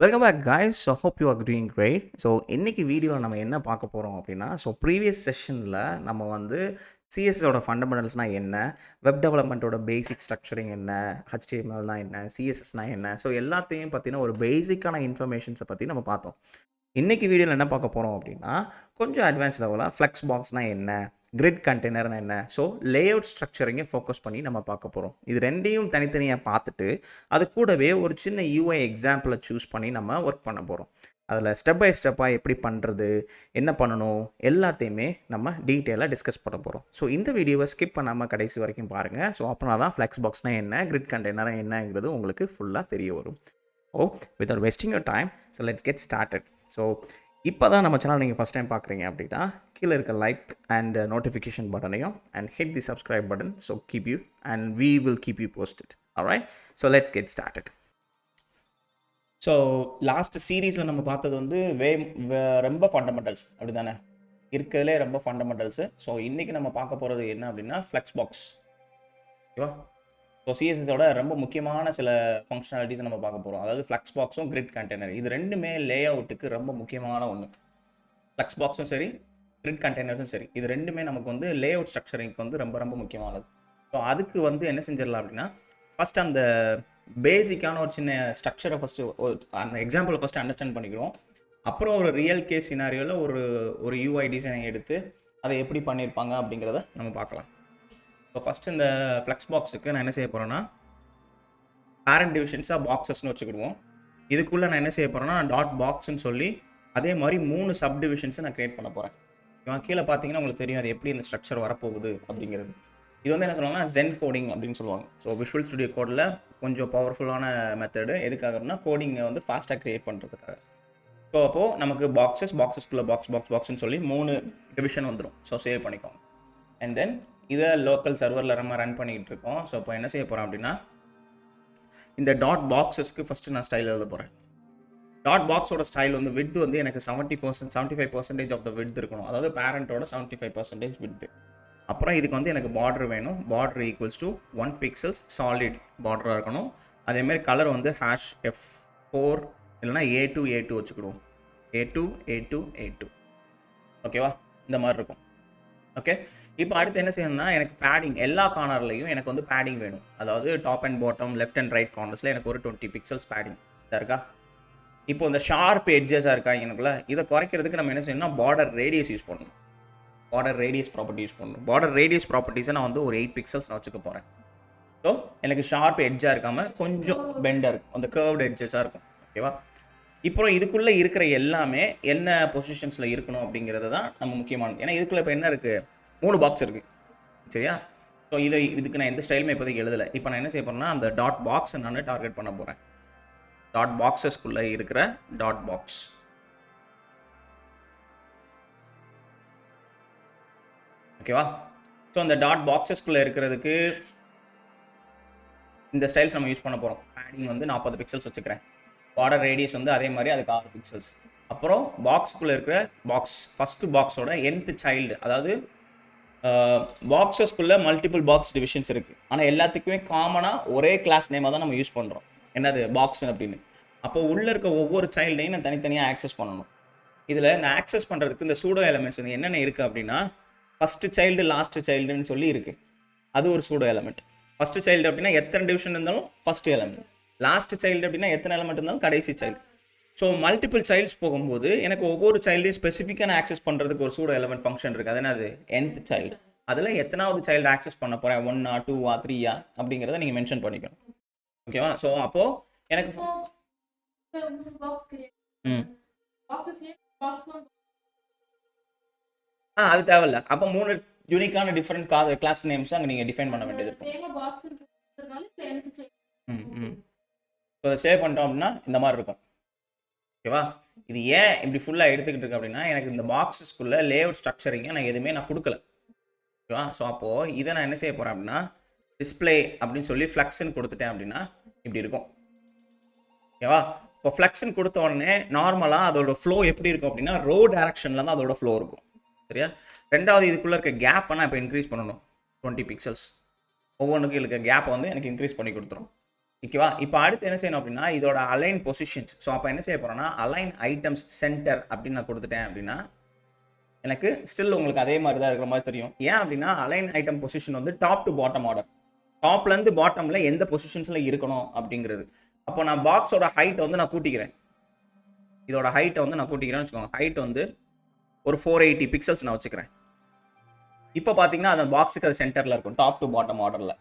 Welcome back guys. So hope you are doing great. So இன்னைக்கு வீடியோவில் நம்ம என்ன பார்க்க போகிறோம் அப்படின்னா ப்ரீவியஸ் செஷனில் நம்ம சிஎஸ்எஸோட ஃபண்டமெண்டல்ஸ்னால் என்ன, வெப் டெவலப்மெண்ட்டோட பேசிக் ஸ்ட்ரக்சரிங் என்ன, HTMLனால் என்ன, சிஎஸ்எஸ்னால் என்ன, ஸோ எல்லாத்தையும் பற்றின ஒரு பேசிக்கான இன்ஃபர்மேஷன்ஸை பற்றி நம்ம பார்த்தோம். இன்றைக்கி வீடியோவில் என்ன பார்க்க போகிறோம் அப்படின்னா கொஞ்சம் அட்வான்ஸ் லெவலாக ஃப்ளெக்ஸ் பாக்ஸ்னால் என்ன, கிரிட் கண்டெய்னர்னு என்ன, ஸோ லேஅவுட் ஸ்ட்ரக்சரிங்கை ஃபோக்கஸ் பண்ணி நம்ம பார்க்க போகிறோம். இது ரெண்டையும் தனித்தனியாக பார்த்துட்டு அது கூடவே ஒரு சின்ன யூஐ எக்ஸாம்பிளை சூஸ் பண்ணி நம்ம ஒர்க் பண்ண போகிறோம். அதில் ஸ்டெப் பை ஸ்டெப்பாக எப்படி பண்ணுறது, என்ன பண்ணணும், எல்லாத்தையுமே நம்ம டீட்டெயிலாக டிஸ்கஸ் பண்ண போகிறோம். ஸோ இந்த வீடியோவை ஸ்கிப் பண்ணாமல் கடைசி வரைக்கும் பாருங்கள். ஸோ அப்படின்னா தான் ஃப்ளெக்ஸ் பாக்ஸ்னால் என்ன, கிரிட் கண்டெய்னர் என்னங்கிறது உங்களுக்கு ஃபுல்லாக தெரிய வரும். So without wasting your time, so let's get started. So இப்போ தான் நம்ம சேனல் நீங்கள் ஃபஸ்ட் டைம் பார்க்குறீங்க அப்படின்னா கீழே இருக்க லைக் அண்ட் நோட்டிஃபிகேஷன் பட்டனையும் and hit the subscribe button. So keep you and we will keep you posted. Alright, so let's get started. So last சீரீஸில் நம்ம பார்த்தது ரொம்ப ஃபண்டமெண்டல்ஸ் அப்படி தானே இருக்கிறதுலே ரொம்ப ஃபண்டமெண்டல்ஸு. ஸோ இன்றைக்கி நம்ம பார்க்க போகிறது என்ன அப்படின்னா ஃப்ளெக்ஸ் பாக்ஸ். ஓகேவா? ஸோ சிஎஸ்எஸோட ரொம்ப முக்கியமான சில ஃபங்க்ஷனாலிட்டிஸை நம்ம பார்க்க போகிறோம். அதாவது ஃப்ளெக்ஸ் பாக்ஸும் கிரிட் கண்டெய்னர், இது ரெண்டுமே லே அவுட்டுக்கு ரொம்ப முக்கியமான ஒன்று. ஃப்ளெக்ஸ் பாக்ஸும் சரி, கிரிட் கண்டெய்னர்ஸும் சரி, இது ரெண்டுமே நமக்கு லே அவுட் ஸ்ட்ரக்சரிங்க்கு ரொம்ப ரொம்ப முக்கியமானது. ஸோ அதுக்கு என்ன செஞ்சிடலாம் அப்படின்னா ஃபஸ்ட் அந்த பேசிக்கான ஒரு சின்ன ஸ்ட்ரக்சரை ஃபஸ்ட்டு அந்த எக்ஸாம்பிளை ஃபஸ்ட்டு அண்டர்ஸ்டாண்ட் பண்ணிக்கிறோம். அப்புறம் ஒரு ரியல் கேஸ் சினாரியோவில் ஒரு யூஐ டிசைனை எடுத்து அதை எப்படி பண்ணியிருப்பாங்க அப்படிங்கிறத நம்ம பார்க்கலாம். ஸோ ஃபஸ்ட்டு இந்த ஃப்ளெக்ஸ் பாக்ஸுக்கு நான் என்ன செய்ய போகிறேன்னா பேரண்ட் டிவிஷன்ஸாக பாக்ஸஸ்ன்னு வச்சுக்கிடுவோம். இதுக்குள்ளே நான் என்ன செய்ய போகிறேன்னா டாட் பாக்ஸ்ன்னு சொல்லி அதே மாதிரி 3 சப் டிவிஷன்ஸை நான் க்ரியேட் பண்ண போகிறேன். கீழே பார்த்தீங்கன்னா உங்களுக்கு தெரியும் அது எப்படி இந்த ஸ்ட்ரக்சர் வரப்போகுது அப்படிங்கிறது. இது என்ன சொல்லுவாங்கன்னா ஜென் கோடிங் அப்படின்னு சொல்லுவாங்க. ஸோ விஷுவல் ஸ்டுடியோ கோடில் கொஞ்சம் பவர்ஃபுல்லான மெத்தடு. எதுக்காகனா கோடிங்கை ஃபாஸ்ட்டாக க்ரியேட் பண்ணுறதுக்காக. ஸோ அப்போது நமக்கு பாக்ஸஸ்க்குள்ளே பாக்ஸ்ன்னு சொல்லி 3 டிவிஷன் வந்துடும். ஸோ சேவ் பண்ணிக்கோங்க. அண்ட் தென் இதை லோக்கல் சர்வரில் நம்ம ரன் பண்ணிக்கிட்டு இருக்கோம். ஸோ இப்போ என்ன செய்ய போகிறோம் அப்படின்னா இந்த டாட் பாக்ஸஸ்க்கு ஃபஸ்ட்டு நான் ஸ்டைல் எழுத போகிறேன். டாட் பாக்ஸோட ஸ்டைல் வித் எனக்கு 75% ஆஃப் த வித் இருக்கணும். அதாவது பேரண்ட்டோட 75% வித். அப்புறம் இதுக்கு எனக்கு பார்டர் வேணும். Border equals to 1 pixels solid பார்டராக இருக்கணும். அதேமாதிரி கலர் F4 இல்லைனா A2 வச்சுக்கிடுவோம். A2 ஓகேவா? இந்த மாதிரி இருக்கும். ஓகே, இப்போ அடுத்து என்ன செய்யணும்னா எனக்கு பேடிங் எல்லா கார்னர்லையும் எனக்கு பேடிங் வேணும். அதாவது top and bottom, left and right கார்னர்ஸில் எனக்கு ஒரு 20 pixels பேடிங் இருக்கா. இப்போ இந்த ஷார்ப் எட்ஜஸாக இருக்கா எனக்குள்ள, இதை குறைக்கிறதுக்கு நம்ம என்ன செய்யணும்னா பார்டர் ரேடியஸ் யூஸ் பண்ணணும். பார்டர் ரேடியஸ் ப்ராப்பர்ட்டி யூஸ் பண்ணணும். பார்டர் ரேடியஸ் ப்ராப்பர்ட்டிஸை நான் ஒரு 8 pixels நான் வச்சுக்க போகிறேன். ஸோ எனக்கு ஷார்ப் எட்ஜாக இருக்காமல் கொஞ்சம் பெண்டாக இருக்கும், அந்த கர்வ்டு எட்ஜஸாக இருக்கும். ஓகேவா? இப்போ இதுக்குள்ளே இருக்கிற எல்லாமே என்ன பொசிஷன்ஸில் இருக்கணும் அப்படிங்கிறது தான் நம்ம முக்கியமானது. ஏன்னா இதுக்குள்ளே இப்போ என்ன இருக்குது, 3 பாக்ஸ் இருக்குது. சரியா? ஸோ இதுக்கு நான் எந்த ஸ்டைலுமே இப்போதைக்கு எழுதலை. இப்போ நான் என்ன செய்ய போகிறேன்னா அந்த டாட் பாக்ஸை நான் டார்கெட் பண்ண போகிறேன். டாட் பாக்ஸஸ்க்குள்ளே இருக்கிற டாட் பாக்ஸ். ஓகேவா? ஸோ அந்த டாட் பாக்ஸஸ்க்குள்ளே இருக்கிறதுக்கு இந்த ஸ்டைல்ஸ் நம்ம யூஸ் பண்ண போகிறோம். பேடிங் 40 pixels வச்சுக்கிறேன். பார்டர் ரேடியஸ் அதே மாதிரி அதுக்கு 6 pixels. அப்புறம் பாக்ஸ்க்குள்ளே இருக்கிற ஃபஸ்ட்டு பாக்ஸோட nth சைல்டு, அதாவது பாக்ஸஸ்க்குள்ளே மல்டிபிள் பாக்ஸ் டிவிஷன்ஸ் இருக்குது. ஆனால் எல்லாத்துக்குமே காமனாக ஒரே கிளாஸ் நேமாக தான் நம்ம யூஸ் பண்ணுறோம். என்னது பாக்ஸ் அப்படின்னு. அப்போ உள்ளே இருக்க ஒவ்வொரு சைல்டையும் நான் தனித்தனியாக ஆக்சஸ் பண்ணணும். இதில் நான் ஆக்சஸ் பண்ணுறதுக்கு இந்த சூடோ எலமெண்ட்ஸ் என்னென்ன இருக்குது அப்படின்னா ஃபஸ்ட்டு சைல்டு, லாஸ்ட்டு சைல்டுன்னு சொல்லி இருக்குது. அது ஒரு சூடோ எலமெண்ட். ஃபஸ்ட்டு சைல்டு அப்படின்னா எத்தனை டிவிஷன் இருந்தாலும் ஃபஸ்ட்டு எலமெண்ட். லாஸ்ட் சைல்டு அப்படின்னா எத்தனை எலமெண்ட் இருந்தாலும் கடைசி சைல்டு. ஸோ மல்டிபிள் சைல்ட்ஸ் போகும்போது எனக்கு ஒவ்வொரு சைல்டையும் ஸ்பெசிஃபிக்கான ஆக்சஸ் பண்ணுறதுக்கு ஒரு சூடோ எலமெண்ட் ஃபங்க்ஷன் இருக்குது. அது என்னது nth சைல்டு. அதில் எத்தனாவது சைல்டு ஆக்சஸ் பண்ண போகிறேன், 1 2 3 அப்படிங்கிறத நீங்கள் மென்ஷன் பண்ணிக்கணும். ஓகேவா? ஸோ அப்போது எனக்கு அது தேவையில்ல. அப்போ 3 யூனிக்கான டிஃப்ரெண்ட் கிளாஸ் நேம்ஸ் அங்கே நீங்கள் டிஃபைன் பண்ண வேண்டியது இருக்கும். ஸோ அதை சேவ் பண்ணிட்டோம் அப்படின்னா இந்த மாதிரி இருக்கும். ஓகேவா? இது ஏன் இப்படி ஃபுல்லாக எடுத்துக்கிட்டு இருக்கு அப்படின்னா எனக்கு இந்த பாக்ஸஸ்க்குள்ளே லேஅவுட் ஸ்ட்ரக்சரிங்கை நான் எதுவுமே கொடுக்கல. ஓகேவா? ஸோ அப்போது இதை நான் என்ன செய்ய போகிறேன் அப்படின்னா டிஸ்பிளே அப்படின்னு சொல்லி ஃப்ளெக்ஸ்ன்னு கொடுத்துட்டேன் அப்படின்னா இப்படி இருக்கும். ஓகேவா? இப்போ ஃப்ளெக்ஸ்ன்னு கொடுத்த உடனே நார்மலாக அதோட ஃப்ளோ எப்படி இருக்கும் அப்படின்னா ரோ டைரக்ஷனில் தான் அதோட ஃப்ளோ இருக்கும். சரியா? ரெண்டாவது இதுக்குள்ளே இருக்க கேப்பை நான் இப்போ இன்க்ரீஸ் பண்ணணும். 20 pixels ஒவ்வொன்றுக்கும் இருக்க கேப்பை எனக்கு இன்க்ரீஸ் பண்ணி கொடுத்துரும். ஓகேவா? இப்போ அடுத்து என்ன செய்யணும் அப்படின்னா இதோட அலைன் பொசிஷன்ஸ். ஸோ அப்போ என்ன செய்ய போகிறோன்னா அலைன் ஐட்டம்ஸ் சென்டர் அப்படின்னு நான் கொடுத்துட்டேன் அப்படின்னா எனக்கு ஸ்டில் உங்களுக்கு அதே மாதிரி தான் இருக்கிற மாதிரி தெரியும். ஏன் அப்படின்னா அலைன் ஐட்டம் பொசிஷன் வந்து டாப் டு பாட்டம் ஆர்டர். டாப்லேருந்து பாட்டமில் எந்த பொசிஷன்ஸில் இருக்கணும் அப்படிங்கிறது. அப்போ நான் பாக்ஸோட ஹைட்டை வந்து நான் கூட்டிக்கிறேன். இதோட ஹைட்டை வந்து நான் கூட்டிக்கிறேன்னு வச்சுக்கோங்க. ஹைட் வந்து ஒரு 480 பிக்சல்ஸ் நான் வச்சுக்கிறேன். இப்போ பார்த்தீங்கன்னா அந்த பாக்ஸுக்கு அது சென்டரில் இருக்கும், டாப் டு பாட்டம் ஆர்டரில்.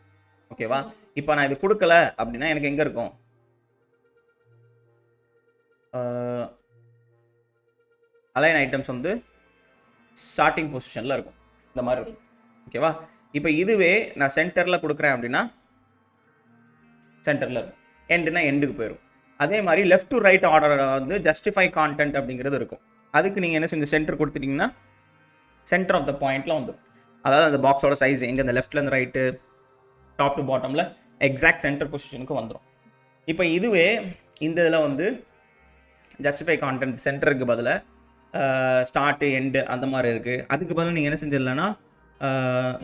ஓகேவா? இப்போ நான் இது கொடுக்கல அப்படின்னா எனக்கு எங்கே இருக்கும்? அலைன் ஐட்டம்ஸ் வந்து ஸ்டார்டிங் பொசிஷனில் இருக்கும், இந்த மாதிரி இருக்கும். ஓகேவா? இப்போ இதுவே நான் சென்டரில் கொடுக்குறேன் அப்படின்னா சென்டரில் இருக்கும், எண்டுனா எண்டுக்கு போயிடும். அதே மாதிரி லெஃப்ட் டு ரைட் ஆர்டர் வந்து ஜஸ்டிஃபை கான்டென்ட் அப்படிங்கிறது இருக்கும். அதுக்கு நீங்கள் என்ன செஞ்சு சென்டர் கொடுத்துட்டிங்கன்னா சென்டர் ஆஃப் த பாயிண்ட்டில் வந்துடும். அதாவது அந்த பாக்ஸோட சைஸ் எங்கே இந்த லெஃப்ட்லேருந்து ரைட்டு டாப் டு பாட்டமில் எக்ஸாக்ட் சென்டர் பொசிஷனுக்கு வந்துடும். இப்போ இதுவே இந்த இதில் வந்து ஜஸ்டிஃபை கான்டென்ட் சென்டருக்கு பதிலாக ஸ்டார்ட்டு எண்டு அந்த மாதிரி இருக்குது. அதுக்கு பதில் நீங்கள் என்ன செஞ்சிடலன்னா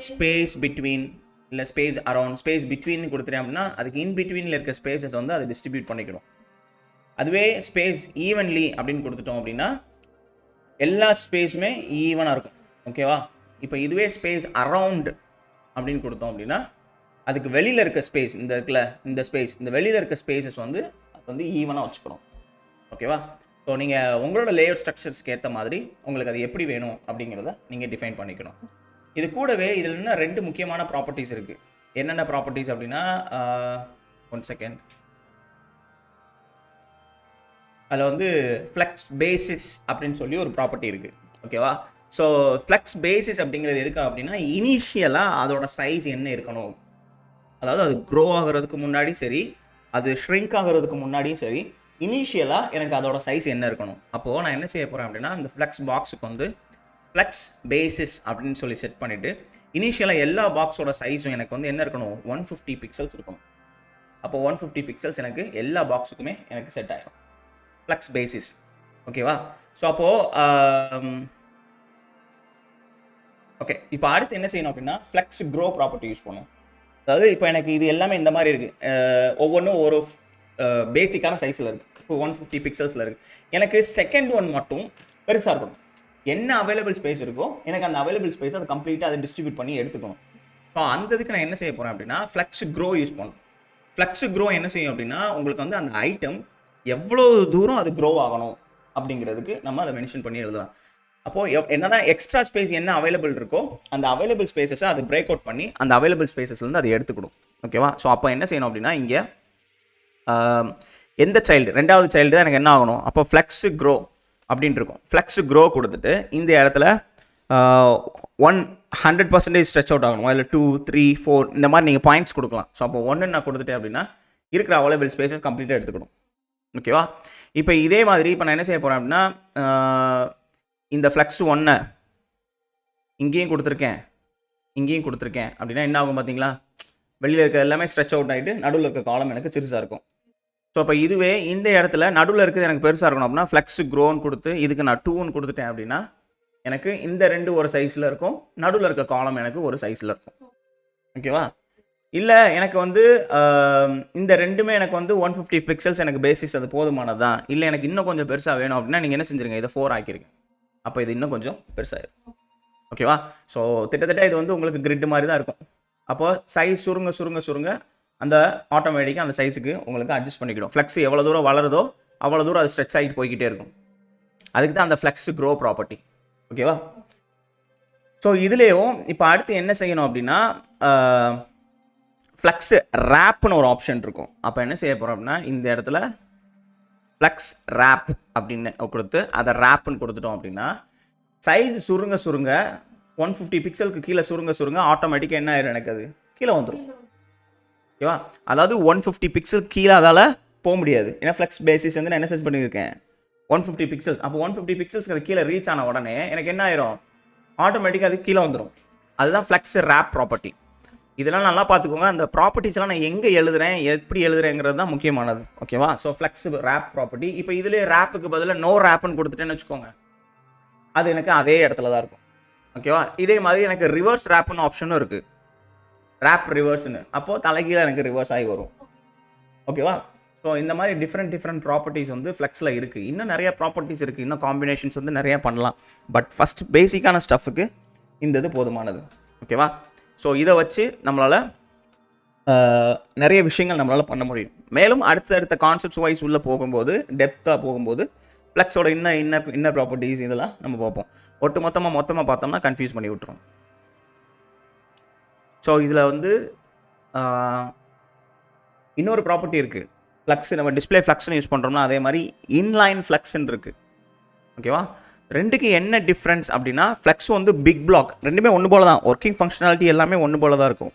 ஸ்பேஸ் பிட்வீன் இல்லை ஸ்பேஸ் அரவுண்ட், ஸ்பேஸ் பிட்வீன் கொடுத்துட்டேன் அப்படின்னா அதுக்கு இன் பிட்வீனில் இருக்க ஸ்பேஸஸ் வந்து அதை டிஸ்ட்ரிபியூட் பண்ணிக்கணும். அதுவே ஸ்பேஸ் ஈவன்லி அப்படின்னு கொடுத்துட்டோம் அப்படின்னா எல்லா ஸ்பேஸுமே ஈவனாக இருக்கும். ஓகேவா? இப்போ இதுவே ஸ்பேஸ் அரவுண்ட் அப்படின்னு கொடுத்தோம் அப்படின்னா அதுக்கு வெளியில் இருக்க ஸ்பேஸ் இந்த இருக்குல்ல, இந்த ஸ்பேஸ், இந்த வெளியில் இருக்க ஸ்பேஸஸ் வந்து அது வந்து ஈவனாக வச்சுக்கணும். ஓகேவா? ஸோ நீங்கள் உங்களோட லேஅவுட் ஸ்ட்ரக்சர்ஸ்க்கு ஏற்ற மாதிரி உங்களுக்கு அது எப்படி வேணும் அப்படிங்கிறத நீங்கள் டிஃபைன் பண்ணிக்கணும். இது கூடவே இதில் இன்னும் 2 முக்கியமான ப்ராப்பர்ட்டிஸ் இருக்குது. என்னென்ன ப்ராப்பர்ட்டிஸ் அப்படின்னா 1 செகண்ட், அதில் வந்து ஃப்ளெக்ஸ் பேசிஸ் அப்படின்னு சொல்லி ஒரு ப்ராப்பர்ட்டி இருக்குது. ஓகேவா? ஸோ ஃப்ளெக்ஸ் பேசிஸ் அப்படிங்கிறது எதுக்கு அப்படின்னா இனிஷியலாக அதோட சைஸ் என்ன இருக்கணும், அதாவது அது க்ரோ ஆகிறதுக்கு முன்னாடி சரி, அது ஷ்ரிங்க் ஆகிறதுக்கு முன்னாடியும் சரி, இனிஷியலாக எனக்கு அதோட சைஸ் என்ன இருக்கணும். அப்போது நான் என்ன செய்ய போகிறேன் அப்படின்னா இந்த ஃப்ளெக்ஸ் பாக்ஸுக்கு வந்து ஃப்ளெக்ஸ் பேசிஸ் அப்படின்னு சொல்லி செட் பண்ணிவிட்டு இனிஷியலாக எல்லா பாக்ஸோட சைஸும் எனக்கு வந்து என்ன இருக்கணும், 150 பிக்சல்ஸ் இருக்கணும். அப்போ 150 பிக்சல்ஸ் எனக்கு எல்லா பாக்ஸுக்குமே எனக்கு செட் ஆகிடும், ஃப்ளெக்ஸ் பேசிஸ். ஓகேவா? ஸோ அப்போது ஓகே, இப்போ அடுத்து என்ன செய்யணும் அப்படின்னா ஃப்ளெக்ஸ் க்ரோ ப்ராப்பர்ட்டி யூஸ் பண்ணும். அதாவது இப்போ எனக்கு இது எல்லாமே இந்த மாதிரி இருக்குது, ஒவ்வொன்றும் ஒரு பேசிக்கான சைஸில் இருக்குது. இப்போ 150 பிக்சல்ஸில் இருக்குது. எனக்கு செகண்ட் ஒன் மட்டும் பெருசாக இருக்கணும். என்ன அவைலபிள் ஸ்பேஸ் இருக்கோ எனக்கு அந்த அவைலபிள் ஸ்பேஸ் அதை கம்ப்ளீட்டாக அதை டிஸ்ட்ரிபியூட் பண்ணி எடுத்துக்கணும். ஸோ அந்த இதுக்கு நான் என்ன செய்ய போகிறேன் அப்படின்னா ஃப்ளெக்ஸ் க்ரோ யூஸ் பண்ணணும். ஃப்ளெக்ஸ் க்ரோ என்ன செய்யும் அப்படின்னா உங்களுக்கு வந்து அந்த ஐட்டம் எவ்வளோ தூரம் அது க்ரோ ஆகணும் அப்படிங்கிறதுக்கு நம்ம அதை மென்ஷன் பண்ணி எழுதலாம். அப்போது என்னதான் எக்ஸ்ட்ரா ஸ்பேஸ் என்ன அவைலபிள் இருக்கோ அந்த அவைலபிள் ஸ்பேஸஸை அது பிரேக் அவுட் பண்ணி அந்த அவைலபிள் ஸ்பேஸஸ்லேருந்து அதை எடுத்துக்கணும். ஓகேவா? ஸோ அப்போ என்ன செய்யணும் அப்படின்னா இங்கே எந்த சைல்டு, 2வது சைல்டு தான் எனக்கு என்ன ஆகணும், அப்போ ஃப்ளெக்ஸ் க்ரோ அப்படின்ட்டு இருக்கும். ஃப்ளெக்ஸ் க்ரோ கொடுத்துட்டு இந்த இடத்துல 100% ஸ்ட்ரெச் அவுட் ஆகணும், இல்லை 2, 3, 4 இந்த மாதிரி நீங்கள் பாயிண்ட்ஸ் கொடுக்கலாம். ஸோ அப்போ 1 நான் கொடுத்துட்டேன் அப்படின்னா இருக்கிற அவைலபிள் ஸ்பேஸஸ் கம்ப்ளீட்டாக எடுத்துக்கணும். ஓகேவா? இப்போ இதே மாதிரி இப்போ நான் என்ன செய்ய போகிறேன் அப்படின்னா இந்த ஃப்ளெக்ஸ் 1 இங்கேயும் கொடுத்துருக்கேன், இங்கேயும் கொடுத்துருக்கேன் அப்படின்னா என்ன ஆகும் பார்த்தீங்களா, வெளியில் இருக்க எல்லாமே ஸ்ட்ரெச் அவுட் ஆகிட்டு நடுவில் இருக்க காலம் எனக்கு சிறுசாக இருக்கும். ஸோ அப்போ இதுவே இந்த இடத்துல நடுவில் இருக்கிறது எனக்கு பெருசாக இருக்கணும் அப்படின்னா ஃப்ளெக்ஸ் க்ரோன்னு கொடுத்து இதுக்கு நான் 2ன்னு கொடுத்துட்டேன் அப்படின்னா எனக்கு இந்த 2 ஒரு சைஸில் இருக்கும், நடுவில் இருக்க காலம் எனக்கு ஒரு சைஸில் இருக்கும். ஓகேவா? இல்லை எனக்கு வந்து இந்த 2மே எனக்கு வந்து 150 பிக்சல்ஸ் எனக்கு பேசிஸ் அது போதுமானது தான், இல்லை எனக்கு இன்னும் கொஞ்சம் பெருசாக வேணும் அப்படின்னா நீங்கள் என்ன செஞ்சுருங்க, இதை 4 ஆக்கிருங்க. அப்போ இது இன்னும் கொஞ்சம் பெருசாகிடும். ஓகேவா? ஸோ கிட்டத்தட்ட இது வந்து உங்களுக்கு கிரிட் மாதிரி தான் இருக்கும். அப்போது சைஸ் சுருங்க சுருங்க சுருங்க அந்த ஆட்டோமேட்டிக்காக அந்த சைஸுக்கு உங்களுக்கு அட்ஜஸ்ட் பண்ணிக்கிடும். ஃப்ளெக்ஸ் எவ்வளோ தூரம் வளருதோ அவ்வளோ தூரம் அது ஸ்ட்ரெச் ஆகிட்டு போய்கிட்டே இருக்கும். அதுக்கு தான் அந்த ஃப்ளெக்ஸ் க்ரோ ப்ராப்பர்ட்டி. ஓகேவா? ஸோ இதுலேயும் இப்போ அடுத்து என்ன செய்யணும் அப்படின்னா ஃப்ளெக்ஸ் ரேப்னு ஒரு ஆப்ஷன் இருக்கும். அப்போ என்ன செய்ய போகிறோம் அப்படின்னா இந்த இடத்துல ஃப்ளெக்ஸ் ரேப் அப்படின்னு கொடுத்து அதை ரேப்புன்னு கொடுத்துட்டோம் அப்படின்னா சைஸ் சுருங்க சுருங்க 150 பிக்சலுக்கு கீழே சுருங்க சுருங்க ஆட்டோமேட்டிக்காக என்ன ஆயிடும், எனக்கு அது கீழே வந்துடும். ஓகேவா? அதாவது 150 பிக்சல் கீழே அதால் போக முடியாது. ஏன்னா ஃப்ளெக்ஸ் பேசிஸ் வந்து நான் என்ன செட் பண்ணியிருக்கேன் 150 பிக்சல்ஸ். அப்போ 150 பிக்சல்ஸ்க்கு அது கீழே ரீச் ஆன உடனே எனக்கு என்ன ஆயிரும், ஆட்டோமேட்டிக்காக அது கீழே வந்துடும். அதுதான் ஃப்ளெக்ஸ் ரேப் ப்ராப்பர்ட்டி. இதெல்லாம் நல்லா பார்த்துக்கோங்க. அந்த ப்ராப்பர்ட்டிஸ்லாம் நான் எங்கே எழுதுறேன், எப்படி எழுதுறேங்கிறது தான் முக்கியமானது. ஓகேவா? So flex wrap property. இப்போ இதிலே ரேப்புக்கு பதிலாக நோ ரேப்புன்னு கொடுத்துட்டேன்னு வச்சுக்கோங்க, அது எனக்கு அதே இடத்துல தான் இருக்கும். ஓகேவா? இதே மாதிரி எனக்கு ரிவர்ஸ் ரேப்புன்னு ஆப்ஷனும் இருக்குது, ரேப் ரிவர்ஸ்னு. அப்போது தலைகீழ எனக்கு ரிவர்ஸ் ஆகி வரும். ஓகேவா? ஸோ இந்த மாதிரி டிஃப்ரெண்ட் ப்ராப்பர்ட்டிஸ் வந்து ஃப்ளெக்ஸில் இருக்குது. இன்னும் நிறைய ப்ராப்பர்ட்டிஸ் இருக்குது, இன்னும் காம்பினேஷன்ஸ் வந்து நிறையா பண்ணலாம். பட் ஃபஸ்ட் பேசிக்கான ஸ்டஃப்புக்கு இந்த இது போதுமானது. ஓகேவா? ஸோ இதை வச்சு நம்மளால் நிறைய விஷயங்கள் நம்மளால் பண்ண முடியும். மேலும் அடுத்த கான்செப்ட்ஸ் வைஸ் உள்ளே போகும்போது, டெப்த்தாக போகும்போது ஃப்ளெக்ஸோட இன்னர் ப்ராப்பர்ட்டிஸ் இதெல்லாம் நம்ம பார்ப்போம். மொத்தமாக பார்த்தோம்னா கன்ஃபியூஸ் பண்ணி விட்டுரும். ஸோ இதில் வந்து இன்னொரு ப்ராப்பர்ட்டி இருக்குது. ஃப்ளக்ஸ் நம்ம டிஸ்பிளே ஃப்ளக்ஸ்னு யூஸ் பண்ணுறோம்னா அதே மாதிரி இன்லைன் ஃப்ளக்ஸ்ன்னு இருக்குது. ஓகேவா? ரெண்டுக்கு என்ன டிஃப்ரென்ஸ் அப்படின்னா, ஃப்ளக்ஸ் வந்து பிக் பிளாக், ரெண்டுமே ஒன்று போல தான், ஒர்க்கிங் ஃபங்க்ஷனாலிட்டி எல்லாமே ஒன்று போல தான் இருக்கும்.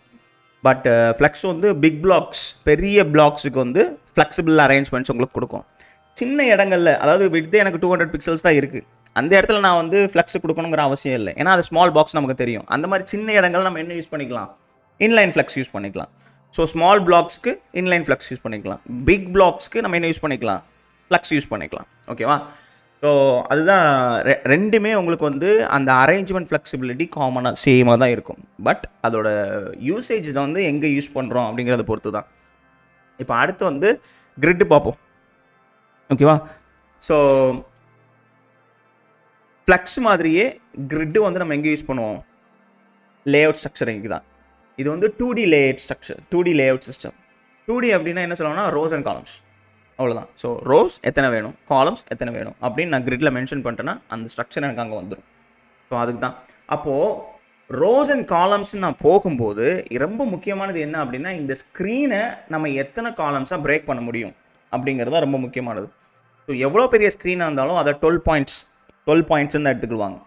பட் ஃப்ளக்ஸ் வந்து பிக் பிளாக்ஸ், பெரிய பிளாக்ஸுக்கு வந்து ஃப்ளெக்சிபிள் அரேஞ்ச்மெண்ட்ஸ் உங்களுக்கு கொடுக்கும். சின்ன இடங்களில், அதாவது விட்த் எனக்கு 200 பிக்சல்ஸ் தான் இருக்குது, அந்த இடத்துல நான் வந்து ஃப்ளெக்ஸ் கொடுக்கணுங்கிற அவசியம் இல்லை, ஏன்னா அது ஸ்மால் பாக்ஸ் நமக்கு தெரியும். அந்த மாதிரி சின்ன இடங்கள் நம்ம என்ன யூஸ் பண்ணிக்கலாம், இன்லைன் ஃப்ளெக்ஸ் யூஸ் பண்ணிக்கலாம். ஸோ ஸ்மால் பிளாக்ஸ்க்கு இன்லைன் ஃப்ளக்ஸ் யூஸ் பண்ணிக்கலாம், பிக் பிளாக்ஸ்க்கு நம்ம என்ன யூஸ் பண்ணிக்கலாம், ஃப்ளக்ஸ் யூஸ் பண்ணிக்கலாம். ஓகேவா? ஸோ அதுதான் ரெண்டுமே உங்களுக்கு வந்து அந்த அரேஞ்ச்மெண்ட் ஃப்ளெக்சிபிலிட்டி காமனாக சேமாக தான் இருக்கும். பட் அதோட யூசேஜ் தான் வந்து எங்கே யூஸ் பண்ணுறோம் அப்படிங்கிறத பொறுத்து தான். இப்போ அடுத்து வந்து கிரிட்டு பார்ப்போம். ஓகேவா? ஸோ ஃப்ளக்ஸ் மாதிரியே கிரிட்டு வந்து நம்ம எங்கே யூஸ் பண்ணுவோம், லேஅவுட் ஸ்ட்ரக்சரிங்க்கு தான். இது வந்து 2D layout structure, 2D layout system. 2D அப்படின்னா என்ன சொல்லுவாங்கன்னா ரோஸ் அண்ட் காலம்ஸ், அவ்வளோதான். ஸோ ரோஸ் எத்தனை வேணும், காலம்ஸ் எத்தனை வேணும் அப்படின்னு நான் கிரிட்டில் மென்ஷன் பண்ணிட்டேன்னா அந்த ஸ்ட்ரக்சர் எனக்கு அங்கே வந்துடும். ஸோ அதுக்கு தான். அப்போது ரோஸ் அண்ட் காலம்ஸ்ன்னு நான் போகும்போது ரொம்ப முக்கியமானது என்ன அப்படின்னா, இந்த ஸ்க்ரீனை நம்ம எத்தனை காலம்ஸாக பிரேக் பண்ண முடியும் அப்படிங்கிறது தான் ரொம்ப முக்கியமானது. ஸோ எவ்வளோ பெரிய ஸ்க்ரீனாக இருந்தாலும் அதை 12 பாயிண்ட்ஸ்ன்னு எடுத்துக்கிடுவாங்க.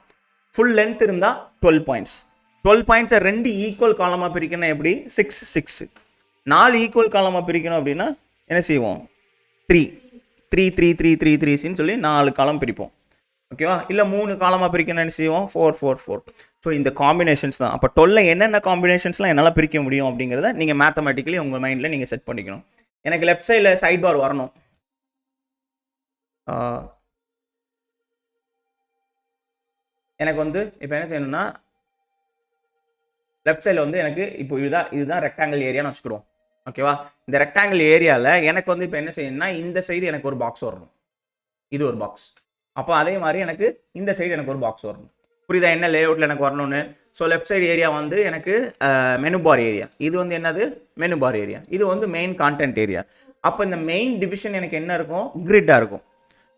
ஃபுல் லென்த் இருந்தால் 12 பாயிண்ட்ஸ். 12 பாயிண்ட்ஸை 2 ஈக்குவல் காலமாக பிரிக்கணும். எப்படி? 6 4 ஈக்குவல் காலமாக பிரிக்கணும் அப்படின்னா என்ன செய்வோம், 3 சொல்லி 4 காலம் பிரிப்போம். ஓகேவா? இல்லை 3 காலமாக பிரிக்கணும் என்ன செய்வோம், 4. ஸோ இந்த காம்பினேஷன்ஸ் தான். அப்போ 12 என்னென்ன காம்பினேஷன்ஸ்லாம் என்னால் பிரிக்க முடியும் அப்படிங்கிறத நீங்கள் மேத்தமெட்டிக்கலி உங்கள் மைண்டில் நீங்கள் செட் பண்ணிக்கணும். எனக்கு லெஃப்ட் சைடில் சைட் பார் வரணும், எனக்கு வந்து இப்போ என்ன செய்யணும்னா, லெஃப்ட் சைடில் வந்து எனக்கு இப்போ இதுதான் ரெக்டாங்கிள் ஏரியான்னு வச்சுக்கிடுவோம். ஓகேவா? இந்த ரெக்டாங்கிள் ஏரியாவில் எனக்கு வந்து இப்போ என்ன செய்யணும்னா, இந்த சைடு எனக்கு ஒரு பாக்ஸ் வரணும், இது ஒரு பாக்ஸ். அப்போ அதே மாதிரி எனக்கு இந்த சைடு எனக்கு ஒரு பாக்ஸ் வரணும். புரியுதா என்ன லேஅவுட்டில் எனக்கு வரணும்னு? ஸோ லெஃப்ட் சைடு ஏரியா வந்து எனக்கு மெனு பார் ஏரியா, இது வந்து என்னது, மெனு பார் ஏரியா, இது வந்து மெயின் கான்டென்ட் ஏரியா. அப்போ இந்த மெயின் டிவிஷன் எனக்கு என்ன இருக்கும், கிரிட்டாக இருக்கும்.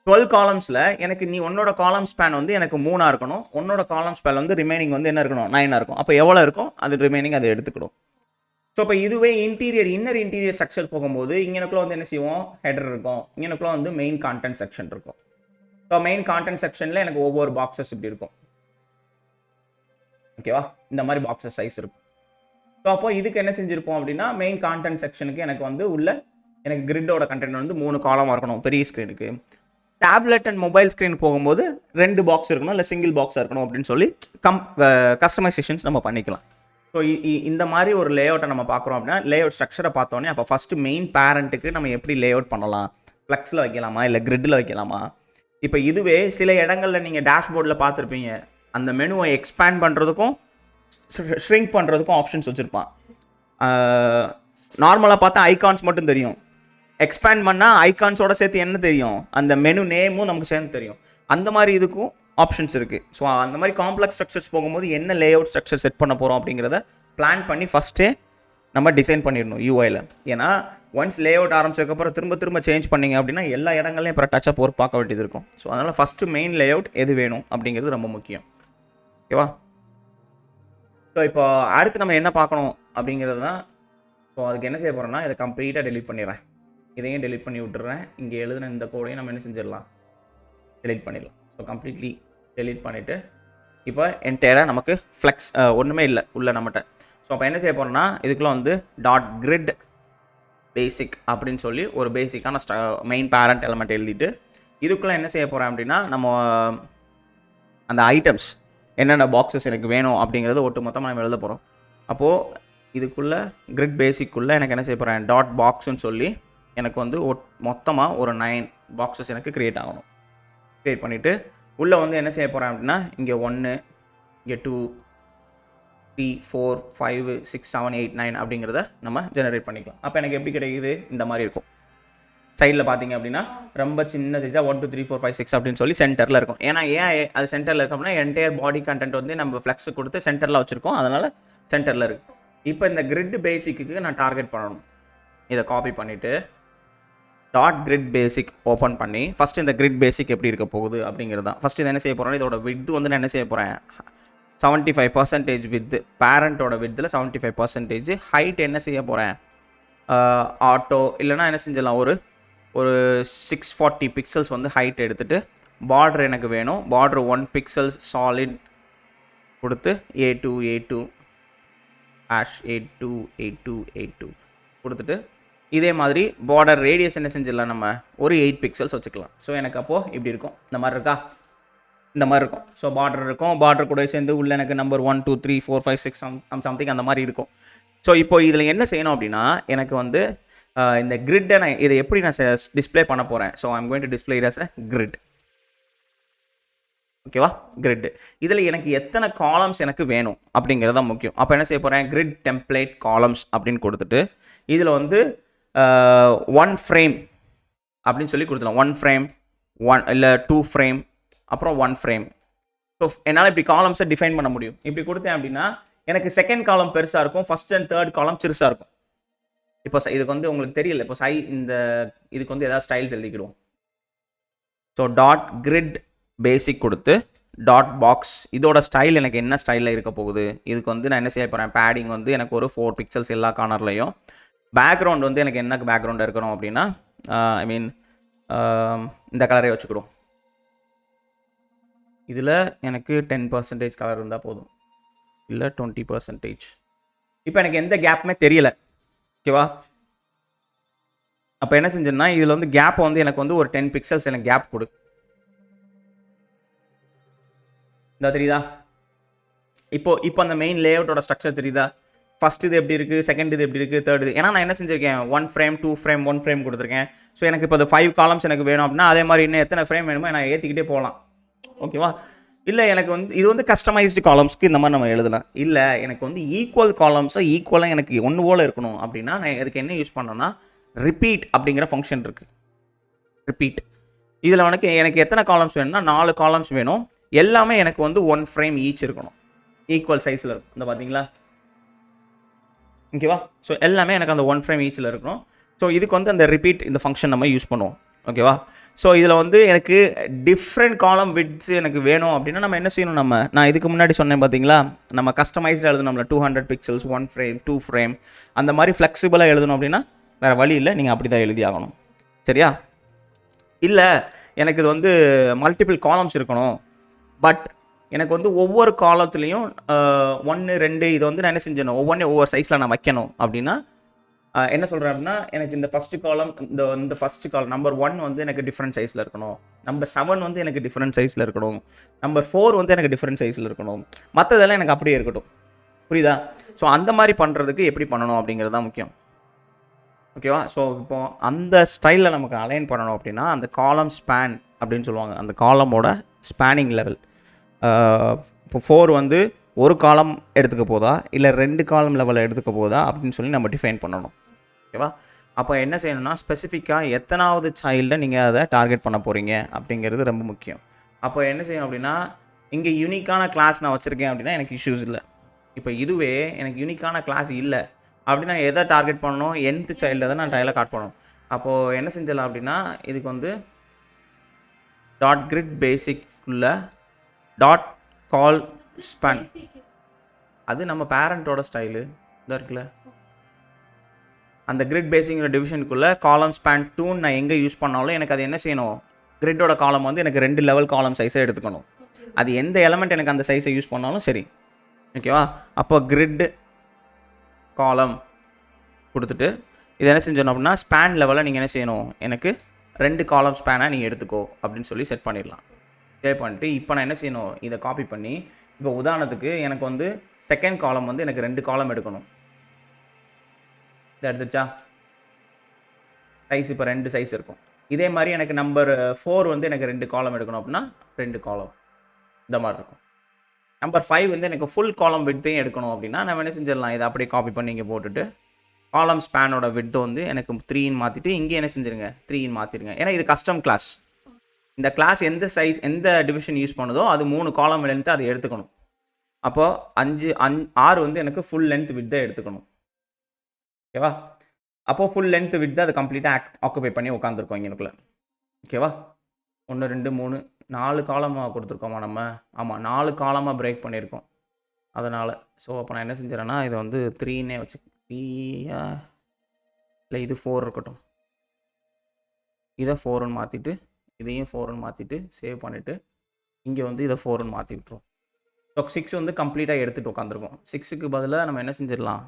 12 காலம்ஸில் எனக்கு நீ உன்னோட காலம் ஸ்பேன் வந்து எனக்கு 3 இருக்கணும், உன்னோட காலம் ஸ்பேன் வந்து ரிமைனிங் வந்து என்ன இருக்கணும், 9 இருக்கும். அப்போ எவ்வளோ இருக்கும் அது ரிமைனிங் அதை எடுத்துக்கணும். ஸோ இப்போ இதுவே இன்னர் இன்டீரியர் ஸ்ட்ரக்சர் போகும்போது இங்கனக்குள்ள வந்து என்ன செய்வோம், ஹெடர் இருக்கும், இங்கனக்குள்ள வந்து மெயின் கான்டென்ட் செக்ஷன் இருக்கும். ஸோ மெயின் கான்டென்ட் செக்ஷனில் எனக்கு ஒவ்வொரு பாக்ஸஸ் இப்படி இருக்கும். ஓகேவா? இந்த மாதிரி பாக்ஸஸ் சைஸ் இருக்கும். ஸோ அப்போ இதுக்கு என்ன செஞ்சுருப்போம் அப்படின்னா, மெயின் கான்டென்ட் செக்ஷனுக்கு எனக்கு வந்து உள்ள எனக்கு கிரிட்டோட கண்டென்ட் வந்து 3 காலமாக இருக்கணும் பெரிய ஸ்க்ரீனுக்கு. டேப்லெட் அண்ட் மொபைல் ஸ்க்ரீன் போகும்போது 2 பாக்ஸ் இருக்கணும், இல்லை சிங்கிள் பாக்ஸாக இருக்கணும் அப்படின்னு சொல்லி கஸ்டமைசேஷன்ஸ் நம்ம பண்ணிக்கலாம். ஸோ இந்த மாதிரி ஒரு லேஅவுட்டை நம்ம பார்க்குறோம் அப்படின்னா, லேஅவுட் ஸ்ட்ரக்சரை பார்த்தோன்னே அப்போ ஃபஸ்ட்டு மெயின் பேரண்ட்டுக்கு நம்ம எப்படி லேஅவுட் பண்ணலாம், ஃப்ளெக்ஸில் வைக்கலாமா இல்லை கிரிட்டில் வைக்கலாமா. இப்போ இதுவே சில இடங்களில் நீங்கள் டேஷ்போர்டில் பார்த்துருப்பீங்க, அந்த மெனுவை எக்ஸ்பேண்ட் பண்ணுறதுக்கும் ஷ்ரிங்க் பண்ணுறதுக்கும் ஆப்ஷன்ஸ் வச்சுருப்பான். நார்மலாக பார்த்தா ஐகான்ஸ் மட்டும் தெரியும், எக்ஸ்பேண்ட் பண்ணால் ஐகான்ஸோட சேர்த்து என்ன தெரியும், அந்த மெனு நேமும் நமக்கு சேர்ந்து தெரியும். அந்த மாதிரி இதுக்கும் ஆப்ஷன்ஸ் இருக்குது. ஸோ அந்த மாதிரி காம்ப்ளெக்ஸ் ஸ்ட்ரக்சர்ஸ் போகும்போது என்ன லேஅவுட் ஸ்ட்ரக்சர் செட் பண்ண போகிறோம் அப்படிங்கிறத பிளான் பண்ணி ஃபஸ்ட்டே நம்ம டிசைன் பண்ணிடணும் யூஐயில். ஏன்னா ஒன்ஸ் லேஅவுட் ஆரம்பிச்சதுக்கப்புறம் திரும்ப சேஞ்ச் பண்ணிங்க அப்படின்னா எல்லா இடங்கள்லையும் அப்புறம் டச்சப் ஒர்க் பார்க்க வேண்டியது இருக்கும். ஸோ அதனால் ஃபஸ்ட்டு மெயின் லேஅவுட் எது வேணும் அப்படிங்கிறது ரொம்ப முக்கியம். ஓகேவா? ஸோ இப்போ அடுத்து நம்ம என்ன பார்க்கணும் அப்படிங்கிறது தான். ஸோ அதுக்கு என்ன செய்ய போகிறோம்னா, இதை கம்ப்ளீட்டாக டெலிட் பண்ணிடுறேன், இதையும் டெலிட் பண்ணி விட்டுறேன், இங்கே எழுதின இந்த கோடையும் நம்ம என்ன செஞ்சிடலாம், டெலிட் பண்ணிடலாம். ஸோ கம்ப்ளீட்லி டெலிட் பண்ணிவிட்டு இப்போ என்டையராக நமக்கு ஃப்ளெக்ஸ் ஒன்றுமே இல்லை உள்ள நம்மகிட்ட. ஸோ அப்போ என்ன செய்ய போகிறோம்னா, இதுக்குள்ளே வந்து .grid பேசிக் அப்படின்னு சொல்லி ஒரு பேசிக்கான மெயின் பேரண்ட் எலமெண்ட் எழுதிட்டு இதுக்குள்ளே என்ன செய்ய போகிறேன் அப்படின்னா, நம்ம அந்த ஐட்டம்ஸ் என்னென்ன பாக்ஸஸ் எனக்கு வேணும் அப்படிங்கிறது ஒட்டு மொத்தமாக நம்ம எழுத போகிறோம். அப்போது இதுக்குள்ளே கிரிட் பேசிக்குள்ளே எனக்கு என்ன செய்ய போகிறேன், .boxன்னு சொல்லி எனக்கு வந்து மொத்தமாக ஒரு 9 பாக்ஸஸ் எனக்கு க்ரியேட் ஆகணும். க்ரியேட் பண்ணிவிட்டு உள்ளே வந்து என்ன செய்ய போகிறேன் அப்படின்னா, இங்கே 1, இங்கே 2, 3, 4, 5, 6, 7, 8, 9 அப்படிங்கிறத நம்ம ஜெனரேட் பண்ணிக்கலாம். அப்போ எனக்கு எப்படி கிடைக்குது, இந்த மாதிரி இருக்கும். சைடில் பார்த்தீங்க அப்படின்னா ரொம்ப சின்ன சைஸாக 1 2 3 4 5 6 அப்படின்னு சொல்லி சென்டரில் இருக்கும். ஏன்னா ஏன் அது சென்டரில் இருக்கும் அப்படின்னா என்டையர் பாடி கண்டென்ட் வந்து நம்ம ஃப்ளெக்ஸ் கொடுத்து சென்டரில் வச்சுருக்கோம், அதனால் சென்டரில் இருக்குது. இப்போ இந்த கிரிட் பேசிக்கு நான் டார்கெட் பண்ணணும். இதை காப்பி பண்ணிவிட்டு டாட் கிரிட் பேசிக் ஓப்பன் பண்ணி ஃபஸ்ட்டு இந்த கிரிட் பேசிக் எப்படி இருக்க போகுது அப்படிங்கிறது தான். ஃபஸ்ட்டு இதை என்ன செய்ய போகிறேன், இதோட வித் வந்து நான் என்ன செய்ய போகிறேன், 75% வித் பேரண்ட்டோட வித்தில் 75%. ஹைட் என்ன செய்ய போகிறேன், ஆட்டோ இல்லைனா என்ன செஞ்சிடலாம், ஒரு 640 பிக்சல்ஸ் வந்து ஹைட் எடுத்துகிட்டு பார்டர் எனக்கு வேணும், பார்டர் 1 பிக்சல்ஸ் சாலிட் கொடுத்து A2 ஹேஷ் A2 கொடுத்துட்டு இதே மாதிரி பார்டர் ரேடியஸ் என்ன செஞ்சிடலாம், நம்ம ஒரு 8 பிக்சல்ஸ் வச்சுக்கலாம். ஸோ எனக்கு அப்போது இப்படி இருக்கும், இந்த மாதிரி இருக்கா, இந்த மாதிரி இருக்கும். ஸோ பார்டர் இருக்கும், பார்டர் கூட சேர்ந்து உள்ள எனக்கு நம்பர் 1 2 3 4 5 6 சம்திங் அந்த மாதிரி இருக்கும். ஸோ இப்போ இதில் என்ன செய்யணும் அப்படின்னா எனக்கு வந்து இந்த கிரிட்டை நான் இதை எப்படி நான் டிஸ்பிளே பண்ண போகிறேன். So I'm going to display it as a grid. ஓகேவா, கிரிட். இதில் எனக்கு எத்தனை காலம்ஸ் எனக்கு வேணும் அப்படிங்கிறது தான் முக்கியம். அப்போ என்ன செய்ய போகிறேன், கிரிட் டெம்ப்ளேட் காலம்ஸ் அப்படின்னு கொடுத்துட்டு இதில் வந்து 1 ஃப்ரேம் அப்படின்னு சொல்லி கொடுத்துலாம். 1 ஃப்ரேம் 1 இல்லை 2 ஃப்ரேம் அப்புறம் 1 ஃப்ரேம். ஸோ என்னால் இப்படி காலம்ஸை டிஃபைன் பண்ண முடியும். இப்படி கொடுத்தேன் அப்படின்னா எனக்கு செகண்ட் காலம் பெருசாக இருக்கும், ஃபஸ்ட் அண்ட் தேர்ட் காலம் சிறுசாக இருக்கும். இப்போ இதுக்கு வந்து உங்களுக்கு தெரியல, இப்போ இந்த இதுக்கு வந்து ஏதாவது ஸ்டைல்ஸ் எழுதிக்கிடுவோம். ஸோ டாட் கிரிட் பேசிக் கொடுத்து டாட் பாக்ஸ், இதோட ஸ்டைல் எனக்கு என்ன ஸ்டைலில் இருக்க போகுது. இதுக்கு வந்து நான் என்ன செய்ய போகிறேன், பேடிங் வந்து எனக்கு ஒரு 4 பிக்சல்ஸ் எல்லா கார்னர்லையும். பேக்ரவுண்ட் வந்து எனக்கு என்ன பேக்ரவுண்ட் இருக்கணும் அப்படின்னா ஐ மீன் இந்த கலரே வச்சுக்கிடுவோம். இதில் எனக்கு 10% கலர் இருந்தால் போதும், இல்லை 20%. இப்போ எனக்கு எந்த கேப்புமே தெரியல. ஓகேவா, அப்போ என்ன செஞ்சேன்னா இதில் வந்து கேப் வந்து எனக்கு வந்து ஒரு 10 பிக்சல்ஸ் எனக்கு கேப் கொடு. இந்த தெரியுதா, இப்போ அந்த மெயின் லேஅவுட்டோட ஸ்ட்ரக்சர் தெரியுதா, ஃபஸ்ட் இது எப்படி இருக்குது, செகண்ட் இது எப்படி இருக்குது, தேர்ட் இது. ஏன்னா நான் என்ன செஞ்சுருக்கேன், 1 ஃப்ரேம் 2 ஃப்ரேம் 1 ஃப்ரேம் கொடுத்துருக்கேன். ஸோ எனக்கு இப்போ அது 5 காலம்ஸ் எனக்கு வேணும் அப்படின்னா அதே மாதிரி இன்னும் எத்தனை ஃப்ரேம் வேணுமோ நான் ஏற்றிக்கிட்டே போகலாம். ஓகேவா, இல்லை எனக்கு வந்து இது வந்து கஸ்டமைஸ்டு காலம்ஸ்க்கு இந்த மாதிரி நம்ம எழுதலாம். இல்லை எனக்கு வந்து ஈக்குவல் காலம்ஸை ஈக்குவலாக எனக்கு ஒன்று போல் இருக்கணும் அப்படின்னா நான் அதுக்கு என்ன யூஸ் பண்ணேன்னா ரிப்பீட் அப்படிங்கிற ஃபங்க்ஷன் இருக்குது. ரிப்பீட் இதில் எனக்கு எத்தனை காலம்ஸ் வேணும்னா 4 காலம்ஸ் வேணும். எல்லாமே எனக்கு வந்து 1 ஃப்ரேம் ஈச் இருக்கணும், ஈக்குவல் சைஸில் இருக்கும். இந்த பார்த்தீங்களா, ஓகேவா. ஸோ எல்லாமே எனக்கு அந்த 1 ஃப்ரேம் ஈச்சில் இருக்கணும். ஸோ இதுக்கு வந்து அந்த ரிப்பீட் இந்த ஃபங்க்ஷன் நம்ம யூஸ் பண்ணுவோம். ஓகேவா, ஸோ இதில் வந்து எனக்கு டிஃப்ரெண்ட் காலம் விட்ஸ் எனக்கு வேணும் அப்படின்னா நம்ம என்ன செய்யணும், நான் இதுக்கு முன்னாடி சொன்னேன் பார்த்தீங்களா, நம்ம கஸ்டமைஸ்டாக எழுதணும்ல 200 பிக்சல்ஸ் 1 ஃப்ரேம் 2 ஃப்ரேம் அந்த மாதிரி ஃப்ளெக்சிபிளாக எழுதணும் அப்படின்னா வேறு வழி இல்லை, நீங்கள் அப்படி தான் எழுதி ஆகணும். சரியா, இல்லை எனக்கு இது வந்து மல்டிபிள் காலம்ஸ் இருக்கணும், பட் எனக்கு வந்து ஒவ்வொரு காலத்துலேயும் 1 2 இதை வந்து நான் என்ன செஞ்சணும், ஒவ்வொரு சைஸில் நான் வைக்கணும் அப்படின்னா என்ன சொல்கிறேன் அப்படின்னா எனக்கு இந்த ஃபஸ்ட்டு காலம் இந்த ஃபஸ்ட்டு காலம் நம்பர் 1 வந்து எனக்கு டிஃப்ரெண்ட் சைஸில் இருக்கணும், நம்பர் 7 வந்து எனக்கு டிஃப்ரெண்ட் சைஸில் இருக்கணும், நம்பர் 4 வந்து எனக்கு டிஃப்ரெண்ட் சைஸில் இருக்கணும், மற்றதெல்லாம் எனக்கு அப்படியே இருக்கட்டும். புரியுதா, ஸோ அந்த மாதிரி பண்ணுறதுக்கு எப்படி பண்ணணும் அப்படிங்கிறது தான் முக்கியம். ஓகேவா, ஸோ இப்போ அந்த ஸ்டைலில் நமக்கு அலைன் பண்ணணும் அப்படின்னா அந்த காலம் ஸ்பேன் அப்படின்னு சொல்லுவாங்க, அந்த காலமோட ஸ்பேனிங் லெவல். இப்போ 4 வந்து ஒரு காலம் எடுத்துக்க போதா இல்லை 2 காலம் லெவலில் எடுத்துக்க போதா அப்படின்னு சொல்லி நம்ம டிஃபைன் பண்ணணும். ஓகேவா, அப்போ என்ன செய்யணும்னா ஸ்பெசிஃபிக்காக எத்தனாவது சைல்டை நீங்கள் அதை டார்கெட் பண்ண போகிறீங்க அப்படிங்கிறது ரொம்ப முக்கியம். அப்போ என்ன செய்யணும் அப்படின்னா இங்கே யூனிக்கான கிளாஸ் நான் வச்சுருக்கேன் அப்படின்னா எனக்கு இஷ்யூஸ் இல்லை. இப்போ இதுவே எனக்கு யூனிக்கான கிளாஸ் இல்லை அப்படின்னா எதை டார்கெட் பண்ணணும், nth சைல்டை தான் நான் டைலாக காட் பண்ணணும். அப்போது என்ன செஞ்சலாம் அப்படின்னா இதுக்கு வந்து டாட் கிரிட் பேசிக் உள்ள டாட் கால் ஸ்பேன், அது நம்ம பேரண்ட்டோட ஸ்டைலு இதாக இருக்குல்ல, அந்த கிரிட் பேசிங்கிற டிவிஷனுக்குள்ளே காலம் ஸ்பேன் 2 நான் எங்கே யூஸ் பண்ணாலும் எனக்கு அது என்ன செய்யணும், கிரிட்டோட காலம் வந்து எனக்கு 2 லெவல் காலம் சைஸை எடுத்துக்கணும். அது எந்த எலமெண்ட் எனக்கு அந்த சைஸை யூஸ் பண்ணாலும் சரி. ஓகேவா, அப்போ கிரிட் காலம் கொடுத்துட்டு இது என்ன செஞ்சணும் அப்படின்னா ஸ்பேன் லெவலில் நீங்கள் என்ன செய்யணும், எனக்கு 2 காலம் ஸ்பேனாக நீங்கள் எடுத்துக்கோ அப்படின்னு சொல்லி செட் பண்ணிடலாம். சேவ் பண்ணிட்டு இப்போ நான் என்ன செய்யணும், இதை காப்பி பண்ணி இப்போ உதாரணத்துக்கு எனக்கு வந்து செகண்ட் காலம் வந்து எனக்கு 2 காலம் எடுக்கணும். இதை எடுத்துச்சா சைஸ் இப்போ 2 சைஸ் இருக்கும். இதே மாதிரி எனக்கு நம்பர் 4 வந்து எனக்கு 2 காலம் எடுக்கணும் அப்படின்னா 2 காலம் இந்த மாதிரி இருக்கும். நம்பர் 5 வந்து எனக்கு ஃபுல் காலம் விட்த்தையும் எடுக்கணும் அப்படின்னா நம்ம என்ன செஞ்சிடலாம், இதை அப்படியே காப்பி பண்ணி இங்கே போட்டுட்டு காலம் ஸ்பேனோட விட்த் வந்து எனக்கு 3ன்னு மாற்றிட்டு இங்கே என்ன செஞ்சுருங்க 3ன்னு மாற்றிடுங்க. ஏன்னா இது கஸ்டம் கிளாஸ். இந்த கிளாஸ் எந்த சைஸ் எந்த டிவிஷன் யூஸ் பண்ணுதோ அது 3 காலம் லென்த்து அதை எடுத்துக்கணும். அப்போது 6 வந்து எனக்கு ஃபுல் லென்த் விட்தை எடுத்துக்கணும். ஓகேவா? அப்போது ஃபுல் லென்த் விட்தை அதை கம்ப்ளீட்டாக ஆக்குபை பண்ணி உட்காந்துருக்கோம் இங்கனுக்குள்ளே. ஓகேவா? 1 2 3 4 காலமாக கொடுத்துருக்கோமா நம்ம? ஆமாம், 4 காலமாக பிரேக் பண்ணியிருக்கோம். அதனால் அப்போ நான் என்ன செஞ்சிடறேன்னா இதை வந்து 3ன்னே வச்சு 3 இல்லை இது 4 இருக்கட்டும். இதை 4ன்னு மாற்றிட்டு இதையும் 4ன்னு மாற்றிட்டு சேவ் பண்ணிவிட்டு இங்கே வந்து இதை 4ன்னு மாற்றி விட்டுருவோம். ஸோ 6 வந்து கம்ப்ளீட்டாக எடுத்துகிட்டு உட்காந்துருக்கோம். 6க்கு பதிலாக நம்ம என்ன செஞ்சிடலாம்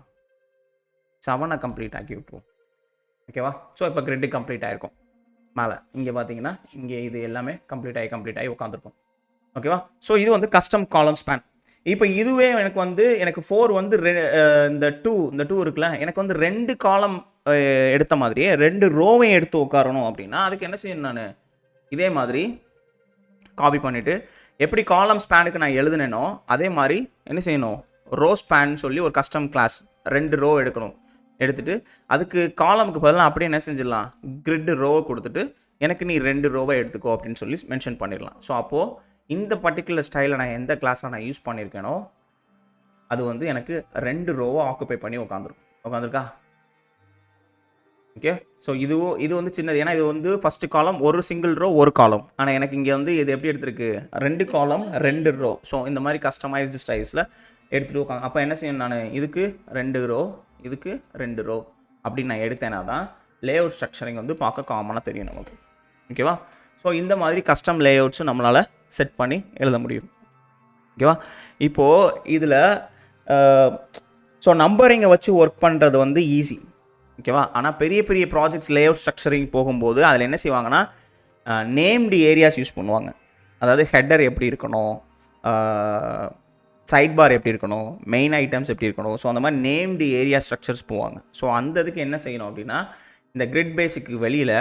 7 கம்ப்ளீட் ஆக்கி விட்டுருவோம். ஓகேவா? ஸோ இப்போ கிரிட்டு கம்ப்ளீட் ஆகிருக்கும். மேலே இங்கே பார்த்தீங்கன்னா இங்கே இது எல்லாமே கம்ப்ளீட் ஆகி உட்காந்துருக்கும். ஓகேவா? ஸோ இது வந்து கஸ்டம் காலம் ஸ்பேன். இப்போ இதுவே எனக்கு 4 வந்து இந்த 2 இருக்குல்ல, எனக்கு வந்து 2 காலம் எடுத்த மாதிரியே 2 ரோவையும் எடுத்து உட்காரணும் அப்படின்னா அதுக்கு என்ன செய்யணும்? நான் இதே மாதிரி காப்பி பண்ணிவிட்டு எப்படி காலம் ஸ்பேனுக்கு நான் எழுதுனேனோ அதே மாதிரி என்ன செய்யணும், ரோ ஸ்பேன் சொல்லி ஒரு கஸ்டம் கிளாஸ் 2 ரோ எடுத்துட்டு அதுக்கு காலமுக்கு பதிலாக அப்படியே என்ன செஞ்சிடலாம், கிரிட் ரோவை கொடுத்துட்டு எனக்கு நீ 2 ரோவை எடுத்துக்கோ அப்படின்னு சொல்லி மென்ஷன் பண்ணிடலாம். ஸோ அப்போது இந்த பர்டிகுலர் ஸ்டைலில் நான் எந்த கிளாஸில் நான் யூஸ் பண்ணியிருக்கேனோ அது வந்து எனக்கு 2 ரோவை ஆக்குபை பண்ணி உட்காந்துருக்கா? ஓகே. ஸோ இது வந்து சின்னது. ஏன்னா இது வந்து ஃபஸ்ட்டு காலம் ஒரு சிங்கிள் ரோ ஒரு காலம். ஆனால் எனக்கு இங்கே வந்து இது எப்படி எடுத்துருக்கு 2 காலம் 2 ரோ. ஸோ இந்த மாதிரி கஸ்டமைஸ்டு ஸ்டைல்ஸில் எடுத்துகிட்டு உட்காந்து அப்போ என்ன செய்யணும், நான் இதுக்கு 2 ரோ இதுக்கு 2 ரோ அப்படின்னு நான் எடுத்தேன்னா தான் லேஅவுட் ஸ்ட்ரக்சரிங் வந்து பார்க்க காமனாக தெரியும் நமக்கு. ஓகேவா? ஸோ இந்த மாதிரி கஸ்டம் லேஅவுட்ஸும் நம்மளால் செட் பண்ணி எழுத முடியும். ஓகேவா? இப்போது இதில் ஸோ நம்பரிங்கை வச்சு ஒர்க் பண்ணுறது வந்து ஈஸி. ஓகேவா? ஆனால் பெரிய பெரிய ப்ராஜெக்ட்ஸ் லேஅவுட் ஸ்ட்ரக்சரிங் போகும்போது அதில் என்ன செய்வாங்கன்னா நேம்டு ஏரியாஸ் யூஸ் பண்ணுவாங்க. அதாவது ஹெட்டர் எப்படி இருக்கணும், சைட் பார் எப்படி இருக்கணும், மெயின் ஐட்டம்ஸ் எப்படி இருக்கணும். ஸோ அந்த மாதிரி நேம்டு ஏரியா ஸ்ட்ரக்சர்ஸ் போவாங்க. ஸோ அந்த இதுக்கு என்ன செய்யணும் அப்படின்னா இந்த கிரிட் பேசிக்கு வெளியில்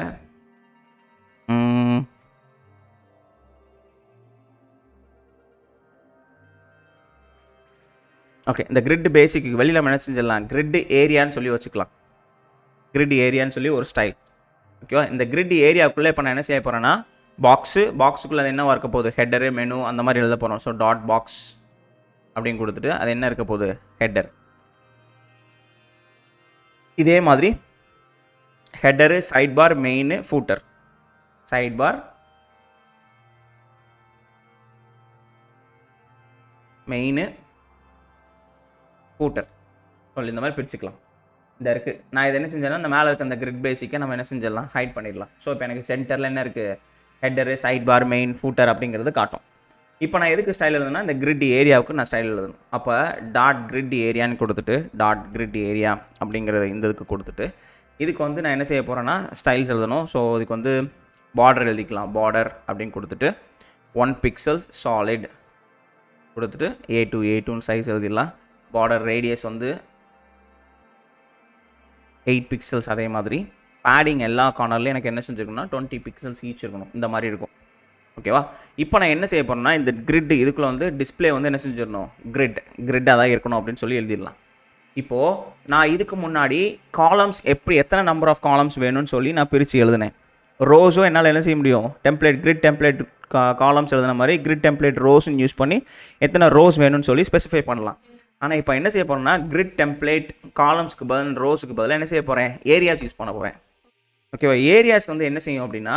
இந்த கிரிட் பேசிக்கு வெளியில் நம்ம என்ன செஞ்சிடலாம், கிரிட் ஏரியான்னு சொல்லி வச்சுக்கலாம். கிரிட் ஏரியான்னு சொல்லி ஒரு ஸ்டைல். ஓகேவா? இந்த கிரிட் ஏரியாவுக்குள்ளே இப்போ நான் என்ன செய்ய போகிறேன்னா பாக்ஸுக்குள்ளே அது என்ன இருக்க போகுது, ஹெட்டரு மெனு அந்த மாதிரி எழுத போகிறோம். ஸோ டாட் பாக்ஸ் அப்படின்னு கொடுத்துட்டு அது என்ன இருக்க போகுது, ஹெட்டர். இதே மாதிரி header side bar main footer, side bar main footer சொல்லி இந்த மாதிரி பிரிச்சுக்கலாம். இந்த இருக்குது. நான் இதை என்ன செஞ்சேன்னா இந்த மேலே இருக்க அந்த கிரிட் பேசிக்கை நம்ம என்ன செஞ்சிடலாம், ஹைட் பண்ணிடலாம். ஸோ இப்போ எனக்கு சென்டரில் என்ன இருக்குது, header side bar main footer அப்படிங்கிறது காட்டும். இப்போ நான் எதுக்கு ஸ்டைல் எழுதுனா இந்த கிரிட் ஏரியாவுக்கு நான் ஸ்டைல் எழுதணும். அப்போ டாட் கிரிட் ஏரியான்னு கொடுத்துட்டு டாட் கிரிட் ஏரியா அப்படிங்கிறத இந்த இதுக்கு கொடுத்துட்டு இதுக்கு வந்து நான் என்ன செய்ய போகிறேன்னா ஸ்டைல்ஸ் எழுதணும். ஸோ இதுக்கு வந்து பார்டர் எழுதிக்கலாம். பார்டர் அப்படின்னு கொடுத்துட்டு 1 pixels சாலிட் கொடுத்துட்டு A2 சைஸ் எழுதிடலாம். பார்டர் ரேடியஸ் வந்து 8 pixels. அதே மாதிரி பேடிங் எல்லா கார்னர்லையும் எனக்கு என்ன செஞ்சுருக்கணும்னா 20 pixels ஈச் இருக்கணும். இந்த மாதிரி இருக்கும். ஓகேவா? இப்போ நான் என்ன செய்ய போகிறேன்னா இந்த கிரிட் இதுக்குள்ளே வந்து டிஸ்பிளே வந்து என்ன செஞ்சிடணும், கிரிட்டாக தான் இருக்கணும் அப்படின்னு சொல்லி எழுதிடலாம். இப்போது நான் இதுக்கு முன்னாடி காலம்ஸ் எத்தனை நம்பர் ஆஃப் காலம்ஸ் வேணும்னு சொல்லி நான் பிரித்து எழுதினேன். ரோஸும் என்னால் என்ன செய்ய முடியும், கிரிட் டெம்ப்ளேட் காலம்ஸ் எழுதின மாதிரி கிரிட் டெம்ப்ளேட் ரோஸ்ன்னு யூஸ் பண்ணி எத்தனை ரோஸ் வேணும்னு சொல்லி ஸ்பெசிஃபை பண்ணலாம். ஆனால் இப்போ என்ன செய்ய போகிறேன்னா கிரிட் டெம்ப்ளேட் காலம்ஸ்க்கு பதில் ரோஸுக்கு பதிலாக என்ன செய்ய போகிறேன், ஏரியாஸ் யூஸ் பண்ண போகிறேன். ஓகேவா? ஏரியாஸ் வந்து என்ன செய்யும் அப்படின்னா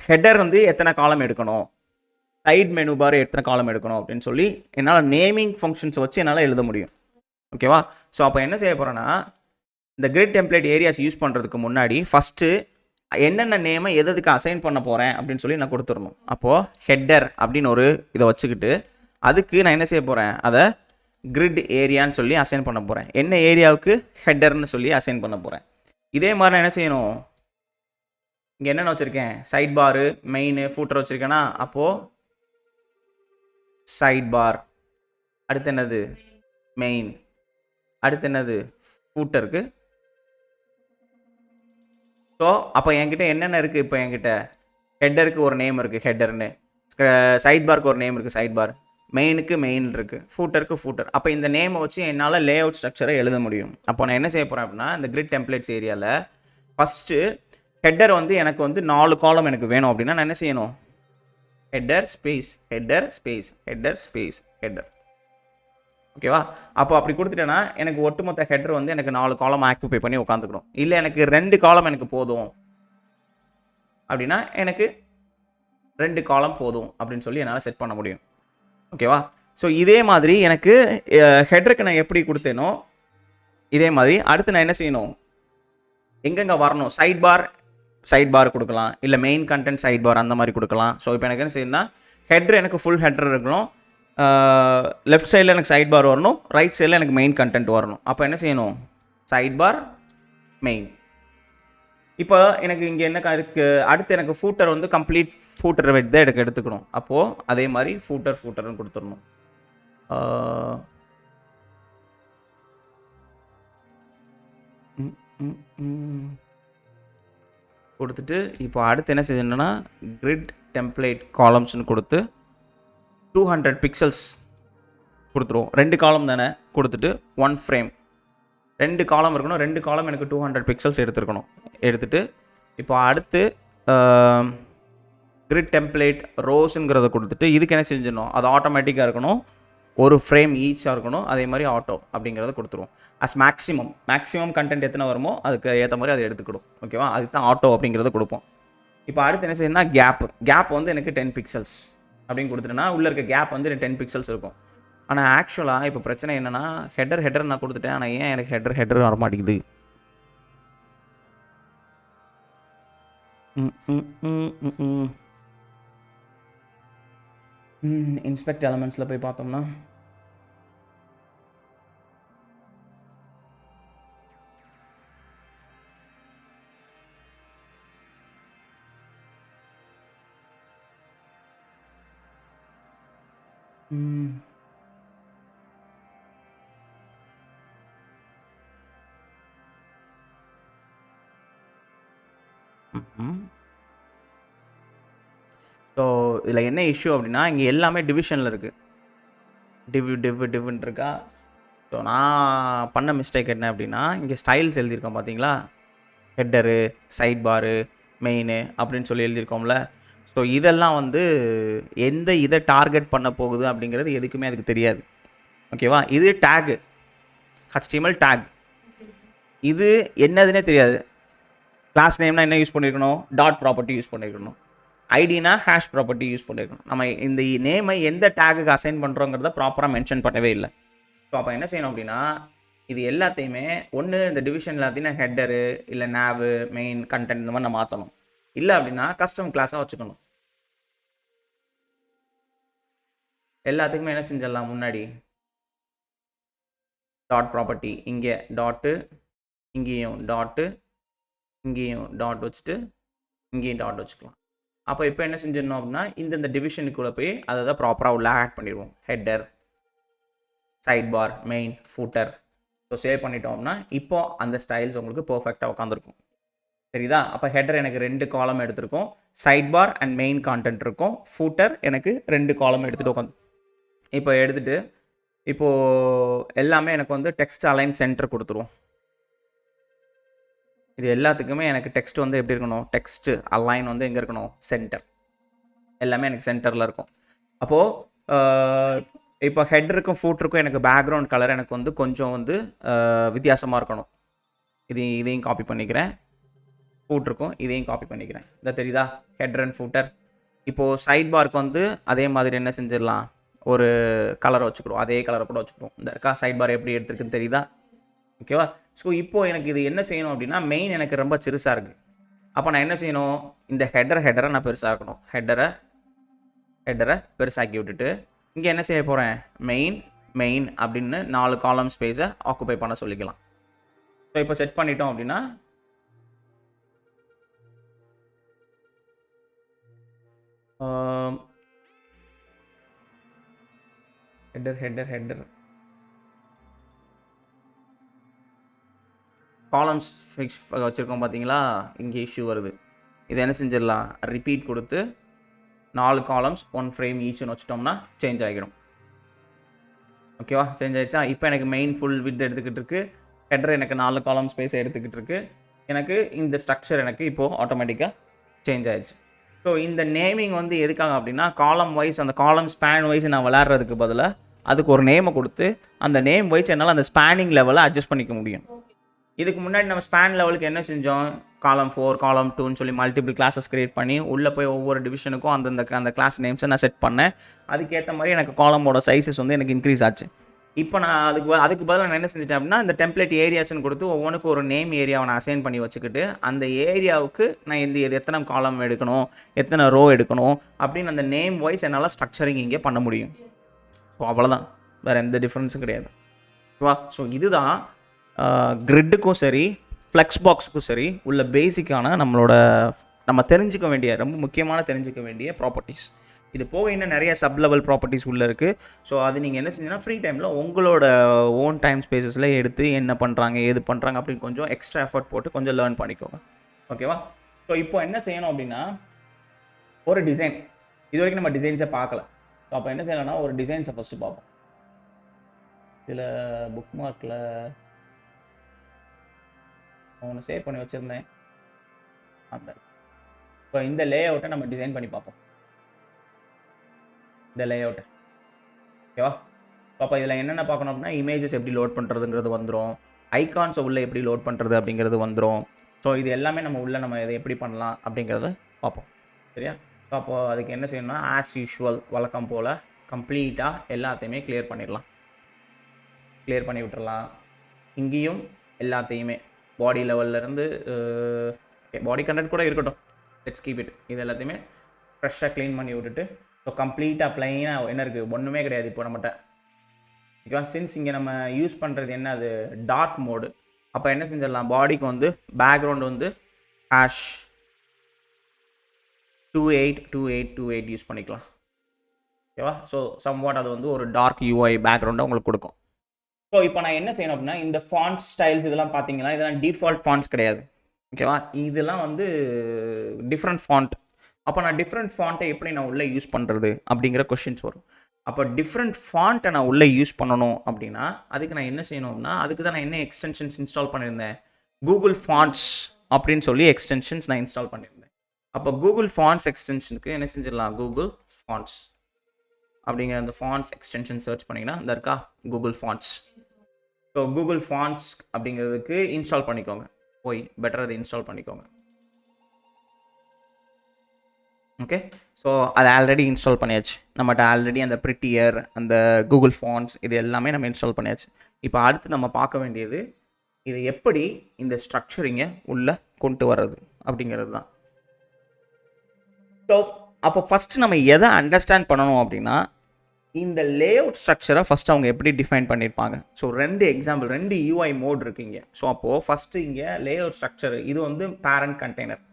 ஹெட்டர் வந்து எத்தனை காலம் எடுக்கணும், சைட் மெனு பார் எத்தனை காலம் எடுக்கணும் அப்படின்னு சொல்லி என்னால் நேமிங் ஃபங்க்ஷன்ஸ் வச்சு என்னால் எழுத முடியும். ஓகேவா? ஸோ அப்போ என்ன செய்ய போகிறேன்னா இந்த கிரிட் டெம்ப்ளேட் ஏரியாஸ் யூஸ் பண்ணுறதுக்கு முன்னாடி ஃபஸ்ட்டு என்னென்ன நேமை எதுக்கு அசைன் பண்ண போகிறேன் அப்படின்னு சொல்லி நான் கொடுத்துடணும். அப்போது ஹெட்டர் அப்படின்னு ஒரு இதை வச்சுக்கிட்டு அதுக்கு நான் என்ன செய்ய போகிறேன், அதை கிரிட் ஏரியான்னு சொல்லி அசைன் பண்ண போகிறேன். என்ன ஏரியாவுக்கு, ஹெட்டர்னு சொல்லி அசைன் பண்ண போகிறேன். இதே மாதிரி நான் என்ன செய்யணும், இங்கே என்னென்ன வச்சுருக்கேன், சைட் பாரு மெயின் ஃபூட்டர் வச்சுருக்கேன்னா அப்போது சைட் பார், அடுத்து என்னது மெயின், அடுத்து என்னது ஃபூட்டருக்கு. ஸோ அப்போ என்கிட்ட என்னென்ன இருக்குது, இப்போ என்கிட்ட ஹெட்டருக்கு ஒரு நேம் இருக்குது ஹெட்டர்னு, சைட் பாருக்கு ஒரு நேம் இருக்குது சைட் பார், மெயினுக்கு மெயின் இருக்குது, ஃபூட்டருக்கு ஃபூட்டர். அப்போ இந்த நேமை வச்சு என்னால் லே அவுட் ஸ்ட்ரக்சரை எழுத முடியும். அப்போ நான் என்ன செய்ய போகிறேன் அப்படின்னா, இந்த கிரிட் டெம்ப்ளேட்ஸ் ஏரியாவில் ஃபஸ்ட்டு ஹெட்டர் வந்து எனக்கு வந்து 4 காலம் எனக்கு வேணும் அப்படின்னா நான் என்ன செய்யணும், header space header space header space header. ஓகேவா? அப்போ அப்படி கொடுத்துட்டேன்னா எனக்கு ஒட்டுமொத்த ஹெட்டர் வந்து எனக்கு 4 காலம் ஆக்குபை பண்ணி உட்காந்துக்கணும். இல்லை எனக்கு 2 காலம் எனக்கு போதும் அப்படின்னா எனக்கு 2 காலம் போதும் அப்படின்னு சொல்லி என்னால் செட் பண்ண முடியும். ஓகேவா? ஸோ இதே மாதிரி எனக்கு ஹெட்டருக்கு நான் எப்படி கொடுத்தேனோ இதே மாதிரி அடுத்து நான் என்ன செய்யணும், எங்கெங்கே வரணும், சைட் பார் கொடுக்கலாம், இல்லை மெயின் கண்டென்ட் சைட் பார் அந்த மாதிரி கொடுக்கலாம். ஸோ இப்போ எனக்கு என்ன செய்யணும்னா ஹெட்டர் எனக்கு ஃபுல் ஹெட்டர் இருக்கணும், லெஃப்ட் சைடில் எனக்கு சைட் பார் வரணும், ரைட் சைடில் எனக்கு மெயின் கண்டென்ட் வரணும். அப்போ என்ன செய்யணும், சைட் பார் மெயின். இப்போ எனக்கு இங்கே என்ன இருக்குது, அடுத்து எனக்கு ஃபூட்டர் வந்து கம்ப்ளீட் ஃபூட்டர் வெட் தான் எனக்கு எடுத்துக்கணும். அப்போது அதே மாதிரி ஃபூட்டர்னு கொடுத்துடணும். கொடுத்துட்டு இப்போ அடுத்து என்ன செய்யணும்னா கிரிட் டெம்ப்ளேட் காலம்ஸ்னு கொடுத்து 200 பிக்சல்ஸ் கொடுத்துருவோம். 2 காலம் தானே, கொடுத்துட்டு 1 ஃப்ரேம் 2 காலம் இருக்கணும். 2 காலம் எனக்கு 200 பிக்சல்ஸ் எடுத்துருக்கணும். எடுத்துகிட்டு இப்போ அடுத்து கிரிட் டெம்ப்ளேட் ரோஸுங்கிறத கொடுத்துட்டு இதுக்கு என்ன செஞ்சிடணும், அது ஆட்டோமேட்டிக்காக இருக்கணும், 1 ஃப்ரேம் ஈச்சாக இருக்கணும். அதே மாதிரி ஆட்டோ அப்படிங்கிறத கொடுத்துருவோம். மேக்ஸிமம் கண்டென்ட் எத்தனை வருமோ அதுக்கு ஏற்ற மாதிரி அதை எடுத்துக்கிடும். ஓகேவா? அதுக்கு தான் ஆட்டோ அப்படிங்கிறத கொடுப்போம். இப்போ அடுத்து என்ன செய்யணும்னா கேப் வந்து எனக்கு 10 பிக்சல்ஸ் அப்படின்னு கொடுத்துட்டேன்னா உள்ளே இருக்க கேப் வந்து எனக்கு 10 பிக்சல்ஸ் இருக்கும். ஆனால் ஆக்சுவலாக இப்போ பிரச்சனை என்னென்னா ஹெட்டர் நான் கொடுத்துட்டேன், ஆனால் ஏன் எனக்கு ஹெட்டர் வர மாட்டேங்குது. இன்ஸ்பெக்ட் எலமெண்ட்ஸில் போய் பார்த்தோம்னா ஸோ இதில் என்ன இஷ்யூ அப்படின்னா இங்கே எல்லாமே டிவிஷனில் இருக்குது, டிவ்னு இருக்கா. ஸோ நான் பண்ண மிஸ்டேக் என்ன அப்படின்னா இங்கே ஸ்டைல்ஸ் எழுதியிருக்கோம் பார்த்தீங்களா, ஹெட்டரு, சைட் பாரு, மெயின் அப்படின்னு சொல்லி எழுதியிருக்கோம்ல. ஸோ இதெல்லாம் வந்து எந்த இதை டார்கெட் பண்ண போகுது அப்படிங்கிறது எதுக்குமே அதுக்கு தெரியாது. ஓகேவா? இது டேகு, HTML டேக், இது என்னதுன்னே தெரியாது. கிளாஸ் நேம்னா என்ன யூஸ் பண்ணியிருக்கணும், டாட் ப்ராப்பர்ட்டி யூஸ் பண்ணியிருக்கணும், ஐடினா ஹேஷ் ப்ராப்பர்ட்டி யூஸ் பண்ணியிருக்கணும். நம்ம இந்த நேமை எந்த டேகுக்கு அசைன் பண்ணுறோங்கிறத ப்ராப்பராக மென்ஷன் பண்ணவே இல்லை. ஸோ அப்போ என்ன செய்யணும் அப்படின்னா இது எல்லாத்தையுமே ஒன்று இந்த டிவிஷன் எல்லாத்தையும் ஹெட்டரு இல்லை நேவு மெயின் கண்டென்ட் இந்த மாதிரி நான் மாற்றணும். இல்லை அப்படின்னா கஸ்டம் கிளாஸாக வச்சுக்கணும். எல்லாத்துக்குமே என்ன செஞ்சிடலாம், முன்னாடி டாட் ப்ராப்பர்ட்டி, இங்கே டாட்டு, இங்கேயும் டாட்டு, இங்கேயும் டாட் வச்சுட்டு இங்கேயும் டாட் வச்சுக்கலாம். அப்போ இப்போ என்ன செஞ்சிடணும் அப்படின்னா இந்த டிவிஷனுக்குள்ளே போய் அதை தான் ப்ராப்பராக உள்ள ஆட் பண்ணிடுவோம். Header, side bar, main, footer. So save பண்ணிட்டோம்னா இப்போ அந்த ஸ்டைல்ஸ் உங்களுக்கு பர்ஃபெக்டாக உட்காந்துருக்கும். சரிதா? அப்போ ஹெட்டர் எனக்கு 2 காலம் எடுத்திருக்கோம், side bar and main content இருக்கும், ஃபூட்டர் எனக்கு 2 காலம் எடுத்துகிட்டு உட்காந்து. இப்போ எடுத்துகிட்டு இப்போது எல்லாமே எனக்கு வந்து டெக்ஸ்ட் அலைன் சென்டர் கொடுத்துருவோம். இது எல்லாத்துக்குமே எனக்கு டெக்ஸ்ட் வந்து எப்படி இருக்கணும், டெக்ஸ்ட் அலைன் வந்து எங்கே இருக்கணும், சென்டர். எல்லாமே எனக்கு சென்டரில் இருக்கும். அப்போது இப்போ ஹெட்டருக்கும் ஃபூட்டருக்கும் எனக்கு பேக்ரவுண்ட் கலர் எனக்கு வந்து கொஞ்சம் வந்து வித்தியாசமாக இருக்கணும். இதையும் காப்பி பண்ணிக்கிறேன், ஃபூட்டருக்கும் இதையும் காப்பி பண்ணிக்கிறேன். இதை தெரியுதா, ஹெட்டர் அண்ட் ஃபூட்டர். இப்போது சைட் பாருக்கு வந்து அதே மாதிரி என்ன செஞ்சிடலாம், ஒரு கலரை வச்சுக்கிறோம், அதே கலரை கூட வச்சுக்கிறோம். இந்த இருக்கா சைட் பார் எப்படி எடுத்துருக்குன்னு தெரியுதா. ஓகேவா? ஸோ இப்போது எனக்கு இது என்ன செய்யணும் அப்படின்னா மெயின் எனக்கு ரொம்ப சிறுசாக இருக்குது. அப்போ நான் என்ன செய்யணும், இந்த ஹெட்டரை நான் பெருசாக்கணும். ஹெட்டரை பெருசாக்கி விட்டுட்டு இங்கே என்ன செய்ய போகிறேன், மெயின் அப்படின்னு 4 காலம் ஸ்பேஸை ஆக்குபை பண்ண சொல்லிக்கலாம். ஸோ இப்போ செட் பண்ணிட்டோம் அப்படின்னா ஹெட்டர் காலம்ஸ் ஃபிக்ஸ் வச்சுருக்கோம் பார்த்தீங்களா, இங்கே இஷ்யூ வருது. இதை என்ன செஞ்சிடலாம், ரிப்பீட் கொடுத்து 4 காலம்ஸ் 1 ஃப்ரேம் ஈச்சுன்னு வச்சிட்டோம்னா சேஞ்ச் ஆகிடும். ஓகேவா, சேஞ்ச் ஆயிடுச்சா. இப்போ எனக்கு மெயின் ஃபுல் வித் எடுத்துக்கிட்டு இருக்கு, ஹெட்டர் எனக்கு 4 காலம் ஸ்பேஸ் எடுத்துக்கிட்டு இருக்கு. எனக்கு இந்த ஸ்ட்ரக்சர் எனக்கு இப்போது ஆட்டோமேட்டிக்காக சேஞ்ச் ஆயிடுச்சு. ஸோ இந்த நேமிங் வந்து எதுக்காக அப்படின்னா, காலம் வைஸ் அந்த காலம் ஸ்பேன் வைஸ் நான் விளாட்றதுக்கு பதிலாக அதுக்கு ஒரு நேமை கொடுத்து அந்த நேம் வைஸ் என்னால் அந்த ஸ்பேனிங் லெவலை அட்ஜஸ்ட் பண்ணிக்க முடியும். இதுக்கு முன்னாடி நம்ம ஸ்பேன் லெவலுக்கு என்ன செஞ்சோம், காலம் 4 காலம் 2ன்னு சொல்லி மல்டிபிள் கிளாஸஸ் கிரியேட் பண்ணி உள்ளே போய் ஒவ்வொரு டிவிஷனுக்கும் அந்த கிளாஸ் நேம்ஸை நான் செட் பண்ணேன். அதுக்கேற்ற மாதிரி எனக்கு காலமோட சைஸஸ் வந்து எனக்கு இன்க்ரீஸ் ஆச்சு. இப்போ நான் அதுக்கு பதிலாக நான் என்ன செஞ்சுட்டேன் அப்படின்னா, இந்த டெம்ப்ளேட் ஏரியாஸ்ன்னு கொடுத்து ஒவ்வொன்றுக்கும் ஒரு நேம் ஏரியாவை நான் அசைன் பண்ணி வச்சுக்கிட்டு அந்த ஏரியாவுக்கு நான் எத்தனை காலம் எடுக்கணும், எத்தனை ரோ எடுக்கணும் அப்படின்னு அந்த நேம் வைஸ் என்னால் ஸ்ட்ரக்சரிங் இங்கே பண்ண முடியும். ஸோ அவ்வளோதான், வேறு எந்த டிஃப்ரென்ஸும் கிடையாது. ஓகேவா. ஸோ இதுதான் கிரிட்டுக்கும் சரி ஃப்ளெக்ஸ் பாக்ஸுக்கும் சரி உள்ள பேசிக்கான நம்ம தெரிஞ்சுக்க வேண்டிய ரொம்ப முக்கியமான தெரிஞ்சுக்க வேண்டிய ப்ராப்பர்ட்டிஸ். இது போக இன்னும் நிறைய சப் லெவல் ப்ராப்பர்ட்டிஸ் உள்ளே இருக்குது. ஸோ அது நீங்கள் என்ன செஞ்சீங்கன்னா ஃப்ரீ டைமில் உங்களோட ஓன் டைம் ஸ்பேஸஸில் எடுத்து என்ன பண்ணுறாங்க ஏது பண்ணுறாங்க அப்படின்னு கொஞ்சம் எக்ஸ்ட்ரா எஃபர்ட் போட்டு கொஞ்சம் லேர்ன் பண்ணிக்கோங்க. ஓகேவா. ஸோ இப்போ என்ன செய்யணும் அப்படின்னா, ஒரு டிசைன் இது வரைக்கும் நம்ம டிசைன்ஸை பார்க்கல. ஸோ அப்போ என்ன செய்யலாம்னா ஒரு டிசைன்ஸை ஃபஸ்ட்டு பார்ப்போம். இதில் புக் மார்க்கில் ஒன்று சேவ் பண்ணி வச்சுருந்தேன். அந்த இப்போ இந்த லே அவுட்டை நம்ம டிசைன் பண்ணி பார்ப்போம். இந்த லே அவுட்டை ஓகேவா. அப்போ இதில் என்னென்ன பார்க்கணும் அப்படின்னா, இமேஜஸ் எப்படி லோட் பண்ணுறதுங்கிறது வந்துடும், ஐகான்ஸை உள்ளே எப்படி லோட் பண்ணுறது அப்படிங்கிறது வந்துடும். ஸோ இது எல்லாமே நம்ம இதை எப்படி பண்ணலாம் அப்படிங்கிறத பார்ப்போம். சரியா. ஸோ அப்போது அதுக்கு என்ன செய்யணும்னா, ஆஸ் யூஷுவல் வழக்கம் போல் கம்ப்ளீட்டாக எல்லாத்தையுமே கிளியர் பண்ணி விட்டுறலாம். இங்கேயும் எல்லாத்தையுமே பாடி லெவல்லேருந்து பாடி கண்டென்ட் கூட இருக்கட்டும், லெட்ஸ் கீப் இட். இது எல்லாத்தையுமே ஃப்ரெஷ்ஷாக க்ளீன் பண்ணி விட்டுட்டு, ஸோ கம்ப்ளீட்டாக ப்ளைனாக என்ன இருக்குது, ஒன்றுமே கிடையாது இப்போ நம்மகிட்ட. ஓகேவா. சின்ஸ் இங்கே நம்ம யூஸ் பண்ணுறது என்ன, அது டார்க் மோடு. அப்போ என்ன செஞ்சிடலாம், பாடிக்கு வந்து பேக்ரவுண்டு வந்து ஹேஷ் 282828 யூஸ் பண்ணிக்கலாம். ஓகேவா. ஸோ சம்வாட் அது வந்து ஒரு டார்க் யூஐ பேக்ரவுண்டை உங்களுக்கு கொடுக்கும். ஸோ இப்போ நான் என்ன செய்யணும் அப்படின்னா, இந்த ஃபாண்ட் ஸ்டைல்ஸ் இதெல்லாம் பார்த்தீங்கன்னா இதெல்லாம் டிஃபால்ட் ஃபாண்ட்ஸ் கிடையாது. ஓகேவா. இதெல்லாம் வந்து டிஃப்ரெண்ட் ஃபாண்ட். அப்போ நான் டிஃப்ரெண்ட் ஃபாண்ட்டை எப்படி நான் உள்ளே யூஸ் பண்ணுறது அப்படிங்கிற கொஷின்ஸ் வரும். அப்போ டிஃப்ரெண்ட் ஃபாண்ட்டை நான் உள்ளே யூஸ் பண்ணணும் அப்படின்னா அதுக்கு நான் என்ன செய்யணும்னா, அதுக்கு தான் நான் என்ன எக்ஸ்டென்ஷன்ஸ் இன்ஸ்டால் பண்ணியிருந்தேன், கூகுள் ஃபாண்ட்ஸ் அப்படின்னு சொல்லி எக்ஸ்டென்ஷன்ஸ் நான் இன்ஸ்டால் பண்ணியிருந்தேன். அப்போ கூகுள் ஃபாண்ட்ஸ் எக்ஸ்டென்ஷனுக்கு என்ன செஞ்சிடலாம், கூகுள் ஃபாண்ட்ஸ் அப்படிங்கிற அந்த ஃபாண்ட்ஸ் எக்ஸ்டென்ஷன் சர்ச் பண்ணிங்கன்னா இந்த இருக்கா Google fonts. So Google fonts அப்படிங்கிறதுக்கு இன்ஸ்டால் பண்ணிக்கோங்க, போய் பெட்டர் அதை இன்ஸ்டால் பண்ணிக்கோங்க. ஓகே. ஸோ அதை ஆல்ரெடி இன்ஸ்டால் பண்ணியாச்சு. நம்மகிட்ட ஆல்ரெடி அந்த ப்ரிட்டியர் அந்த கூகுள் ஃபாண்ட்ஸ் இது எல்லாமே நம்ம இன்ஸ்டால் பண்ணியாச்சு. இப்போ அடுத்து நம்ம பார்க்க வேண்டியது இதை எப்படி இந்த ஸ்ட்ரக்சரிங்கை உள்ளே கொண்டு வர்றது அப்படிங்கிறது தான். ஸோ அப்போ ஃபஸ்ட்டு நம்ம எதை அண்டர்ஸ்டாண்ட் பண்ணணும் அப்படின்னா, இந்த லேஅவுட் ஸ்ட்ரக்சரை ஃபஸ்ட்டு அவங்க எப்படி டிஃபைன் பண்ணியிருப்பாங்க. ஸோ 2 எக்ஸாம்பிள் 2 யூஐ மோட் இருக்குங்க. ஸோ அப்போது ஃபஸ்ட்டு இங்கே லேஅவுட் ஸ்ட்ரக்சர் இது வந்து பேரண்ட் கண்டெய்னர்.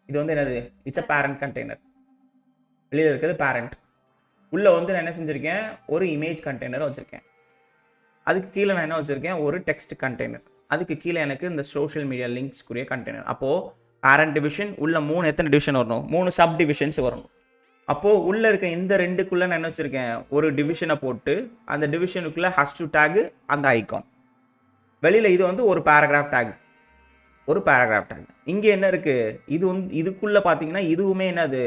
இது வந்து என்னது, இட்ஸ் அ பேரண்ட் கண்டெய்னர். வெளியில் இருக்கிறது பேரண்ட். உள்ளே வந்து நான் என்ன செஞ்சுருக்கேன், ஒரு இமேஜ் கண்டெய்னர் வச்சுருக்கேன். அதுக்கு கீழே நான் என்ன வச்சுருக்கேன், ஒரு டெக்ஸ்ட் கண்டெய்னர். அதுக்கு கீழே எனக்கு இந்த சோஷியல் மீடியா லிங்க்ஸ்க்குரிய கண்டெய்னர். அப்போது பேரண்ட் டிவிஷன் உள்ள 3 எத்தனை டிவிஷன் வரணும், 3 சப் டிவிஷன்ஸ் வரணும். அப்போது உள்ளே இருக்க இந்த 2க்குள்ளே நான் என்ன வச்சுருக்கேன், ஒரு டிவிஷனை போட்டு அந்த டிவிஷனுக்குள்ளே ஹேஷ்டு டேகு அந்த ஐகான். வெளியில் இது வந்து ஒரு பேராகிராஃப் டேக். இங்கே என்ன இருக்குது, இது வந்து இதுக்குள்ளே பார்த்தீங்கன்னா இதுவுமே என்னது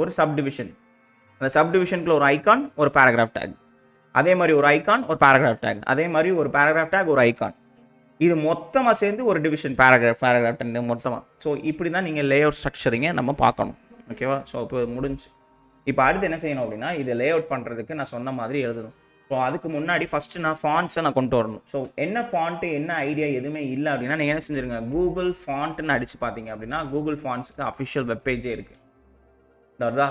ஒரு சப் டிவிஷன். அந்த சப் டிவிஷனுக்குள்ள ஒரு ஐகான் ஒரு பேராகிராஃப் டேக், அதே மாதிரி ஒரு ஐகான் ஒரு பேராகிராஃப் டேக், அதே மாதிரி ஒரு பேராகிராஃப் டேக் ஒரு ஐகான். இது மொத்தமாக சேர்ந்து ஒரு டிவிஷன் பேராகிராஃப் டேக் மொத்தமாக. ஸோ இப்படி தான் நீங்கள் லேஅவுட் ஸ்ட்ரக்சரிங்கை நம்ம பார்க்கணும். ஓகேவா. ஸோ இப்போ முடிஞ்சு. இப்போ அடுத்து என்ன செய்யணும் அப்படின்னா, இதை லேஅவுட் பண்ணுறதுக்கு நான் சொன்ன மாதிரி எழுதணும். ஸோ அதுக்கு முன்னாடி ஃபஸ்ட்டு நான் ஃபாண்ட்ஸை நான் கொண்டு வரணும். ஸோ என்ன ஃபாண்ட்டு என்ன ஐடியா எதுவுமே இல்லை அப்படின்னா நீங்கள் என்ன செஞ்சுருங்க, கூகுள் ஃபாண்ட்டுன்னு அடித்து பார்த்தீங்க அப்படின்னா கூகுள் ஃபாண்ட்ஸுக்கு அஃபிஷியல் வெப்பேஜே இருக்குது. வருதா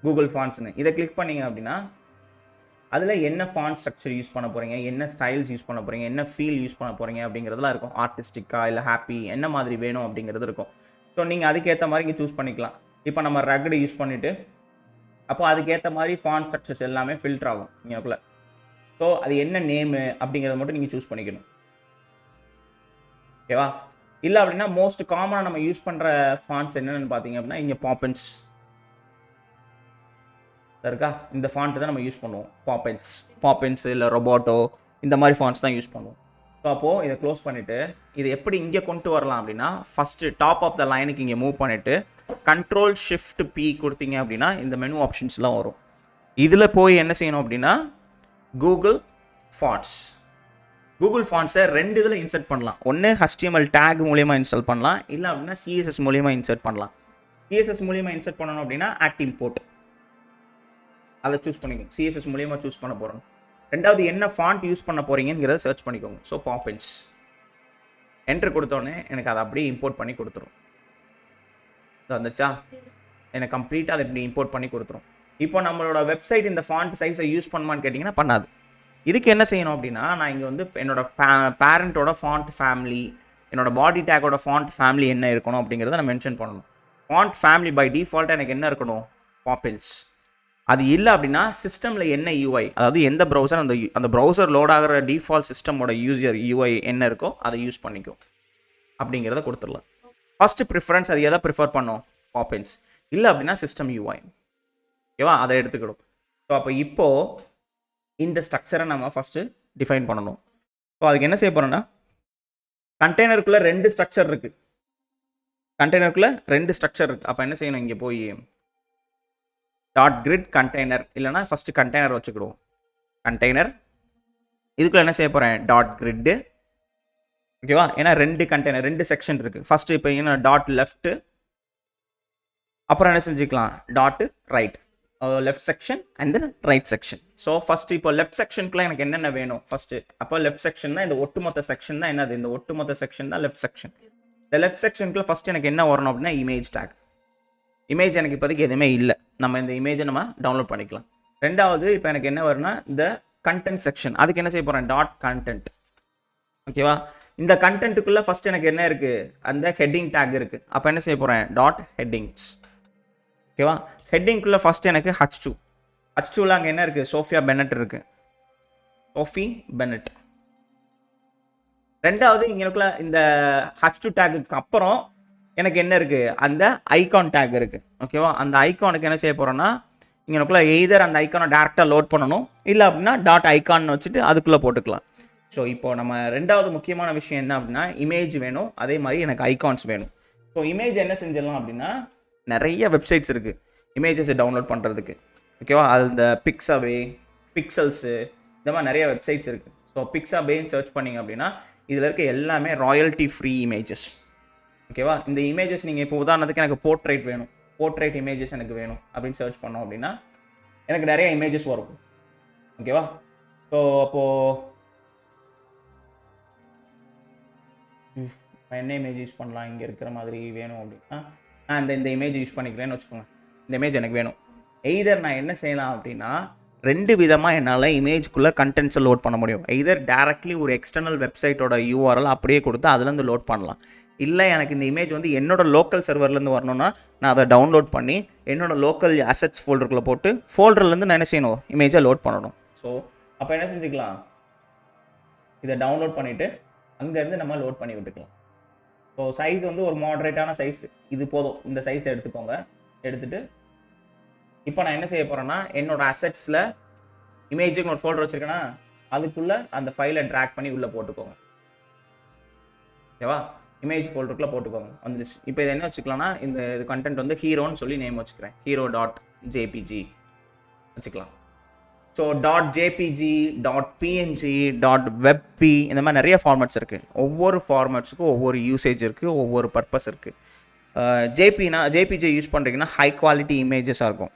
கூகுள் ஃபாண்ட்ஸ்னு. இதை கிளிக் பண்ணிங்க அப்படின்னா அதில் என்ன ஃபாண்ட் ஸ்ட்ரக்சர் யூஸ் பண்ண போகிறீங்க, என்ன ஸ்டைல்ஸ் யூஸ் பண்ண போகிறீங்க, என்ன ஃபீல் யூஸ் பண்ண போகிறீங்க அப்படிங்கிறதுலாம் இருக்கும். ஆர்டிஸ்டிக்காக இல்லை ஹாப்பி என்ன மாதிரி வேணும் அப்படிங்கிறது இருக்கும். ஸோ நீங்கள் அதுக்கேற்ற மாதிரி இங்கே சூஸ் பண்ணிக்கலாம். இப்போ நம்ம ரக்டு யூஸ் பண்ணிவிட்டு அப்போ அதுக்கேற்ற மாதிரி ஃபாண்ட் ஸ்ட்ரக்சர்ஸ் எல்லாமே ஃபில்டர் ஆகும் இங்கேக்குள்ளே. ஸோ அது என்ன நேமு அப்படிங்கிறத மட்டும் நீங்கள் சூஸ் பண்ணிக்கணும். ஓகேவா. இல்லை அப்படின்னா மோஸ்ட் காமனாக நம்ம யூஸ் பண்ணுற ஃபாண்ட்ஸ் என்னென்னு பார்த்தீங்க அப்படின்னா இங்கே பாப்பின்ஸ் இருக்கா இந்த ஃபாண்ட்டு தான் நம்ம யூஸ் பண்ணுவோம். பாப்பின்ஸ் இல்லை ரொபோட்டோ இந்த மாதிரி ஃபாண்ட்ஸ் தான் யூஸ் பண்ணுவோம். ஸோ அப்போது இதை க்ளோஸ் பண்ணிவிட்டு இது எப்படி இங்கே கொண்டு வரலாம் அப்படின்னா ஃபஸ்ட்டு டாப் ஆஃப் த லைனுக்கு இங்கே மூவ் பண்ணிவிட்டு Ctrl+Shift+P கொடுத்தீங்க அப்படின்னா இந்த மெனு ஆப்ஷன்ஸ்லாம் வரும். இதில் போய் என்ன செய்யணும் அப்படின்னா கூகுள் ஃபாண்ட்ஸை 2 இதில் இன்சர்ட் பண்ணலாம். ஒன்று HTML டேக் மூலிமா இன்ஸ்டால் பண்ணலாம், இல்லை அப்படின்னா CSS மூலிமா இன்சர்ட் பண்ணலாம். CSS மூலிமா இன்சர்ட் பண்ணணும் அப்படின்னா @import அதை சூஸ் பண்ணிக்கோங்க. CSS மூலிமா சூஸ் பண்ண போகிறோம். ரெண்டாவது என்ன ஃபாண்ட் யூஸ் பண்ண போகிறீங்கிறத சர்ச் பண்ணிக்கோங்க. ஸோ பாப்பின்ஸ் என்ட்ரு கொடுத்தோடனே எனக்கு அதை அப்படியே இம்போர்ட் பண்ணி கொடுத்துரும். வந்துச்சா எனக்கு கம்ப்ளீட்டாக அதை இப்படி இம்போர்ட் பண்ணி கொடுத்துரும். இப்போ நம்மளோட வெப்சைட் இந்த ஃபாண்ட் சைஸை யூஸ் பண்ணுமான்னு கேட்டிங்கன்னா பண்ணாது. இதுக்கு என்ன செய்யணும் அப்படின்னா நான் இங்கே வந்து என்னோட பேரண்ட்டோட ஃபாண்ட் ஃபேமிலி, என்னோட பாடி டேக்கோட ஃபாண்ட் ஃபேமிலி என்ன இருக்கணும் அப்படிங்கிறத நான் மென்ஷன் பண்ணணும். ஃபாண்ட் ஃபேமிலி பை டிஃபால்ட்டாக எனக்கு என்ன இருக்கணும்? பாப்பின்ஸ். அது இல்லை அப்படின்னா சிஸ்டமில் என்ன UI, அதாவது எந்த ப்ரௌசர் அந்த ப்ரௌசர் லோட் ஆகிற டிஃபால்ட் சிஸ்டமோட யூசர் UI என்ன இருக்கோ அதை யூஸ் பண்ணிக்கும் அப்படிங்கிறத கொடுத்துடலாம். ஃபஸ்ட்டு ப்ரிஃபரன்ஸ் அது எதை ப்ரிஃபர் பண்ணோம்? பாப்பின்ஸ். இல்லை அப்படின்னா சிஸ்டம் UI. ஓகேவா, அதை எடுத்துக்கிடும். ஸோ அப்போ இப்போது இந்த ஸ்ட்ரக்சரை நம்ம ஃபஸ்ட்டு டிஃபைன் பண்ணணும். ஸோ அதுக்கு என்ன செய்ய போகிறோன்னா கண்டெய்னருக்குள்ளே 2 ஸ்ட்ரக்சர் இருக்குது. அப்போ என்ன செய்யணும்? இங்கே போய் .grid கண்டெய்னர் இல்லைனா ஃபஸ்ட்டு கண்டெய்னர் வச்சுக்கிடுவோம். கண்டெய்னர் இதுக்குள்ளே என்ன செய்ய போகிறேன்? .grid. ஓகேவா, ஏன்னா 2 செக்ஷன் இருக்குது. ஃபஸ்ட்டு இப்போ என்ன .left, அப்புறம் என்ன செஞ்சுக்கலாம் .right, left section and then right section. So first இப்போ லெஃப்ட் செக்ஷனுக்குள்ள எனக்கு என்னென்ன வேணும் ஃபஸ்ட்டு? அப்போ லெஃப்ட் செக்ஷன் தான் இந்த ஒட்டுமொத்த செக்ஷன் தான். என்னது? இந்த ஒட்டுமொத்த செக்ஷன் தான் லெஃப்ட் செக்ஷன். இந்த லெஃப்ட் செக்ஷனுக்குள்ள ஃபஸ்ட்டு எனக்கு என்ன வரணும் அப்படின்னா இமேஜ் டேக். இமேஜ் எனக்கு இப்போதைக்கு எதுவுமே இல்லை, நம்ம இந்த இமேஜை நம்ம டவுன்லோட் பண்ணிக்கலாம். ரெண்டாவது இப்போ எனக்கு என்ன வரும்னா இந்த கண்டென்ட் செக்ஷன். அதுக்கு என்ன செய்ய போகிறேன்? .content. ஓகேவா, இந்த கண்டென்ட்டுக்குள்ளே ஃபஸ்ட்டு எனக்கு என்ன இருக்குது? அந்த ஹெட்டிங் டேக் இருக்குது. அப்போ என்ன செய்ய போகிறேன்? .headings. ஓகேவா, ஹெட்டிங்குள்ளே ஃபஸ்ட்டு எனக்கு H2ல் அங்கே என்ன இருக்குது? சோஃபியா பெனட் இருக்குது. ரெண்டாவது இங்கேக்குள்ள இந்த H2 டேக்குக்கு அப்புறம் எனக்கு என்ன இருக்குது? அந்த ஐகான் டேக் இருக்குது. ஓகேவா, அந்த ஐகானுக்கு என்ன செய்ய போகிறோன்னா இங்கேக்குள்ள எய்தர் அந்த ஐக்கானை டேரெக்டாக லோட் பண்ணணும், இல்லை அப்படின்னா .icon வச்சுட்டு அதுக்குள்ளே போட்டுக்கலாம். ஸோ இப்போ நம்ம ரெண்டாவது முக்கியமான விஷயம் என்ன அப்படின்னா இமேஜ் வேணும், அதே மாதிரி எனக்கு ஐகான்ஸ் வேணும். ஸோ இமேஜ் என்ன செஞ்சிடலாம் அப்படின்னா நிறைய வெப்சைட்ஸ் இருக்குது இமேஜஸை டவுன்லோட் பண்ணுறதுக்கு. ஓகேவா, அது இந்த பிக்ஸாவே, பிக்சல்ஸு, இந்த மாதிரி நிறைய வெப்சைட்ஸ் இருக்குது. ஸோ பிக்ஸாவேன்னு சர்ச் பண்ணிங்க அப்படின்னா இதில் இருக்க எல்லாமே ராயல்ட்டி ஃப்ரீ இமேஜஸ். ஓகேவா, இந்த இமேஜஸ் நீங்கள் இப்போ உதாரணத்துக்கு எனக்கு போர்ட்ரேட் இமேஜஸ் எனக்கு வேணும் அப்படின்னு சர்ச் பண்ணோம் அப்படின்னா எனக்கு நிறைய இமேஜஸ் வரும். ஓகேவா, ஸோ அப்போது என்ன இமேஜ் யூஸ் பண்ணலாம்? இங்கே இருக்கிற மாதிரி வேணும் அப்படின்னா நான் இந்த இமேஜ் யூஸ் பண்ணிக்கிறேன்னு வச்சுக்கோங்க. இந்த இமேஜ் எனக்கு வேணும். எய்தர் நான் என்ன செய்யலாம் அப்படின்னா 2 விதமாக என்னால் இமேஜ்குள்ளே கண்டென்ட்ஸை லோட் பண்ண முடியும். எய்தர் டேரெக்ட்லி ஒரு எக்ஸ்டர்னல் வெப்சைட்டோட URL அப்படியே கொடுத்து அதுலேருந்து லோட் பண்ணலாம். இல்லை எனக்கு இந்த இமேஜ் வந்து என்னோட லோக்கல் சர்வர்லேருந்து வரணும்னா நான் அதை டவுன்லோட் பண்ணி என்னோட லோக்கல் அசெட்ஸ் ஃபோல்டருக்குள்ளே போட்டு ஃபோல்டர்லேருந்து நான் என்ன செய்யணும்? இமேஜை லோட் பண்ணணும். ஸோ அப்போ என்ன செஞ்சுக்கலாம்? இதை டவுன்லோட் பண்ணிவிட்டு அங்கேருந்து நம்ம லோட் பண்ணி விட்டுக்கலாம். ஸோ சைஸ் வந்து ஒரு மாடரேட்டான சைஸ் இது போதும். இந்த சைஸை எடுத்துக்கோங்க. எடுத்துகிட்டு இப்போ நான் என்ன செய்ய போகிறேன்னா என்னோட அசெட்ஸில் இமேஜுக்கு ஒரு ஃபோல்டர் வச்சுருக்கேன்னா அதுக்குள்ளே அந்த ஃபைலை ட்ராக் பண்ணி உள்ளே போட்டுக்கோங்க. ஓகேவா, இமேஜ் ஃபோல்டருக்குள்ளே போட்டுக்கோங்க. வந்துடுச்சு. இப்போ இதை என்ன வச்சுக்கலாம்னா இந்த இது கண்டென்ட் வந்து ஹீரோன்னு சொல்லி நேம் வச்சுக்கிறேன். hero.jpg வச்சுக்கலாம். ஸோ .jpg, .png, .webp இந்த மாதிரி நிறைய ஃபார்மேட்ஸ் இருக்குது. ஒவ்வொரு ஃபார்மேட்ஸுக்கும் ஒவ்வொரு யூசேஜ் இருக்குது, ஒவ்வொரு பர்பஸ் இருக்குது. ஜேபிஜி யூஸ் பண்ணுறீங்கன்னா ஹை குவாலிட்டி இமேஜஸாக இருக்கும்.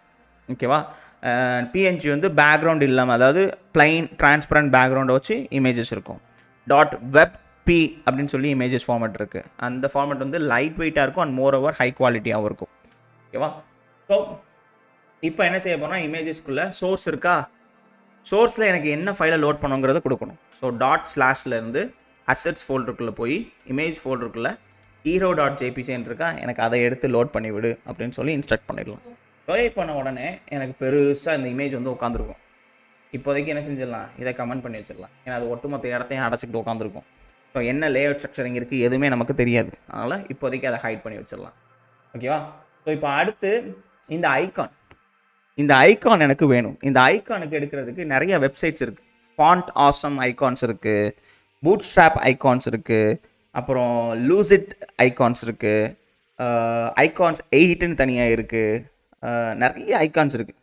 ஓகேவா, PNG வந்து பேக்ரவுண்ட் இல்லாமல், அதாவது பிளைன் டிரான்ஸ்பரண்ட் பேக்ரவுண்டை வச்சு இமேஜஸ் இருக்கும். .webp அப்படின்னு சொல்லி இமேஜஸ் ஃபார்மேட் இருக்குது. அந்த ஃபார்மேட் வந்து லைட் வெயிட்டாக இருக்கும் அண்ட் மோர் ஓவர் ஹை குவாலிட்டியாகவும் இருக்கும். ஓகேவா, ஸோ இப்போ என்ன செய்ய போனால் இமேஜஸ்க்குள்ளே சோர்ஸ் இருக்கா, சோர்ஸில் எனக்கு என்ன ஃபைலை லோட் பண்ணுங்கிறத கொடுக்கணும். ஸோ ./இருந்து அசெட்ஸ் ஃபோல்டருக்குள்ளே போய் இமேஜ் ஃபோல்டருக்குள்ளே hero.jpg இருக்கா, எனக்கு அதை எடுத்து லோட் பண்ணிவிடு அப்படின்னு சொல்லி இன்ஸ்ட்ரக்ட் பண்ணிடலாம். லோட் பண்ண உடனே எனக்கு பெருசாக இந்த இமேஜ் வந்து உட்காந்துருக்கும். இப்போதைக்கு என்ன செஞ்சிடலாம்? இதை கமெண்ட் பண்ணி வச்சிடலாம். ஏன்னா அது ஒட்டுமொத்த இடத்தையும் அடைச்சிக்கிட்டு உட்காந்துருக்கும். ஸோ என்ன லேஅவுட் ஸ்ட்ரக்சர் இங்கே இருக்குது எதுவுமே நமக்கு தெரியாது. அதனால் இப்போதைக்கு அதை ஹைட் பண்ணி வச்சிடலாம். ஓகேவா, ஸோ இப்போ அடுத்து இந்த ஐகான், இந்த ஐகான் எனக்கு வேணும். இந்த ஐகானுக்கு எடுக்கிறதுக்கு நிறைய வெப்சைட்ஸ் இருக்குது. ஃபாண்ட் ஆசம் ஐகான்ஸ் இருக்குது, பூட்ஸ்ட்ராப் ஐகான்ஸ் இருக்குது, அப்புறம் லூசிட் ஐகான்ஸ் இருக்குது, ஐகான்ஸ் 8ன்னு தனியாக இருக்குது, நிறைய ஐகான்ஸ் இருக்குது.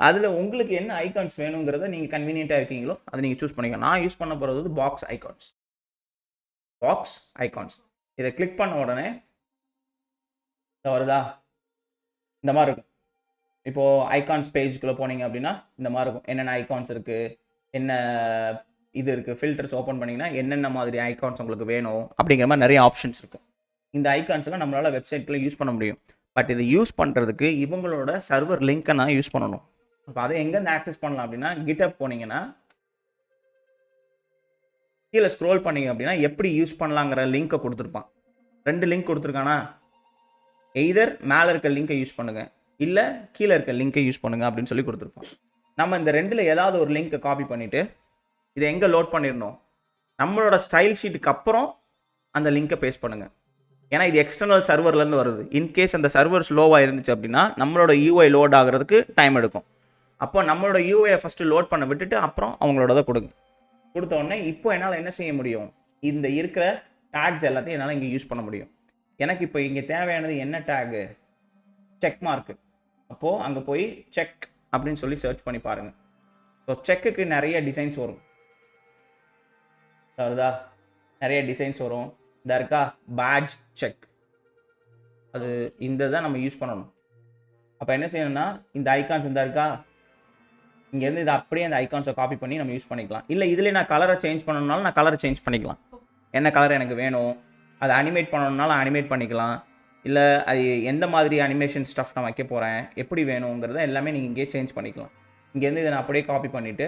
அதில் உங்களுக்கு என்ன ஐகான்ஸ் வேணுங்கிறத நீங்கள் கன்வீனியண்ட்டாக இருக்கீங்களோ அதை நீங்கள் சூஸ் பண்ணிக்கலாம். நான் யூஸ் பண்ண போகிறது வந்து பாக்ஸ் ஐகான்ஸ். இதை கிளிக் பண்ண உடனே வருதா, இந்த மாதிரி இருக்கும். இப்போது ஐகான்ஸ் பேஜுக்குள்ளே போனீங்க அப்படின்னா இந்த மாதிரி இருக்கும். என்னென்ன ஐகான்ஸ் இருக்குது, என்ன இது இருக்குது, ஃபில்டர்ஸ் ஓப்பன் பண்ணிங்கன்னா என்னென்ன மாதிரி ஐகான்ஸ் உங்களுக்கு வேணும் அப்படிங்கிற மாதிரி நிறைய ஆப்ஷன்ஸ் இருக்கும். இந்த ஐகான்ஸ்லாம் நம்மளால் வெப்சைட்டில் யூஸ் பண்ண முடியும். பட் இதை யூஸ் பண்ணுறதுக்கு இவங்களோட சர்வர் லிங்க்கை நான் யூஸ் பண்ணணும். அப்போ அதை எங்கேருந்து ஆக்சஸ் பண்ணலாம் அப்படின்னா, GitHub போனீங்கன்னா கீழே ஸ்க்ரோல் பண்ணிங்க அப்படின்னா எப்படி யூஸ் பண்ணலாங்கிற லிங்க்கை கொடுத்துருப்பான். 2 லிங்க் கொடுத்துருக்கானா, எய்தர் மேலே இருக்க லிங்க்கை யூஸ் பண்ணுங்கள், இல்லை கீழே இருக்க லிங்க்கை யூஸ் பண்ணுங்கள் அப்படின்னு சொல்லி கொடுத்துருப்பான். நம்ம இந்த 2ல் ஏதாவது ஒரு லிங்க்கை காப்பி பண்ணிவிட்டு இதை எங்கே லோட் பண்ணிடணும், நம்மளோட ஸ்டைல் ஷீட்டுக்கு அப்புறம் அந்த லிங்க்கை பேஸ்ட் பண்ணுங்கள். ஏன்னா இது எக்ஸ்டர்னல் சர்வர்லேருந்து வருது. இன்கேஸ் அந்த சர்வர் ஸ்லோவாக இருந்துச்சு அப்படின்னா நம்மளோட யூஐ லோட் ஆகிறதுக்கு டைம் எடுக்கும். அப்போ நம்மளோட யூஐயை ஃபஸ்ட்டு லோட் பண்ண விட்டுட்டு அப்புறம் அவங்களோட கொடுங்க. கொடுத்த உடனே இப்போ என்னால் என்ன செய்ய முடியும், இந்த இருக்கிற டேக்ஸ் எல்லாத்தையும் என்னால் இங்கே யூஸ் பண்ண முடியும். எனக்கு இப்போ இங்கே தேவையானது என்ன டேகு, செக் மார்க்கு. அப்போது அங்கே போய் செக் அப்படின்னு சொல்லி சர்ச் பண்ணி பாருங்கள். ஸோ செக்குக்கு நிறைய டிசைன்ஸ் வரும். வருதா, நிறைய டிசைன்ஸ் வரும். இதாக இருக்கா, பேட்ச் செக், அது இந்த தான் நம்ம யூஸ் பண்ணணும். அப்போ என்ன செய்யணும்னா, இந்த ஐகான்ஸ் இந்த இருக்கா, இங்கேருந்து இதை அப்படியே அந்த ஐகான்ஸை காப்பி பண்ணி நம்ம யூஸ் பண்ணிக்கலாம். இல்லை இதில் நான் கலரை சேஞ்ச் பண்ணணும்னாலும் நான் கலரை சேஞ்ச் பண்ணிக்கலாம். என்ன கலர் எனக்கு வேணும், அதை அனிமேட் பண்ணணுன்னாலும் அனிமேட் பண்ணிக்கலாம். இல்லை அது எந்த மாதிரி அனிமேஷன் ஸ்டஃப் நான் வைக்க போகிறேன், எப்படி வேணுங்கிறத எல்லாமே நீங்கள் இங்கே சேஞ்ச் பண்ணிக்கலாம். இங்கேருந்து இதை நான் அப்படியே காப்பி பண்ணிவிட்டு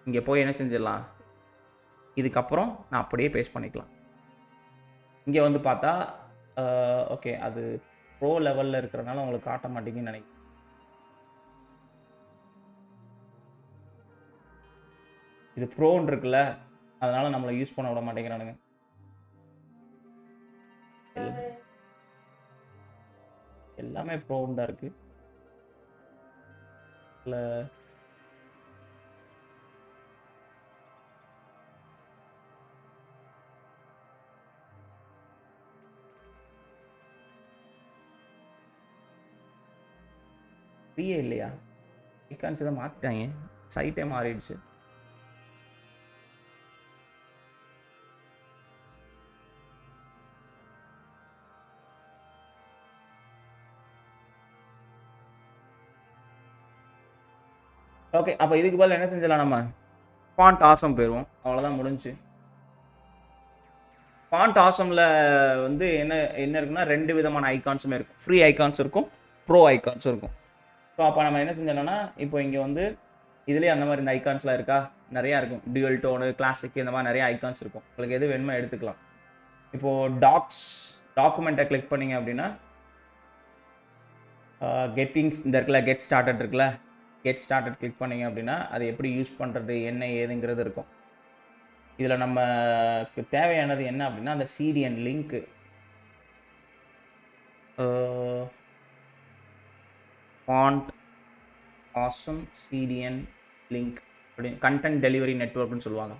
இங்கே போய் என்ன செஞ்சிடலாம், இதுக்கப்புறம் நான் அப்படியே பேஸ்ட் பண்ணிக்கலாம். இங்கே வந்து பார்த்தா ஓகே, அது ப்ரோ லெவலில் இருக்கிறனால உங்களுக்கு காட்ட மாட்டேங்குன்னு நினைக்கிறேன். இது ப்ரோன்னு இருக்குல்ல, அதனால நம்மளை யூஸ் பண்ண விட மாட்டேங்கிறானுங்க. எல்லாமே ப்ரோன்னு தான் இருக்கு. இல்லை ஃப்ரீயே இல்லையா, ஐகான்ஸ் இதை மாற்றிட்டாங்க, சைட்டே மாறிடுச்சு. ஓகே, அப்போ இதுக்கு பதில் என்ன செஞ்சலாம், நம்ம ஃபாண்ட் ஆசம் போயிடுவோம், அவ்வளோதான் முடிஞ்சு. ஃபாண்ட் ஆசமில் வந்து என்ன என்ன இருக்குன்னா 2 விதமான ஐகான்ஸுமே இருக்கும். ஃப்ரீ ஐகான்ஸ் இருக்கும், ப்ரோ ஐகான்ஸ் இருக்கும். ஸோ அப்போ நம்ம என்ன செஞ்சோம்னா, இப்போ இங்கே வந்து இதுலேயே அந்த மாதிரி இந்த ஐகான்ஸ்லாம் இருக்கா, நிறையா இருக்கும். டியூவல் டோனு, கிளாசிக், இந்த மாதிரி நிறைய ஐகான்ஸ் இருக்கும். உங்களுக்கு எது வேணுமோ எடுத்துக்கலாம். இப்போது டாக்குமெண்ட்டை கிளிக் பண்ணிங்க அப்படின்னா கெட்டிங்ஸ் இந்த இருக்குல்ல, கெட் ஸ்டார்டட் இருக்குல்ல, கெட் ஸ்டார்டட் கிளிக் பண்ணிங்க அப்படின்னா அது எப்படி யூஸ் பண்ணுறது என்ன ஏதுங்கிறது இருக்கும். இதில் நமக்கு தேவையானது என்ன அப்படின்னா, அந்த CDN link, font awesome CDN link அப்படின்னு, கண்டென்ட் டெலிவரி நெட்வொர்க்னு சொல்லுவாங்க.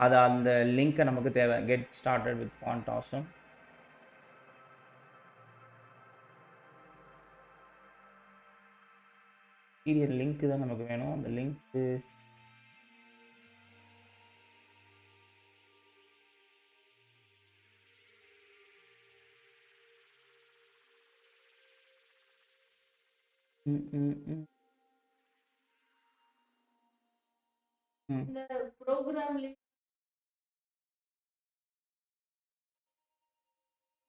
அது அந்த லிங்க்கை நமக்கு தேவை. Get started with font awesome. CDN link தான் நமக்கு வேணும். அந்த லிங்க்கு இந்த ப்ரோக்ராம் லிங்க்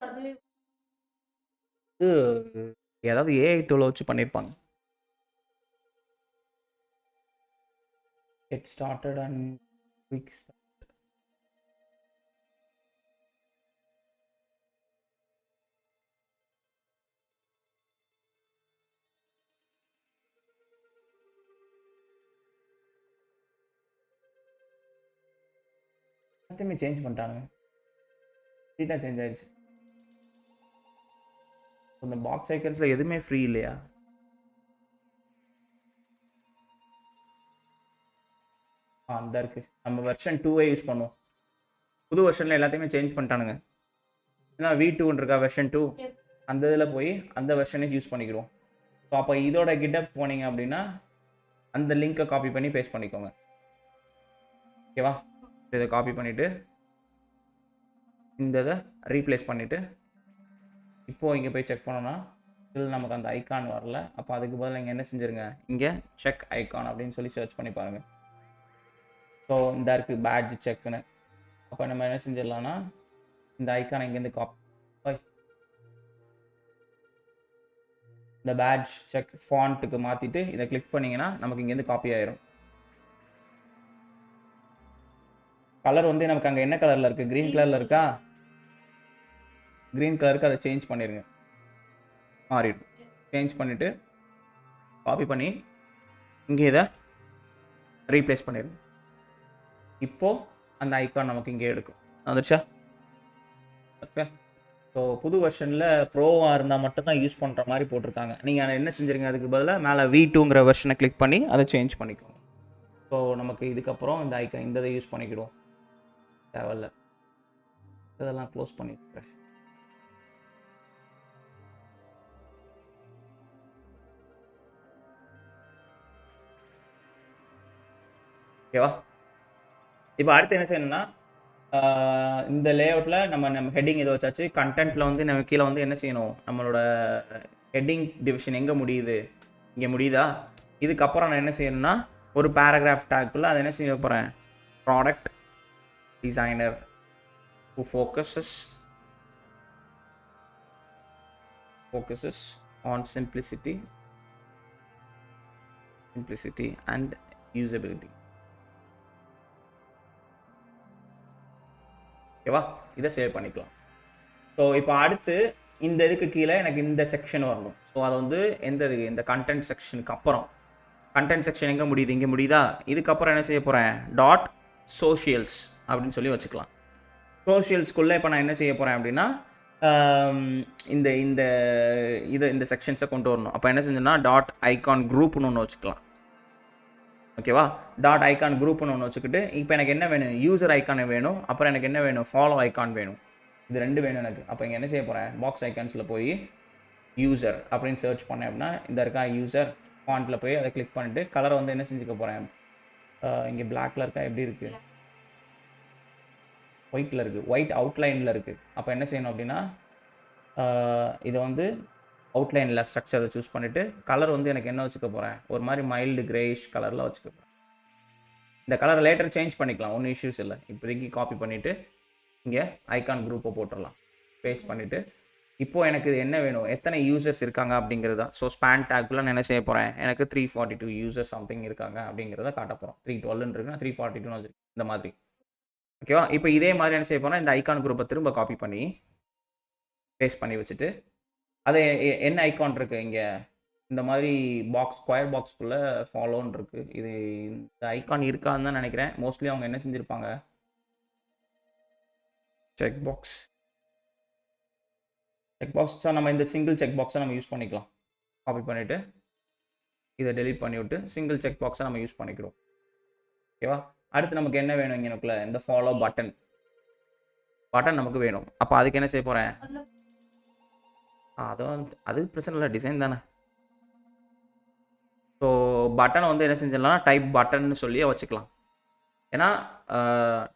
அது ஏதாவது ஏஐ டூலை வச்சு பண்ணியிருப்பாங்க. Get started and quick start. எல்லாத்தையுமே சேஞ்ச் பண்ணிட்டானுங்க, ஃப்ரீட்டாக சேஞ்ச் ஆயிடுச்சு. இந்த பாக்ஸ் ஐக்கன்ஸில் எதுவுமே ஃப்ரீ இல்லையா? அந்த இருக்குது, நம்ம வெர்ஷன் 2 யூஸ் பண்ணுவோம். புது வெர்ஷனில் எல்லாத்தையுமே சேஞ்ச் பண்ணிட்டானுங்க. ஏன்னா V2 இருக்கா வெர்ஷன் 2, அந்த இதில் போய் அந்த வெர்ஷனே யூஸ் பண்ணிக்கிடுவோம். ஸோ அப்போ இதோட கிட்டப் போனீங்க அப்படின்னா அந்த லிங்க்கை காப்பி பண்ணி பேஸ்ட் பண்ணிக்கோங்க. ஓகேவா? இதை காப்பி பண்ணிவிட்டு இந்த இதை ரீப்ளேஸ் பண்ணிவிட்டு இப்போது இங்கே போய் செக் பண்ணோன்னா இதில் நமக்கு அந்த ஐக்கான் வரல. அப்போ அதுக்கு பதில் நீங்கள் என்ன செஞ்சுருங்க, இங்கே செக் ஐக்கான் அப்படின்னு சொல்லி சர்ச் பண்ணி பாருங்கள். ஸோ இந்த இருக்குது பேட்ஜ் செக்குன்னு. அப்போ நம்ம என்ன செஞ்சிடலாம்னா இந்த ஐக்கானை இங்கேருந்து இந்த பேட்ஜ் செக் ஃபாண்ட்டுக்கு மாற்றிட்டு இதை கிளிக் பண்ணிங்கன்னா நமக்கு இங்கேருந்து காப்பி ஆயிரும். கலர் வந்து நமக்கு அங்கே என்ன கலரில் இருக்குது, க்ரீன் கலரில் இருக்கா? க்ரீன் கலருக்கு அதை சேஞ்ச் பண்ணிடுங்க, மாறிடும். சேஞ்ச் பண்ணிவிட்டு காப்பி பண்ணி இங்கே இதை ரீப்ளேஸ் பண்ணிடுங்க. இப்போது அந்த ஐக்கான் நமக்கு இங்கே எடுக்கும். வந்துடுச்சா? ஓகே. ஸோ புது வெர்ஷனில் ப்ரோவாக இருந்தால் மட்டும்தான் யூஸ் பண்ணுற மாதிரி போட்டிருக்காங்க. நீங்கள் என்ன செஞ்சுருங்க, அதுக்கு பதிலாக மேலே V2ங்கிற வெர்ஷனை கிளிக் பண்ணி அதை சேஞ்ச் பண்ணிக்கோங்க. ஸோ நமக்கு இதுக்கப்புறம் இந்த ஐக்கான் இந்த இதை யூஸ் பண்ணிக்கிடுவோம், தேவையில்ல. இதெல்லாம் க்ளோஸ் பண்ணிக்கிறேன். ஓகேவா? இப்போ அடுத்து என்ன செய்யணும்னா இந்த லேஅவுட்டில் நம்ம ஹெட்டிங் இதை வச்சாச்சு. கண்டென்ட்டில் வந்து நம்ம கீழே வந்து என்ன செய்யணும், நம்மளோட ஹெட்டிங் டிவிஷன் எங்கே முடியுது, இங்கே முடியுதா? இதுக்கப்புறம் நான் என்ன செய்யணும்னா ஒரு பேராகிராஃப் டேக்குள்ளே அதை என்ன செய்ய போகிறேன், product designer who focuses on simplicity and usability. ஓகேவா? இதை சேவ் பண்ணிக்கலாம். ஸோ இப்போ அடுத்து இந்த இதுக்கு கீழே எனக்கு இந்த செக்ஷன் வரணும். ஸோ அதை வந்து எந்த இதுக்கு, இந்த கண்டென்ட் செக்ஷனுக்கு அப்புறம். கண்டென்ட் செக்ஷன் எங்கே முடியுது, இங்கே முடியுதா? இதுக்கப்புறம் என்ன செய்ய போகிறேன், டாட் சோஷியல்ஸ் அப்படின்னு சொல்லி வச்சுக்கலாம். சோஷியல்ஸ்குள்ளே இப்போ நான் என்ன செய்ய போகிறேன் அப்படின்னா இந்த இந்த இதை இந்த செக்ஷன்ஸை கொண்டு வரணும். அப்போ என்ன செஞ்சோன்னா டாட் ஐகான் குரூப்னு ஒன்று வச்சுக்கலாம். ஓகேவா? டாட் ஐகான் குரூப்னு ஒன்று வச்சுக்கிட்டு இப்போ எனக்கு என்ன வேணும், யூசர் ஐக்கான் வேணும், அப்புறம் எனக்கு என்ன வேணும், ஃபாலோ ஐக்கான் வேணும். இது ரெண்டு வேணும் எனக்கு. அப்போ இங்கே என்ன செய்ய போகிறேன், பாக்ஸ் ஐக்கான்ஸில் போய் யூசர் அப்படின்னு சர்ச் பண்ணேன் அப்படின்னா இந்த இருக்கா யூசர் ஃபாண்ட்டில் போய் அதை கிளிக் பண்ணிவிட்டு கலரை வந்து என்ன செஞ்சுக்க போகிறேன், இங்கே பிளாக்ல இருக்கா, எப்படி இருக்குது, ஒயிட்டில் இருக்குது, ஒயிட் அவுட்லைனில் இருக்குது. அப்போ என்ன செய்யணும் அப்படின்னா இதை வந்து அவுட்லைனில் ஸ்ட்ரக்சரை சூஸ் பண்ணிவிட்டு கலர் வந்து எனக்கு என்ன வச்சுக்க போகிறேன், ஒரு மாதிரி மைல்டு கிரேஷ் கலரில் வச்சுக்க போகிறேன். இந்த கலரை லேட்டர் சேஞ்ச் பண்ணிக்கலாம், ஒன்றும் இஷ்யூஸ் இல்லை. இப்போதைக்கு காப்பி பண்ணிவிட்டு இங்கே ஐகான் குரூப்பை போட்டுடலாம், பேஸ்ட் பண்ணிவிட்டு இப்போது எனக்கு இது என்ன வேணும், எத்தனை யூசர்ஸ் இருக்காங்க அப்படிங்கிறது தான். ஸோ ஸ்பேன் டேக்குள்ளே நான் என்ன செய்ய போகிறேன், எனக்கு 342 யூசர்ஸ் சம்திங் இருக்காங்க அப்படிங்கிறத காட்ட போகிறோம். 312 இருக்குன்னா 342 வச்சுருக்கு, இந்த மாதிரி. ஓகேவா? இப்போ இதே மாதிரி என்ன செய்ய போகிறேன், இந்த ஐகான் குரூப்பை திரும்ப காப்பி பண்ணி பேஸ்ட் பண்ணி வச்சுட்டு அது என்ன ஐகான் இருக்குது இங்கே, இந்த மாதிரி பாக்ஸ் ஸ்கொயர் பாக்ஸ்குள்ளே ஃபாலோன்னு இருக்குது. இது இந்த ஐகான் இருக்கான்னு தான் நினைக்கிறேன். மோஸ்ட்லி அவங்க என்ன செஞ்சுருப்பாங்க, செக் பாக்ஸ் நம்ம இந்த சிங்கிள் செக் பாக்ஸை நம்ம யூஸ் பண்ணிக்கலாம். காப்பி பண்ணிவிட்டு இதை டெலீட் பண்ணிவிட்டு சிங்கிள் செக் பாக்ஸை நம்ம யூஸ் பண்ணிக்கிறோம். ஓகேவா? அடுத்து நமக்கு என்ன வேணும், இங்கே எனக்குள்ள இந்த ஃபாலோ பட்டன் நமக்கு வேணும். அப்போ அதுக்கு என்ன செய்ய போகிறேன், அது பிரச்சனை இல்லை, டிசைன் தானே. ஸோ பட்டனை வந்து என்ன செஞ்சிடலாம், டைப் பட்டன்னு சொல்லியே வச்சுக்கலாம். ஏன்னா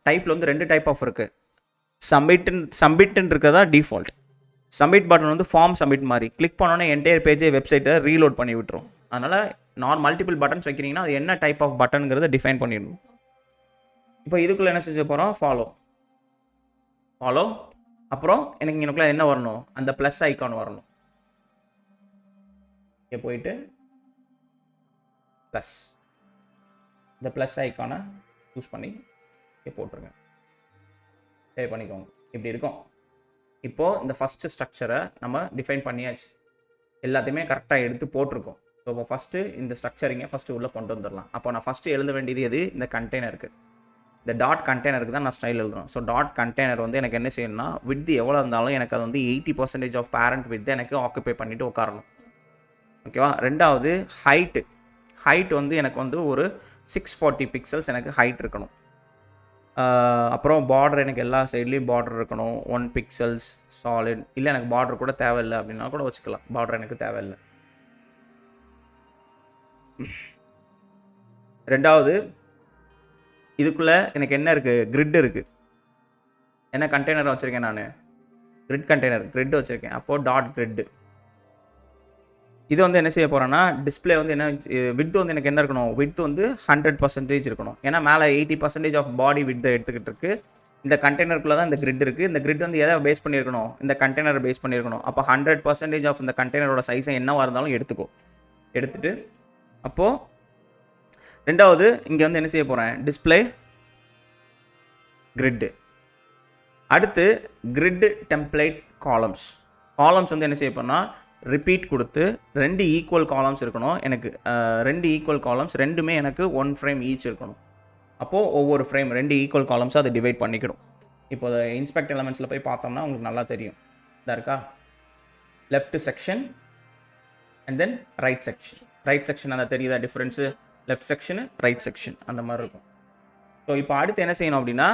டைப்பில் வந்து 2 டைப் ஆஃப் இருக்குது. சப்மிட்ன்னு இருக்கிறதா டிஃபால்ட். சப்மிட் பட்டன் வந்து ஃபார்ம் சப்மிட் மாதிரி கிளிக் பண்ணோன்னே என்டையர் பேஜே வெப்சைட்டை ரீலோட் பண்ணி விட்டுரும். அதனால் மல்டிபிள் பட்டன்ஸ் வைக்கிறீங்கன்னா அது என்ன டைப் ஆஃப் பட்டனுங்கிறத டிஃபைன் பண்ணிடணும். இப்போ இதுக்குள்ளே என்ன செஞ்ச போகிறோம், ஃபாலோ அப்புறம் எனக்கு எனக்குள்ள என்ன வரணும், அந்த ப்ளஸ் ஐக்கான் வரணும். இங்கே போயிட்டு ப்ளஸ், இந்த ப்ளஸ் ஐக்கானை சூஸ் பண்ணி இங்கே போட்டுருங்க, சேவ் பண்ணிக்கோங்க. இப்படி இருக்கும். இப்போது இந்த ஃபஸ்ட்டு ஸ்ட்ரக்சரை நம்ம டிஃபைன் பண்ணியாச்சு, எல்லாத்தையுமே கரெக்டாக எடுத்து போட்டிருக்கோம். ஸோ இப்போ ஃபஸ்ட்டு இந்த ஸ்ட்ரக்சரிங்க ஃபஸ்ட்டு உள்ளே கொண்டு வந்துடலாம். அப்போ நான் ஃபஸ்ட்டு எழுத வேண்டியது எது, இந்த கண்டெய்னருக்கு. இந்த டாட் கண்டெய்னருக்கு தான் நான் ஸ்டைல் எழுதுறேன். ஸோ டாட் கண்டெய்னர் வந்து எனக்கு என்ன செய்யணும்னா வித் எவ்வளோ இருந்தாலும் எனக்கு அது வந்து 80% ஆஃப் பேரண்ட் வித் எனக்கு ஆக்குப்பை பண்ணிவிட்டு உட்காரணும். ஓகேவா? ரெண்டாவது ஹைட் வந்து எனக்கு வந்து ஒரு 640 பிக்சல்ஸ் எனக்கு ஹைட் இருக்கணும். அப்புறம் பார்டர் எனக்கு எல்லா சைட்லேயும் பார்டர் இருக்கணும் 1 பிக்சல்ஸ் சாலிட். இல்லை எனக்கு பார்டர் கூட தேவையில்லை அப்படின்னா கூட வச்சுக்கலாம், பார்டர் எனக்கு தேவையில்லை. ரெண்டாவது, இதுக்குள்ளே எனக்கு என்ன இருக்குது, கிரிட் இருக்குது. என்ன கண்டெய்னர் வச்சுருக்கேன் நான், கிரிட் கண்டெய்னர், கிரிட் வச்சுருக்கேன். அப்போது டாட் கிரிட். இது வந்து என்ன செய்ய போகிறேன்னா, டிஸ்பிளே வந்து என்ன, விட்த் வந்து எனக்கு என்ன இருக்கணும், விட்த் வந்து 100% இருக்கணும். ஏன்னா மேலே 80% ஆஃப் பாடி விட்த்தை எடுத்துக்கிட்டு இருக்குது. இந்த கண்டெய்னருக்குள்ளே தான் இந்த கிரிட் இருக்குது. இந்த கிரிட் வந்து எதை பேஸ் பண்ணியிருக்கணும், இந்த கண்டெய்னரை பேஸ் பண்ணியிருக்கணும். அப்போ 100% ஆஃப் இந்த கண்டெய்னரோட சைஸை என்னவாக இருந்தாலும் எடுத்துட்டு அப்போது ரெண்டாவது இங்கே வந்து என்ன செய்ய போகிறேன், டிஸ்பிளே கிரிட்டு. அடுத்து கிரிட் டெம்ப்ளேட் காலம்ஸ். காலம்ஸ் வந்து என்ன செய்ய போனால் ரிப்பீட் கொடுத்து 2 ஈக்குவல் காலம்ஸ் இருக்கணும் எனக்கு. 2 ஈக்குவல் காலம்ஸ், ரெண்டுமே எனக்கு 1 ஃப்ரேம் ஈச் இருக்கணும். அப்போது ஒவ்வொரு ஃப்ரேம் 2 ஈக்குவல் காலம்ஸாக அதை டிவைட் பண்ணிக்கணும். இப்போ அதை இன்ஸ்பெக்ட் எலமெண்ட்ஸில் போய் பார்த்தோம்னா உங்களுக்கு நல்லா தெரியும். இதாக இருக்கா, left section and then right section. Right section அந்த தெரியுதா difference, left section right section அந்த மாதிரி இருக்கும். ஸோ இப்போ அடுத்து என்ன செய்யணும் அப்படின்னா,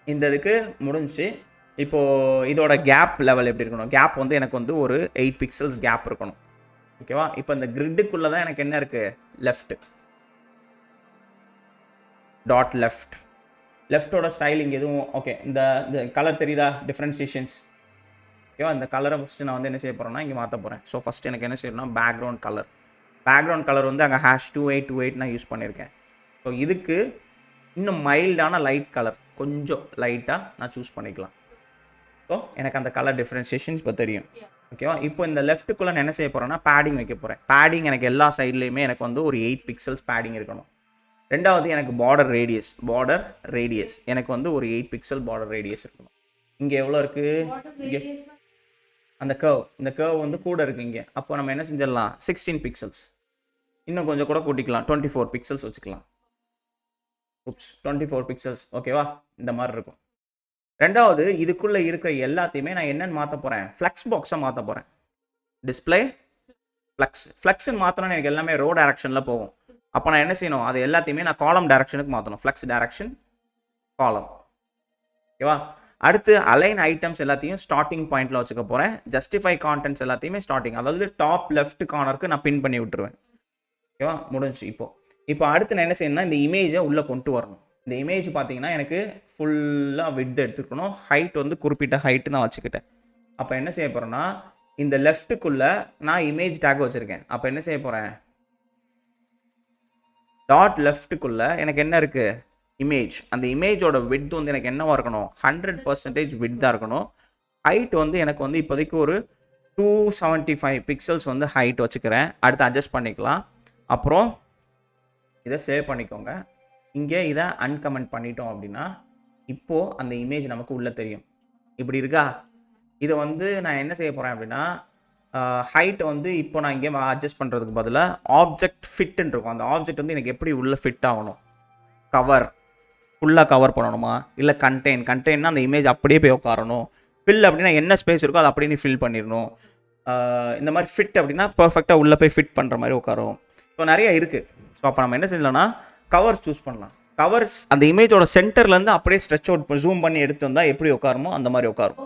இந்த இதுக்கு முடிஞ்சு இப்போது இதோட கேப் லெவல் எப்படி இருக்கணும், கேப் வந்து எனக்கு வந்து ஒரு 8 பிக்சல்ஸ் கேப் இருக்கணும். ஓகேவா. இப்போ இந்த கிரிட்டுக்குள்ளே தான் எனக்கு என்ன இருக்குது, லெஃப்ட் டாட் லெஃப்ட். லெஃப்டோட ஸ்டைலிங் எதுவும் ஓகே. இந்த கலர் தெரியுதா, டிஃப்ரென்சியேஷன்ஸ். ஓகேவா. இந்த கலரை ஃபஸ்ட்டு நான் வந்து என்ன செய்ய போகிறேன்னா இங்கே மாற்ற போகிறேன். ஸோ ஃபஸ்ட்டு எனக்கு என்ன செய்யணும்னா பேக்ரவுண்ட் கலர் வந்து அங்கே #2828 நான் யூஸ் பண்ணியிருக்கேன். ஸோ இதுக்கு இன்னும் மைல்டான லைட் கலர் கொஞ்சம் லைட்டாக நான் சூஸ் பண்ணிக்கலாம். ஸோ எனக்கு அந்த கலர் டிஃப்ரென்சியேஷன்ஸ் இப்போ தெரியும். ஓகேவா. இப்போ இந்த லெஃப்ட்டுக்குள்ளே நான் என்ன செய்ய போகிறேன்னா பேடிங் வைக்க போகிறேன். பேடிங் எனக்கு எல்லா சைட்லேயுமே எனக்கு வந்து ஒரு 8 பிக்சல்ஸ் பேடிங் இருக்கணும். ரெண்டாவது எனக்கு பார்டர் ரேடியஸ் எனக்கு வந்து ஒரு 8 பிக்சல் பார்டர் ரேடியஸ் இருக்கணும். இங்கே எவ்வளோ இருக்குது, இங்கே அந்த இந்த கர்வ் வந்து கூட இருக்குது இங்கே. அப்போ நம்ம என்ன செஞ்சிடலாம், 16 பிக்சல்ஸ் இன்னும் கொஞ்சம் கூட கூட்டிக்கலாம், 24 பிக்சல்ஸ் வச்சுக்கலாம். 24 பிக்சல்ஸ். ஓகேவா. இந்த மாதிரி இருக்கும். ரெண்டாவது இதுக்குள்ளே இருக்கிற எல்லாத்தையுமே நான் என்னென்னு மாற்ற போகிறேன், ஃப்ளெக்ஸ் பாக்ஸை மாற்ற போகிறேன். டிஸ்பிளே ஃப்ளெக்ஸ்ன்னு மாற்றணும்னு எனக்கு எல்லாமே ரோ டைரக்ஷனில் போகும். அப்போ நான் என்ன செய்யணும், அது எல்லாத்தையுமே நான் காலம் டைரக்ஷனுக்கு மாற்றணும். ஃப்ளெக்ஸ் டைரக்ஷன் காலம். ஓகேவா. அடுத்து அலைன் ஐட்டம்ஸ் எல்லாத்தையும் ஸ்டார்டிங் பாயிண்டில் வச்சுக்க போகிறேன். ஜஸ்டிஃபை கான்டென்ட்ஸ் எல்லாத்தையுமே ஸ்டார்டிங், அதாவது டாப் லெஃப்ட் கார்னருக்கு நான் பின் பண்ணி விட்டுருவேன். ஓகேவா. முடிஞ்சு. இப்போ அடுத்து நான் என்ன செய்யணும்னா இந்த இமேஜை உள்ளே கொண்டு வரணும். இந்த இமேஜ் பார்த்தீங்கன்னா எனக்கு ஃபுல்லாக விட்த் எடுத்துக்கணும். ஹைட் வந்து குறிப்பிட்ட ஹைட்டு நான் வச்சுக்கிட்டேன். அப்போ என்ன செய்ய போகிறேன்னா இந்த லெஃப்ட்டுக்குள்ளே நான் இமேஜ் டேக் வச்சுருக்கேன். அப்போ என்ன செய்ய போகிறேன், டாட் லெஃப்ட்டுக்குள்ளே எனக்கு என்ன இருக்குது, இமேஜ். அந்த இமேஜோட விட்த் வந்து எனக்கு என்னவாக இருக்கணும், 100% விட்தாக இருக்கணும். ஹைட் வந்து எனக்கு வந்து இப்போதைக்கு ஒரு 275 பிக்சல்ஸ் வந்து ஹைட் வச்சுக்கிறேன். அடுத்து அட்ஜஸ்ட் பண்ணிக்கலாம். அப்புறம் இதை சேவ் பண்ணிக்கோங்க. இங்கே இதை அன்கமெண்ட் பண்ணிட்டோம் அப்படின்னா இப்போது அந்த இமேஜ் நமக்கு உள்ளே தெரியும். இப்படி இருக்கா. இதை வந்து நான் என்ன செய்ய போகிறேன் அப்படின்னா ஹைட்டை வந்து இப்போ நான் இங்கே அட்ஜஸ்ட் பண்ணுறதுக்கு பதிலாக ஆப்ஜெக்ட் ஃபிட்டுன்னு இருக்கும். அந்த ஆப்ஜெக்ட் வந்து எனக்கு எப்படி உள்ளே ஃபிட் ஆகணும், ஃபுல்லாக கவர் பண்ணணுமா, இல்லை கண்டெய்ன்னா அந்த இமேஜ் அப்படியே போய் உட்காரணும். ஃபில் அப்படின்னா என்ன ஸ்பேஸ் இருக்கோ அதை அப்படியே ஃபில் பண்ணிடணும். இந்த மாதிரி ஃபிட் அப்படின்னா பர்ஃபெக்டாக உள்ளே போய் ஃபிட் பண்ணுற மாதிரி உட்காரும். ஸோ நிறைய இருக்குது. ஸோ அப்போ நம்ம என்ன செஞ்சலாம்னா கவர் சூஸ் பண்ணலாம். கவர்ஸ் அந்த இமேஜோட சென்டர்லேருந்து அப்படியே ஸ்ட்ரெச் அவுட் ஜூம் பண்ணி எடுத்து வந்தால் எப்படி உட்காருமோ அந்த மாதிரி உட்காரும்.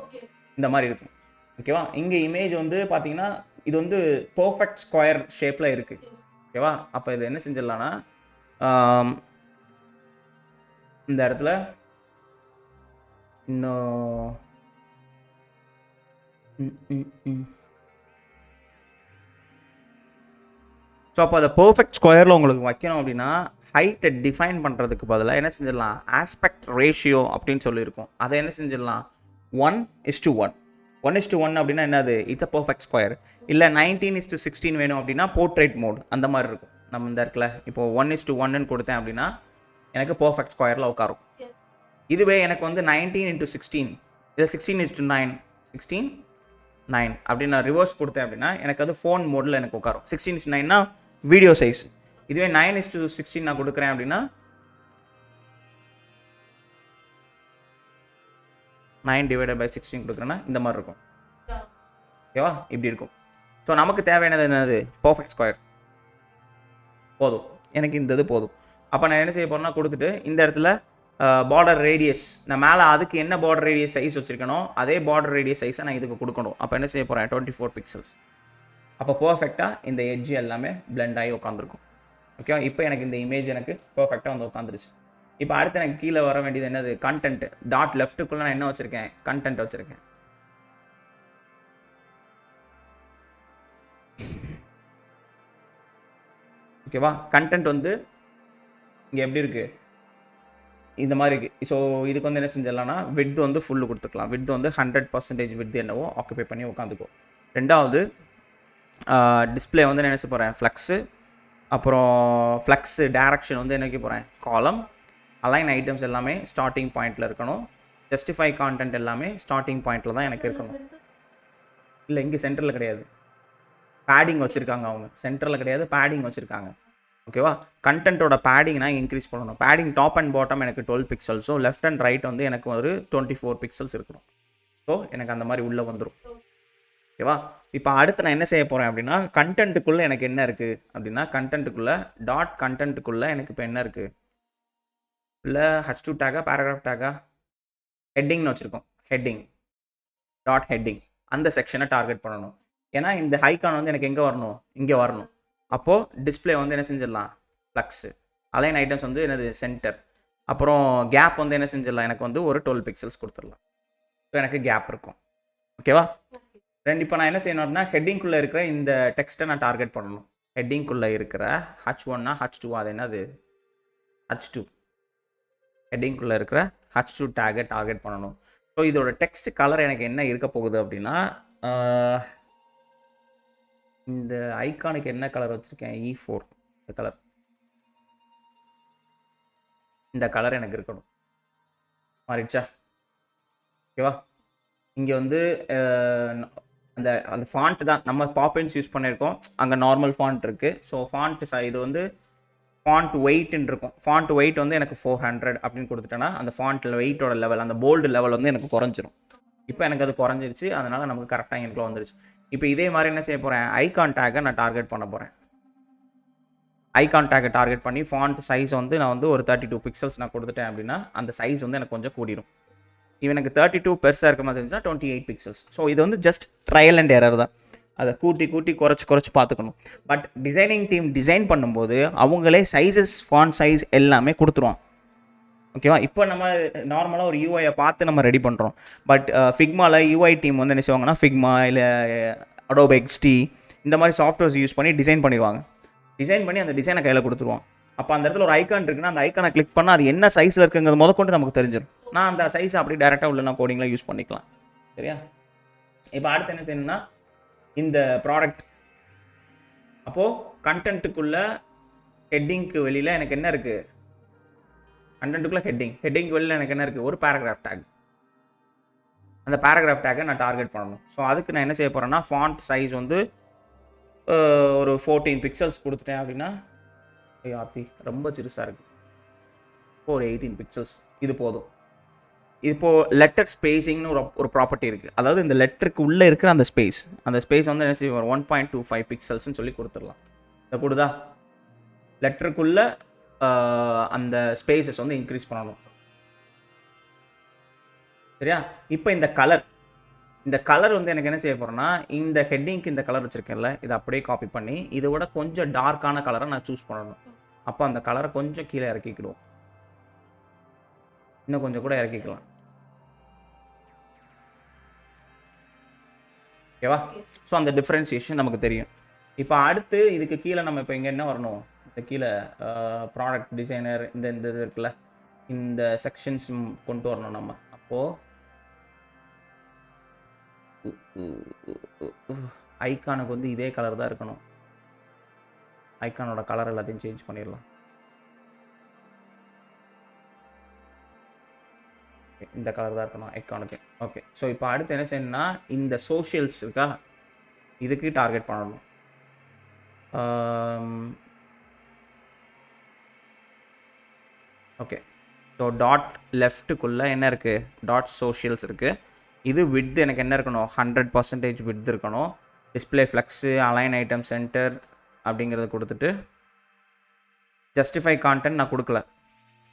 இந்த மாதிரி இருக்கும். ஓகேவா. இங்கே இமேஜ் வந்து பார்த்தீங்கன்னா இது வந்து பர்ஃபெக்ட் ஸ்கொயர் ஷேப்பில் இருக்குது. ஓகேவா. அப்போ இது என்ன செஞ்சிடலான்னா இந்த இடத்துல இன்னும் ஸோ அப்போ அதை பர்ஃபெக்ட் ஸ்கொயரில் உங்களுக்கு வைக்கணும் அப்படின்னா ஹைட்டை டிஃபைன் பண்ணுறதுக்கு பதிலாக என்ன செஞ்சிடலாம், ஆஸ்பெக்ட் ரேஷியோ அப்படின்னு சொல்லியிருக்கோம். அதை என்ன செஞ்சிடலாம் 1:1. 1:1 அப்படின்னா என்னது, இட்ஸ் அ பர்ஃபெக்ட் ஸ்கொயர். இல்லை 19:16 வேணும் அப்படின்னா போர்ட்ரேட் மோட் அந்த மாதிரி இருக்கும். நம்ம இந்த இடத்துல இப்போது 1:1 கொடுத்தேன் அப்படின்னா எனக்கு பர்ஃபெக்ட் ஸ்கொயரில் உட்காரும். இதுவே எனக்கு வந்து 19:16 இல்லை 16:9 16:9 அப்படின்னு நான் ரிவர்ஸ் கொடுத்தேன் அப்படின்னா எனக்கு அது ஃபோன் மோடில் எனக்கு உட்காரும். 16:9னா வீடியோ சைஸ். இதுவே 9:16 நான் கொடுக்குறேன் அப்படின்னா 9/16 கொடுக்குறேன்னா இந்த மாதிரி இருக்கும். ஓகேவா. இப்படி இருக்கும். ஸோ நமக்கு தேவையானது என்னது, பர்ஃபெக்ட் ஸ்கொயர். போதும், எனக்கு இந்த இது போதும். அப்போ நான் என்ன செய்ய போகிறேன்னா கொடுத்துட்டு இந்த இடத்துல பார்டர் ரேடியஸ் நான் மேலே அதுக்கு என்ன பார்டர் ரேடியஸ் சைஸ் வச்சுருக்கணும் அதே பார்டர் ரேடியஸ் சைஸை நான் இதுக்கு கொடுக்கணும். அப்போ என்ன செய்ய போகிறேன் 24 பிக்சல்ஸ். அப்போ பர்ஃபெக்டாக இந்த எட்ஜ் எல்லாமே பிளெண்ட் ஆகி உட்காந்துருக்கும். ஓகேவா? இப்போ எனக்கு இந்த இமேஜ் எனக்கு பர்ஃபெக்டாக வந்து உட்காந்துருச்சு. இப்போ அடுத்து எனக்கு கீழே வர வேண்டியது என்னது கண்டென்ட். டாட் லெஃப்ட்டுக்குள்ளே நான் என்ன வச்சுருக்கேன் கண்டென்ட் வச்சுருக்கேன். ஓகேவா? கண்டென்ட் வந்து இங்கே எப்படி இருக்குது இந்த மாதிரி இருக்குது. ஸோ இதுக்கு வந்து என்ன செஞ்சிடலாம்னா விட்த் வந்து ஃபுல்லு கொடுத்துக்கலாம். விட்த் வந்து 100% விட்த் என்னவோ ஆக்குபை பண்ணி உட்காந்துக்கும். ரெண்டாவது டிஸ்பிளே வந்து நினச்சி போகிறேன் ஃப்ளக்ஸு, அப்புறம் ஃப்ளக்ஸு டேரக்ஷன் வந்து என்ன போகிறேன் காலம். அலைன் ஐட்டம்ஸ் எல்லாமே ஸ்டார்டிங் பாயிண்டில் இருக்கணும். ஜஸ்டிஃபை கான்டென்ட் எல்லாமே ஸ்டார்டிங் பாயிண்டில் தான் எனக்கு இருக்கணும். இல்லை இங்கே சென்டரில் கிடையாது, பேடிங் வச்சுருக்காங்க அவங்க. சென்டரில் கிடையாது, பேடிங் வச்சுருக்காங்க. ஓகேவா? கண்டென்ட்டோட பேடிங் நான் இன்க்ரீஸ் பண்ணணும். பேடிங் டாப் அண்ட் பாட்டம் எனக்கு 12 பிக்சல்ஸும் லெஃப்ட் அண்ட் ரைட் வந்து எனக்கு ஒரு 24 பிக்சல்ஸ் இருக்கணும். ஸோ எனக்கு அந்த மாதிரி உள்ளே வந்துடும். ஓகேவா? இப்போ அடுத்து நான் என்ன செய்ய போகிறேன் அப்படின்னா கண்டென்ட்டுக்குள்ளே எனக்கு என்ன இருக்குது அப்படின்னா கண்டென்ட்டுக்குள்ளே டாட் கண்டென்ட்டுக்குள்ளே எனக்கு இப்போ என்ன இருக்குது இல்லை H2 டேக்கா பேராகிராஃப் டேக்கா ஹெட்டிங்னு வச்சுருக்கோம். ஹெட்டிங் டாட் ஹெட்டிங் அந்த செக்ஷனை டார்கெட் பண்ணணும். ஏன்னா இந்த ஐகான் வந்து எனக்கு எங்கே வரணும் இங்கே வரணும். அப்போது டிஸ்பிளே வந்து என்ன செஞ்சிடலாம் ஃப்ளக்ஸு. அலைன் ஐட்டம்ஸ் வந்து என்னது சென்டர். அப்புறம் கேப் வந்து என்ன செஞ்சிடலாம் எனக்கு வந்து ஒரு 12 பிக்சல்ஸ் கொடுத்துடலாம். ஸோ எனக்கு கேப் இருக்கும். ஓகேவா? இப்போ நான் என்ன செய்யணும்னா ஹெட்டிங்குள்ளே இருக்கிற இந்த டெக்ஸ்ட்டை நான் டார்கெட் பண்ணணும். ஹெட்டிங்குள்ளே இருக்கிற H1னா H2 அது என்னது H2. ஹெட்டிங்குள்ளே இருக்கிற H2 டேகை டார்கெட் பண்ணணும். ஸோ இதோட டெக்ஸ்ட் கலர் எனக்கு என்ன இருக்க போகுது அப்படின்னா இந்த ஐகானுக்கு என்ன கலர் வச்சுருக்கேன் E4 இந்த கலர். இந்த கலர் எனக்கு இருக்கணும். மாறிடுச்சா? ஓகேவா? இங்கே வந்து அந்த அந்த ஃபாண்ட் தான் நம்ம பாப்பென்ஸ் யூஸ் பண்ணியிருக்கோம். அங்கே நார்மல் ஃபாண்ட் இருக்குது. ஸோ ஃபாண்ட் இது வந்து ஃபாண்ட் வெயிட்னு இருக்கும். ஃபாண்ட் வெயிட் வந்து எனக்கு 400 அப்படின்னு கொடுத்துட்டேன்னா அந்த ஃபாண்ட்டில் வெயிட்டோட லெவல் அந்த போல்டு லெவல் வந்து எனக்கு குறைஞ்சிரும். இப்போ எனக்கு அது குறைஞ்சிருச்சு. அதனால் நமக்கு கரெக்டாக எனக்குள்ள வந்துருச்சு. இப்போ இதே மாதிரி என்ன செய்ய போகிறேன் ஐகான் டேக்கை நான் டார்கெட் பண்ண போகிறேன். ஐகான் டேக்கை டார்கெட் பண்ணி ஃபாண்ட் சைஸ் வந்து நான் வந்து ஒரு 32 பிக்சல்ஸ் நான் கொடுத்துட்டேன் அப்படின்னா அந்த சைஸ் வந்து எனக்கு கொஞ்சம் கூடிடும். இவனுக்கு 32 பெருசாக இருக்க மாதிரி இருந்துச்சுன்னா 28 பிக்சல்ஸ். ஸோ இது வந்து ஜஸ்ட் ட்ரையல் அண்ட் எரர் தான். அதை கூட்டி குறைச்சி பார்த்துக்கணும். பட் டிசைனிங் டீம் டிசைன் பண்ணும்போது அவங்களே சைஸஸ் ஃபாண்ட் சைஸ் எல்லாமே கொடுத்துருவாங்க. ஓகேவா? இப்போ நம்ம நார்மலாக ஒரு யூஐயை பார்த்து நம்ம ரெடி பண்ணுறோம். பட் ஃபிக்மாவில் யூஐ டீம் வந்து என்ன செய்வாங்கன்னா ஃபிக்மா இல்லை அடோப் XD இந்த மாதிரி சாஃப்ட்வேர்ஸ் யூஸ் பண்ணி டிசைன் பண்ணிடுவாங்க. டிசைன் பண்ணி அந்த டிசைனை கையில் கொடுத்துருவோம். அப்போ அந்த இடத்துல ஒரு ஐக்கான் இருக்குன்னா அந்த ஐக்கானை கிளிக் பண்ணால் அது என்ன சைஸில் இருக்குங்கிறது முதற்கொண்டு நமக்கு தெரிஞ்சிடும். நான் அந்த சைஸை அப்படியே டேரெக்டாக உள்ள நான் கோடிங்கில் யூஸ் பண்ணிக்கலாம். சரியா? இப்போ அடுத்து என்ன செய்யணும்னா இந்த ப்ராடக்ட் அப்போது கண்டென்ட்டுக்குள்ளே ஹெட்டிங்க்கு வெளியில் எனக்கு என்ன இருக்குது கண்டென்ட்டுக்குள்ளே ஹெட்டிங்க்கு வெளியில் எனக்கு என்ன இருக்குது ஒரு பேராகிராஃப் டேக். அந்த பேராகிராஃப் டேக்கை நான் டார்கெட் பண்ணணும். ஸோ அதுக்கு நான் என்ன செய்ய போகிறேன்னா ஃபாண்ட் சைஸ் வந்து ஒரு 14 பிக்சல்ஸ் கொடுத்துட்டேன் அப்படின்னா ஆத்தி ரொம்ப சிறுசாக இருக்குது. ஒரு 18 பிக்சல்ஸ் இது போதும். இப்போது லெட்டர் ஸ்பேஸிங்னு ஒரு ப்ராப்பர்ட்டி இருக்குது. அதாவது இந்த லெட்டருக்கு உள்ளே இருக்கிற அந்த ஸ்பேஸ் வந்து என்ன செய்வோம் 1.25 பிக்சல்ஸ்ன்னு சொல்லி கொடுத்துடலாம். இதை கொடுதா லெட்டருக்குள்ளே அந்த ஸ்பேசஸ் வந்து இன்க்ரீஸ் பண்ணணும். சரியா? இப்போ இந்த கலர் வந்து எனக்கு என்ன செய்ய போகிறேன்னா இந்த ஹெட்டிங்க்கு இந்த கலர் வச்சுருக்கேன்ல இதை அப்படியே காப்பி பண்ணி இதை விட கொஞ்சம் டார்க்கான கலரை நான் சூஸ் பண்ணணும். அப்போ அந்த கலரை கொஞ்சம் கீழே இறக்கிக்கிடுவோம். இன்னும் கொஞ்சம் கூட இறக்கிக்கலாம். ஓகேவா? ஸோ அந்த டிஃப்ரென்சியேஷன் நமக்கு தெரியும். இப்போ அடுத்து இதுக்கு கீழே நம்ம இப்போ இங்கே என்ன வரணும் இந்த கீழே ப்ராடக்ட் டிசைனர் இந்த இது இருக்குல்ல இந்த செக்ஷன்ஸ் கொண்டு வரணும் நம்ம. அப்போது ஐகானுக்கு வந்து இதே கலர் தான் இருக்கணும். ஐகானோட கலர் எல்லாத்தையும் சேஞ்ச் பண்ணிடலாம். இந்த கலர் தான் இருக்கணும் ஐகானுக்கு. ஓகே. ஸோ இப்போ அடுத்து என்ன செய்யணும்னா இந்த சோஷியல்ஸ் இருக்கா இதுக்கு டார்கெட் பண்ணணும். ஓகே. ஸோ டாட் லெஃப்ட்டுக்குள்ளே என்ன இருக்குது டாட் சோஷியல்ஸ் இருக்குது. இது விட்த் எனக்கு என்ன இருக்கணும் 100% விட்த் இருக்கணும். Display flex align item center அப்படிங்கிறத கொடுத்துட்டு ஜஸ்டிஃபை கான்டென்ட் நான் கொடுக்கல.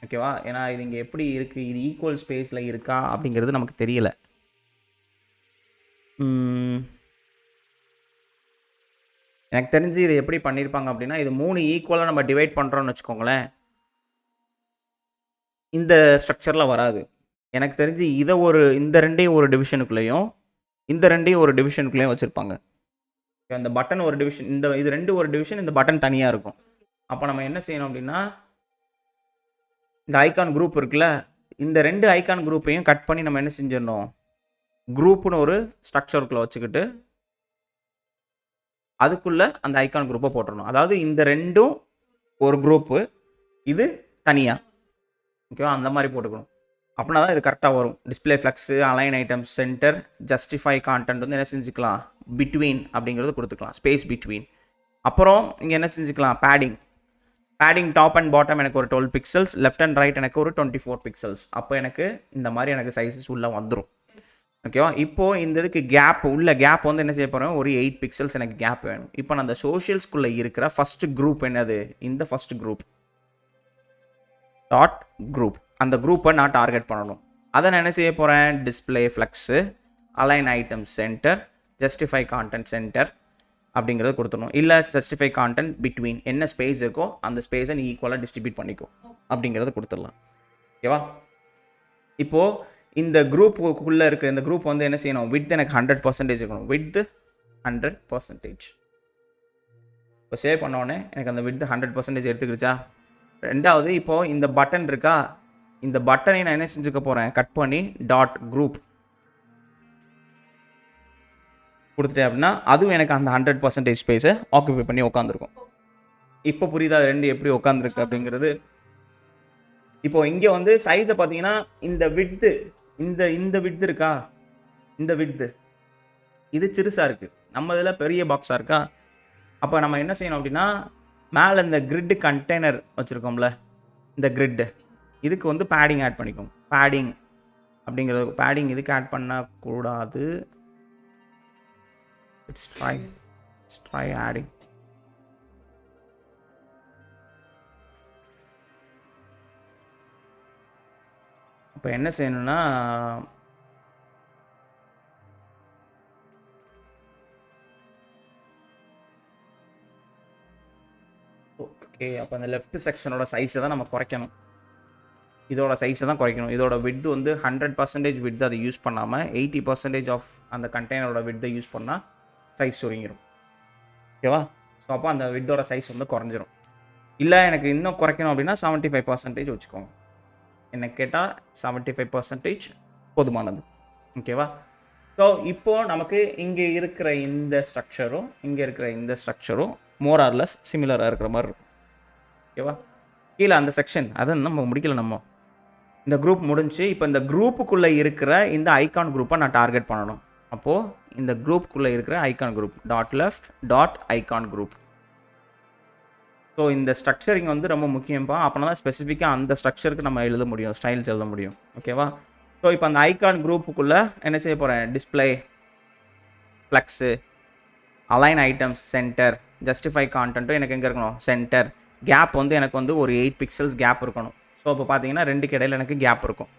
ஓகேவா? ஏன்னா இது இங்கே எப்படி இருக்குது, இது ஈக்குவல் ஸ்பேஸில் இருக்கா அப்படிங்கிறது நமக்கு தெரியல. எனக்கு தெரிஞ்சு இது எப்படி பண்ணியிருப்பாங்க அப்படின்னா, இது 3 ஈக்குவலாக நம்ம டிவைட் பண்ணுறோன்னு வச்சுக்கோங்களேன், இந்த ஸ்ட்ரக்சரில் வராது. எனக்கு தெரிஞ்சு இதை இந்த 2ஐயும் ஒரு டிவிஷனுக்குள்ளேயும் இந்த 2ஐயும் ஒரு டிவிஷனுக்குள்ளேயும் வச்சுருப்பாங்க. இந்த பட்டன் ஒரு டிவிஷன், இது 2 ஒரு டிவிஷன், இந்த பட்டன் தனியாக இருக்கும். அப்போ நம்ம என்ன செய்யணும் அப்படின்னா, இந்த ஐகான் குரூப் இருக்குல்ல, இந்த 2 ஐகான் குரூப்பையும் கட் பண்ணி நம்ம என்ன செஞ்சிடணும், குரூப்னு ஒரு ஸ்ட்ரக்சருக்குள்ளே வச்சுக்கிட்டு அதுக்குள்ளே அந்த ஐகான் குரூப்பை போட்டுடணும். அதாவது இந்த 2ம் ஒரு குரூப்பு, இது தனியாக. ஓகேவா? அந்த மாதிரி போட்டுக்கணும். அப்படின்னா தான் இது கரெக்டாக வரும். Display flex, align items, centre, justify content வந்து என்ன செஞ்சுக்கலாம், பிட்வீன் அப்படிங்கிறது கொடுத்துக்கலாம், ஸ்பேஸ் பிட்வீன். அப்புறம் இங்கே என்ன செஞ்சுக்கலாம், பேடிங் டாப் அண்ட் பாட்டம் எனக்கு ஒரு 12 பிக்சல்ஸ், லெஃப்ட் அண்ட் ரைட் எனக்கு ஒரு 24 பிக்சல்ஸ். அப்போ எனக்கு இந்த மாதிரி எனக்கு சைஸஸ் உள்ளே வந்துடும். ஓகேவா? இப்போது இந்த இதுக்கு கேப் வந்து என்ன செய்ய போகிறோம், ஒரு 8 பிக்சல்ஸ் எனக்கு கேப் வேணும். இப்போ நான் அந்த சோஷியல்ஸ்குள்ளே இருக்கிற ஃபஸ்ட்டு குரூப் என்னது, இந்த ஃபஸ்ட்டு குரூப் டாட் குரூப், அந்த குரூப்பை நான் டார்கெட் பண்ணணும். அதை நான் என்ன செய்ய போகிறேன், display flex, align item center, justify content center அப்படிங்கிறது கொடுத்துடணும். இல்லை ஜஸ்டிஃபை கான்டென்ட் பிட்வீன், என்ன ஸ்பேஸ் இருக்கோ அந்த ஸ்பேஸை நீ ஈக்குவலாக டிஸ்ட்ரிபியூட் பண்ணிக்கோ அப்படிங்கிறத கொடுத்துடலாம். ஓகேவா? இப்போது இந்த குரூப்புக்குள்ளே இருக்க இந்த குரூப் வந்து என்ன செய்யணும், விட்த் எனக்கு 100% இருக்கணும். விட்த் 100%. இப்போ சேவ் பண்ணோடனே எனக்கு அந்த விட்த் 100% எடுத்துக்கிடுச்சா. ரெண்டாவது, இப்போது இந்த பட்டன் இருக்கா, இந்த பட்டனை நான் என்ன செஞ்சுக்க போகிறேன், கட் பண்ணி டாட் குரூப் கொடுத்துட்டேன் அப்படின்னா அதுவும் எனக்கு அந்த 100% ஸ்பேஸை ஆக்குபை பண்ணி உட்காந்துருக்கும். இப்போ புரியுதா அது 2 எப்படி உட்காந்துருக்கு அப்படிங்கிறது. இப்போ இங்கே வந்து சைஸை பார்த்தீங்கன்னா இந்த விட்த்து, இந்த விட்த்து இருக்கா, இந்த விட்த்து இது சிறுசாக இருக்குது, நம்ம இதில் பெரிய பாக்ஸாக இருக்கா. அப்போ நம்ம என்ன செய்யணும் அப்படின்னா, மேலே இந்த கிரிட்டு கண்டெய்னர் வச்சுருக்கோம்ல, இந்த கிரிட்டு இதுக்கு வந்து பேடிங் ஆட் பண்ணிக்கோங்க. பேடிங் அப்படிங்கிறது, பேடிங் இதுக்கு ஆட் பண்ணக்கூடாது. Let's try adding. இப்போ என்ன செய்யணும்னா, ஓகே, அப்போ அந்த லெஃப்ட் செக்ஷனோட சைஸை தான் நம்ம குறைக்கணும். இதோட சைஸை தான் குறைக்கணும். இதோட விட்த் வந்து 100% விட்த் அதை யூஸ் பண்ணாமல் 80% ஆஃப் அந்த கண்டெய்னரோட விட்த்தை யூஸ் பண்ணால் சைஸ் சுருங்கிடும். ஓகேவா? ஸோ அப்போ அந்த விட்டோட சைஸ் வந்து குறைஞ்சிரும். இல்லை எனக்கு இன்னும் குறைக்கணும் அப்படின்னா 75% வச்சுக்கோங்க. என்ன கேட்டால் 75% போதுமானது. ஓகேவா? ஸோ இப்போது நமக்கு இங்கே இருக்கிற இந்த ஸ்ட்ரக்சரும் இங்கே இருக்கிற இந்த ஸ்ட்ரக்சரும் மோர் ஆர் லெஸ் சிமிலராக இருக்கிற மாதிரி இருக்கும். ஓகேவா? கீழே அந்த செக்ஷன் அதை நம்ம முடிக்கல. நம்ம இந்த குரூப் முடிஞ்சு இப்போ இந்த குரூப்புக்குள்ளே இருக்கிற இந்த ஐகான் குரூப்பை நான் டார்கெட் பண்ணணும். அப்போது இந்த குரூப்புக்குள்ளே இருக்கிற icon group dot left dot icon group. So இந்த ஸ்ட்ரக்சரிங் வந்து ரொம்ப முக்கியம்ப்பா. அப்படின்னா தான் ஸ்பெசிஃபிக்காக அந்த ஸ்ட்ரக்சருக்கு நம்ம எழுத முடியும், ஸ்டைல்ஸ் எழுத முடியும். ஓகேவா? ஸோ இப்போ அந்த ஐகான் குரூப்புக்குள்ளே என்ன செய்ய போகிறேன், display flex, align items centre, justify கான்டென்ட்டும் எனக்கு எங்கே இருக்கணும், சென்டர். கேப் வந்து எனக்கு வந்து ஒரு 8 பிக்சல்ஸ் கேப் இருக்கணும். ஸோ இப்போ பார்த்தீங்கன்னா 2க்கு இடையில் எனக்கு கேப் இருக்கும்.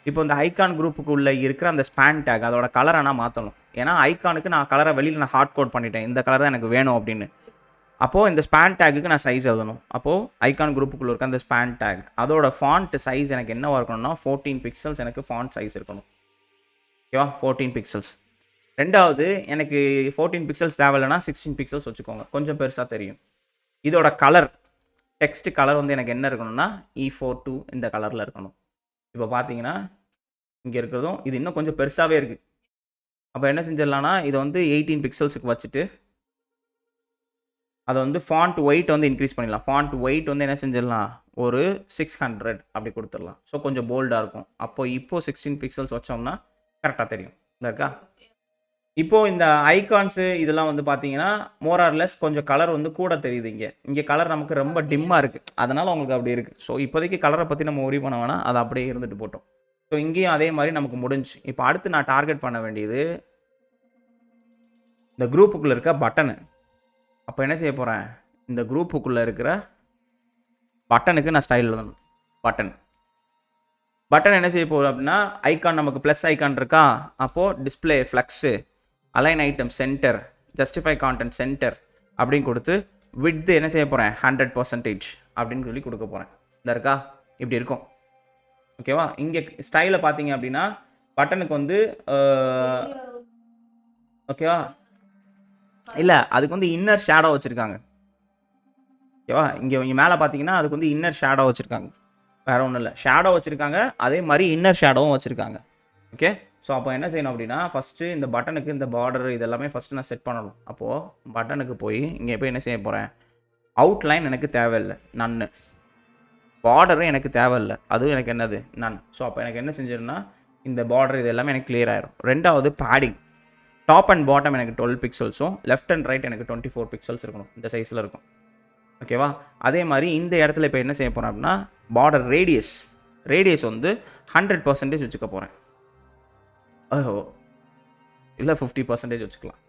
இப்போ இந்த ஐகான் குரூப்புக்கு உள்ளே இருக்கிற அந்த ஸ்பேன் டேக் அதோட கலரை நான் மாற்றணும். ஏன்னா ஐகானுக்கு நான் கலரை வெளியில் நான் ஹார்ட் கோட் பண்ணிட்டேன், இந்த கலர் தான் எனக்கு வேணும் அப்படின்னு. அப்போது இந்த ஸ்பேன் டேக்குக்கு நான் சைஸ் எழுதணும். அப்போது ஐகான் குரூப்புக்குள்ளே இருக்க அந்த ஸ்பேன் டேக் அதோட ஃபாண்ட் சைஸ் எனக்கு என்னவாக இருக்கணும்னா 14 பிக்சல்ஸ் எனக்கு ஃபாண்ட் சைஸ் இருக்கணும். ஓகேவா? 14 பிக்சல்ஸ். ரெண்டாவது, எனக்கு 14 பிக்சல்ஸ் தேவையில்லைன்னா 16 பிக்சல்ஸ் வச்சுக்கோங்க, கொஞ்சம் பெருசாக தெரியும். இதோட கலர், டெக்ஸ்ட் கலர் வந்து எனக்கு என்ன இருக்கணும்னா E42 இந்த கலரில் இருக்கணும். இப்போ பார்த்தீங்கன்னா இங்கே இருக்கிறதும் இது இன்னும் கொஞ்சம் பெருசாகவே இருக்குது. அப்போ என்ன செஞ்சிடலாம்னா இதை வந்து 18 பிக்சல்ஸுக்கு வச்சுட்டு அதை வந்து ஃபாண்ட் ஒயிட் வந்து இன்க்ரீஸ் பண்ணிடலாம். ஃபாண்ட் ஒயிட் வந்து என்ன செஞ்சிடலாம், ஒரு 600 அப்படி கொடுத்துடலாம். ஸோ கொஞ்சம் போல்டாக இருக்கும். இப்போது 16 பிக்சல்ஸ் வச்சோம்னா கரெக்டாக தெரியும். இந்த இருக்கா? இப்போது இந்த ஐகான்ஸு இதெல்லாம் வந்து பார்த்தீங்கன்னா மோர் ஆர் லெஸ் கொஞ்சம் கலர் வந்து கூட தெரியுது. இங்கே கலர் நமக்கு ரொம்ப டிம்மாக இருக்குது, அதனால் உங்களுக்கு அப்படி இருக்குது. ஸோ இப்போதைக்கு கலரை பற்றி நம்ம ஒரி பண்ண வேணாம், அது அப்படியே இருந்துட்டு போட்டோம். ஸோ இங்கேயும் அதே மாதிரி நமக்கு முடிஞ்சு. இப்போ அடுத்து நான் டார்கெட் பண்ண வேண்டியது இந்த குரூப்புக்குள்ளே இருக்க பட்டனு. அப்போ என்ன செய்ய போகிறேன், இந்த குரூப்புக்குள்ளே இருக்கிற பட்டனுக்கு நான் ஸ்டைல் எழுதணும். பட்டன் என்ன செய்ய போகிறோம் அப்படின்னா, ஐக்கான் நமக்கு ப்ளஸ் ஐக்கான் இருக்கா, அப்போது display flex, align item center, justify content center அப்படின்னு கொடுத்து விட்த் என்ன செய்ய போகிறேன் 100% அப்படின்னு சொல்லி கொடுக்க போகிறேன். இந்த இருக்கா, இப்படி இருக்கும். ஓகேவா? இங்கே ஸ்டைலை பார்த்தீங்க அப்படின்னா பட்டனுக்கு வந்து ஓகேவா, இல்லை அதுக்கு வந்து இன்னர் ஷேடோ வச்சுருக்காங்க. ஓகேவா? இங்கே மேலே பார்த்தீங்கன்னா அதுக்கு வந்து இன்னர் ஷேடோ வச்சுருக்காங்க, வேறு ஒன்றும் இல்லை, ஷேடோ வச்சுருக்காங்க, அதே மாதிரி இன்னர் ஷேடோவும் வச்சுருக்காங்க. ஓகே, ஸோ அப்போ என்ன செய்யணும் அப்படின்னா, ஃபஸ்ட்டு இந்த பட்டனுக்கு இந்த பார்டர் இதெல்லாமே ஃபஸ்ட்டு நான் செட் பண்ணணும். அப்போது பட்டனுக்கு போய் இங்கே போய் என்ன செய்ய போகிறேன், அவுட்லைன் எனக்கு தேவையில்லை, நன்னு. பார்டரும் எனக்கு தேவையில்லை, அதுவும் எனக்கு என்னது நன். ஸோ அப்போ எனக்கு என்ன செஞ்சிருன்னா, இந்த பார்டர் இது எல்லாமே எனக்கு கிளியர் ஆயிரும். ரெண்டாவது பேடிங், டாப் அண்ட் பாட்டம் எனக்கு 12 பிக்சல்ஸும் லெஃப்ட் அண்ட் ரைட் எனக்கு 24 பிக்சல்ஸ் இருக்கணும், இந்த சைஸில் இருக்கும். ஓகேவா? அதே மாதிரி இந்த இடத்துல இப்போ என்ன செய்ய போகிறேன் அப்படின்னா, பார்டர் ரேடியஸ் வந்து 100% வச்சுக்க போகிறேன். இல்லை 50% வச்சுக்கலாம்,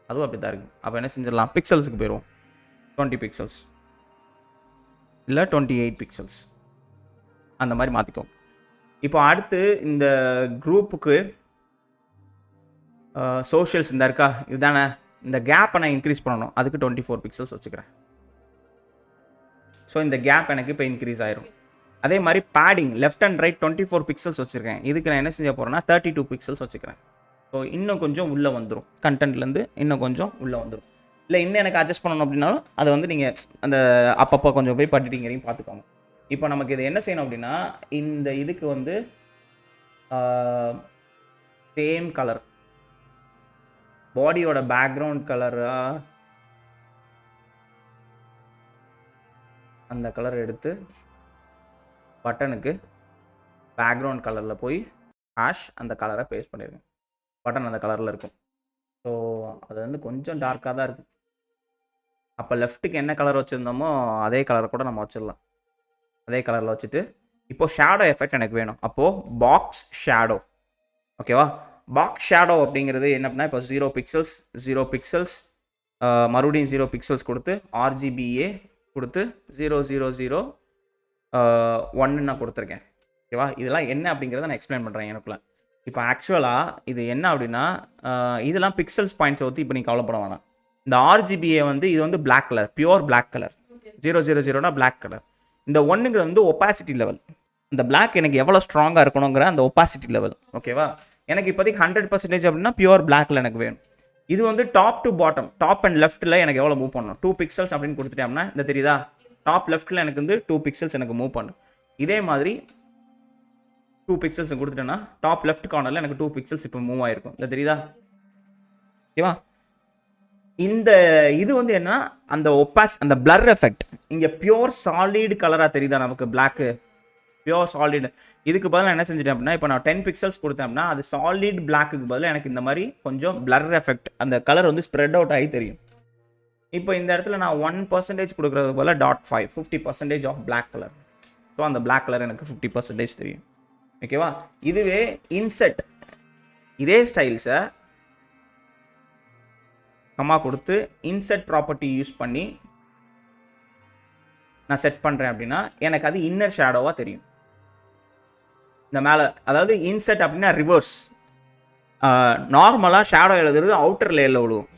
அதுவும் அப்படி தான் இருக்குது. அப்போ என்ன செஞ்சிடலாம், பிக்சல்ஸுக்கு போயிடுவோம். 20 பிக்சல்ஸ் இல்லை 28 பிக்சல்ஸ் அந்த மாதிரி மாற்றிக்கோங்க. இப்போ அடுத்து இந்த குரூப்புக்கு சோஷியல்ஸ் இந்த இருக்கா, இதுதானே, இந்த கேப்பை நான் இன்க்ரீஸ் பண்ணணும், அதுக்கு 24 பிக்சல்ஸ் வச்சுக்கிறேன். ஸோ இந்த கேப் எனக்கு இப்போ இன்க்ரீஸ் ஆயிரும். அதே மாதிரி padding left and right 24 pixels வச்சுருக்கேன், இதுக்கு நான் என்ன செஞ்ச போகிறேன்னா 32 பிக்சல்ஸ் வச்சுக்கிறேன். ஸோ இன்னும் கொஞ்சம் உள்ளே வந்துடும், கண்டென்ட்லேருந்து இன்னும் கொஞ்சம் உள்ளே வந்துடும். இல்லை இன்னும் எனக்கு அட்ஜஸ்ட் பண்ணணும் அப்படின்னாலும் அதை வந்து நீங்கள் அந்த அப்பப்போ கொஞ்சம் போய் பட்டிட்டிங்கிறீங்க பார்த்துக்கோங்க. இப்போ நமக்கு இது என்ன செய்யணும் அப்படின்னா, இந்த இதுக்கு வந்து சேம் கலர், பாடியோட பேக்ரவுண்ட் கலராக அந்த கலர் எடுத்து பட்டனுக்கு பேக்ரவுண்ட் கலரில் போய் அந்த கலரை பேஸ்ட் பண்ணிடுங்க. பட்டன் அந்த கலரில் இருக்கும். ஸோ அது வந்து கொஞ்சம் டார்க்காக தான் இருக்குது. அப்போ லெஃப்ட்டுக்கு என்ன கலர் வச்சுருந்தோமோ அதே கலரை கூட நம்ம வச்சிடலாம். அதே கலரில் வச்சுட்டு இப்போது ஷேடோ எஃபெக்ட் எனக்கு வேணும். அப்போது பாக்ஸ் ஷேடோ. ஓகேவா? பாக்ஸ் ஷேடோ அப்படிங்கிறது என்ன அப்படின்னா, இப்போ 0 பிக்சல்ஸ் மறுபடியும் 0 பிக்சல்ஸ் கொடுத்து RGBA கொடுத்து 000 நான் கொடுத்துருக்கேன். ஓகேவா? இதெல்லாம் என்ன அப்படிங்கிறத நான் எக்ஸ்பிளைன் பண்ணுறேன் எனக்குள்ள. இப்போ ஆக்சுவலாக இது என்ன அப்படின்னா, இதெல்லாம் பிக்சல்ஸ் பாயிண்ட்ஸை ஊற்றி இப்போ நீங்கள் கவலைப்பட வேணாம். இந்த RGBA வந்து இது வந்து black colour, pure black colour. 000 black colour. இந்த ஒன்றுங்கிறது வந்து ஒப்பாசிட்டி லெவல். இந்த பிளாக் எனக்கு எவ்வளோ ஸ்ட்ராங்காக இருக்கணுங்கிற அந்த ஒப்பாசிட்டி லெவல். ஓகேவா? எனக்கு இப்போதைக்கு 100% அப்படின்னா பியூர் பிளாக்ல எனக்கு வேணும். இது வந்து top to bottom, top and லெஃப்ட்டில் எனக்கு எவ்வளோ மூவ் பண்ணணும், 2 பிக்சல்ஸ் அப்படின்னு கொடுத்துட்டோம்னா இந்த தெரியுதா, டாப் லெஃப்ட்டில் எனக்கு வந்து 2 பிக்சல்ஸ் எனக்கு மூவ் பண்ணணும். இதே மாதிரி 2 பிக்சல்ஸ் கொடுத்துட்டேன்னா டாப் லெஃப்ட் கார்னரில் எனக்கு 2 பிக்சல்ஸ் இப்போ மூவ் ஆகிருக்கும். இந்த தெரியுதா? ஓகேவா? இந்த இது வந்து என்ன, அந்த அந்த பிளர் எஃபெக்ட் இங்கே பியூர் சாலிட் கலராக தெரியுதா நமக்கு, பிளாக்கு பியூர் சாலிட். இதுக்கு பதிலாக என்ன செஞ்சுட்டேன் அப்படின்னா, இப்போ நான் 10 பிக்சல்ஸ் கொடுத்தேன் அப்படின்னா அது சாலிட் பிளாக்குக்கு பதிலாக எனக்கு இந்த மாதிரி கொஞ்சம் பிளர் எஃபெக்ட், அந்த கலர் வந்து ஸ்ப்ரெட் அவுட் ஆகி தெரியும். இப்போ இந்த இடத்துல நான் 1% கொடுக்குறது போல் 0.5 50% ஆஃப் பிளாக் கலர். ஸோ அந்த பிளாக் கலர் எனக்கு 50% தெரியும். ஓகேவா? இதுவே இன்செட் இதே ஸ்டைல்ஸை கம்மா கொடுத்து இன்செட் ப்ராப்பர்ட்டி யூஸ் பண்ணி நான் செட் பண்ணுறேன் அப்படின்னா எனக்கு அது இன்னர் ஷேடோவாக தெரியும். இந்த மேலே, அதாவது இன்செட் அப்படின்னா ரிவர்ஸ். நார்மலாக ஷேடோ எழுதுறது அவுட்டர் லேயரில் விழுவும்,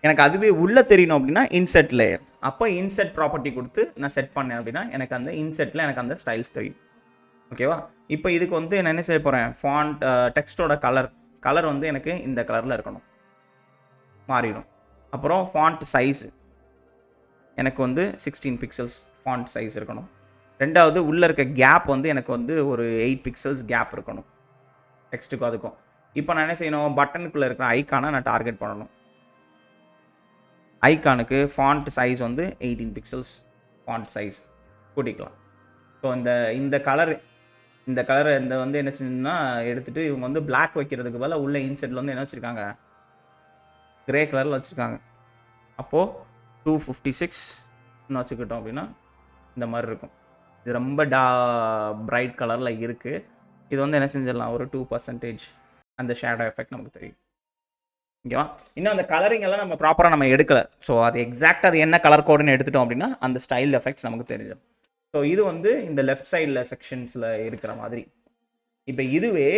எனக்கு அதுவே உள்ளே தெரியணும் அப்படின்னா இன்செட் லேயர். அப்போ இன்செட் ப்ராப்பர்ட்டி கொடுத்து நான் செட் பண்ணேன் அப்படின்னா எனக்கு அந்த இன்செட்டில் எனக்கு அந்த ஸ்டைல்ஸ் தெரியும். ஓகேவா? இப்போ இதுக்கு வந்து நான் என்ன செய்ய போகிறேன், ஃபாண்ட் டெக்ஸ்ட்டோட கலர் வந்து எனக்கு இந்த கலரில் இருக்கணும், மாறிடும். அப்புறம் ஃபாண்ட் சைஸ் எனக்கு வந்து 16 பிக்சல்ஸ் ஃபாண்ட் சைஸ் இருக்கணும். ரெண்டாவது உள்ளே இருக்க கேப் வந்து எனக்கு வந்து ஒரு 8 பிக்சல்ஸ் கேப் இருக்கணும் டெக்ஸ்ட்டுக்கும் அதுக்கும். இப்போ நான் என்ன செய்யணும், பட்டனுக்குள்ளே இருக்கிற ஐக்கானை நான் டார்கெட் பண்ணணும். ஐக்கானுக்கு ஃபாண்ட் சைஸ் வந்து 18 பிக்சல்ஸ் ஃபாண்ட் சைஸ் கூட்டிக்கலாம். ஸோ இந்த கலரை இந்த வந்து என்ன செஞ்சோம்னா எடுத்துகிட்டு இவங்க வந்து பிளாக் வைக்கிறதுக்கு பதிலாக உள்ள இன்செட்டில் வந்து என்ன வச்சுருக்காங்க, கிரே கலரில் வச்சுருக்காங்க. அப்போது 256 வச்சுக்கிட்டோம் அப்படின்னா இந்த மாதிரி இருக்கும். இது ரொம்ப பிரைட் கலரில் இருக்குது. இது வந்து என்ன செஞ்சிடலாம், ஒரு 2% அந்த ஷேடோ எஃபெக்ட் நமக்கு தெரியும். ஓகேவா? இன்னும் அந்த கலரிங் எல்லாம் நம்ம ப்ராப்பராக நம்ம எடுக்கலை. ஸோ அது எக்ஸாக்டாக அது என்ன கலர் கோடுன்னு எடுத்துட்டோம் அப்படின்னா அந்த ஸ்டைல் எஃபெக்ட்ஸ் நமக்கு தெரியும். ஸோ இது வந்து இந்த லெஃப்ட் சைடில் செக்ஷன்ஸில் இருக்கிற மாதிரி. இப்போ இதுவே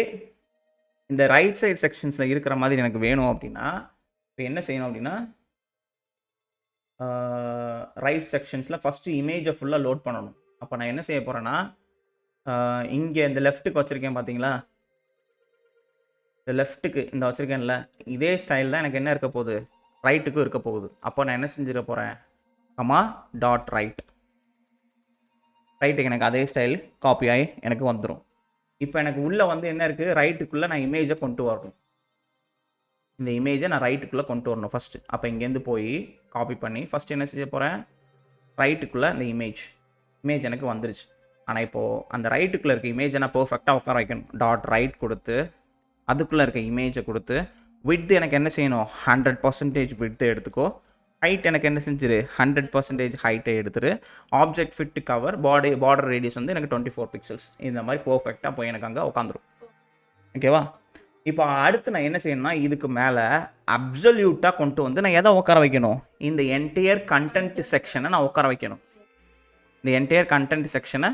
இந்த ரைட் சைடு செக்ஷன்ஸில் இருக்கிற மாதிரி எனக்கு வேணும் அப்படின்னா இப்போ என்ன செய்யணும் அப்படின்னா ரைட் செக்ஷன்ஸில் ஃபஸ்ட்டு இமேஜை ஃபுல்லாக லோட் பண்ணணும். அப்போ நான் என்ன செய்ய போகிறேன்னா இங்கே இந்த லெஃப்ட்டுக்கு வச்சுருக்கேன் பார்த்தீங்களா, இந்த லெஃப்ட்டுக்கு இந்த வச்சுருக்கேன்ல, இதே ஸ்டைல் தான் எனக்கு என்ன இருக்க போகுது, ரைட்டுக்கும் இருக்க போகுது. அப்போ நான் என்ன செஞ்சிட போகிறேன், டாட் ரைட்டுக்கு எனக்கு அதே ஸ்டைல் காப்பி ஆகி எனக்கு வந்துடும். இப்போ எனக்கு உள்ளே வந்து என்ன இருக்குது, ரைட்டுக்குள்ளே நான் இமேஜை கொண்டு வரணும். இந்த இமேஜை நான் ரைட்டுக்குள்ளே கொண்டு வரணும் ஃபஸ்ட்டு. அப்போ இங்கேருந்து போய் காப்பி பண்ணி ஃபஸ்ட்டு என்ன செய்ய போகிறேன், ரைட்டுக்குள்ளே இந்த இமேஜ் எனக்கு வந்துருச்சு. ஆனால் இப்போது அந்த ரைட்டுக்குள்ளே இருக்க இமேஜை நான் பர்ஃபெக்டாக உட்கார வைக்கணும். டாட் ரைட் கொடுத்து அதுக்குள்ளே இருக்க இமேஜை கொடுத்து விட்த் எனக்கு என்ன செய்யணும், 100% விட்த்து எடுத்துக்கோ. ஹைட் எனக்கு என்ன செஞ்சிரு, 100% ஹைட்டை எடுத்துரு. Object fit cover border radius வந்து எனக்கு 24 பிக்சல்ஸ். இந்த மாதிரி பர்ஃபெக்டாக போய் எனக்கு அங்கே உட்காந்துரும். ஓகேவா? இப்போ அடுத்து நான் என்ன செய்யணும்னா இதுக்கு மேலே அப்சல்யூட்டாக கொண்டு வந்து நான் எதை உட்கார வைக்கணும், இந்த என்டையர் கண்டென்ட் செக்ஷனை நான் உட்கார வைக்கணும். இந்த என்டையர் கண்டென்ட் செக்ஷனை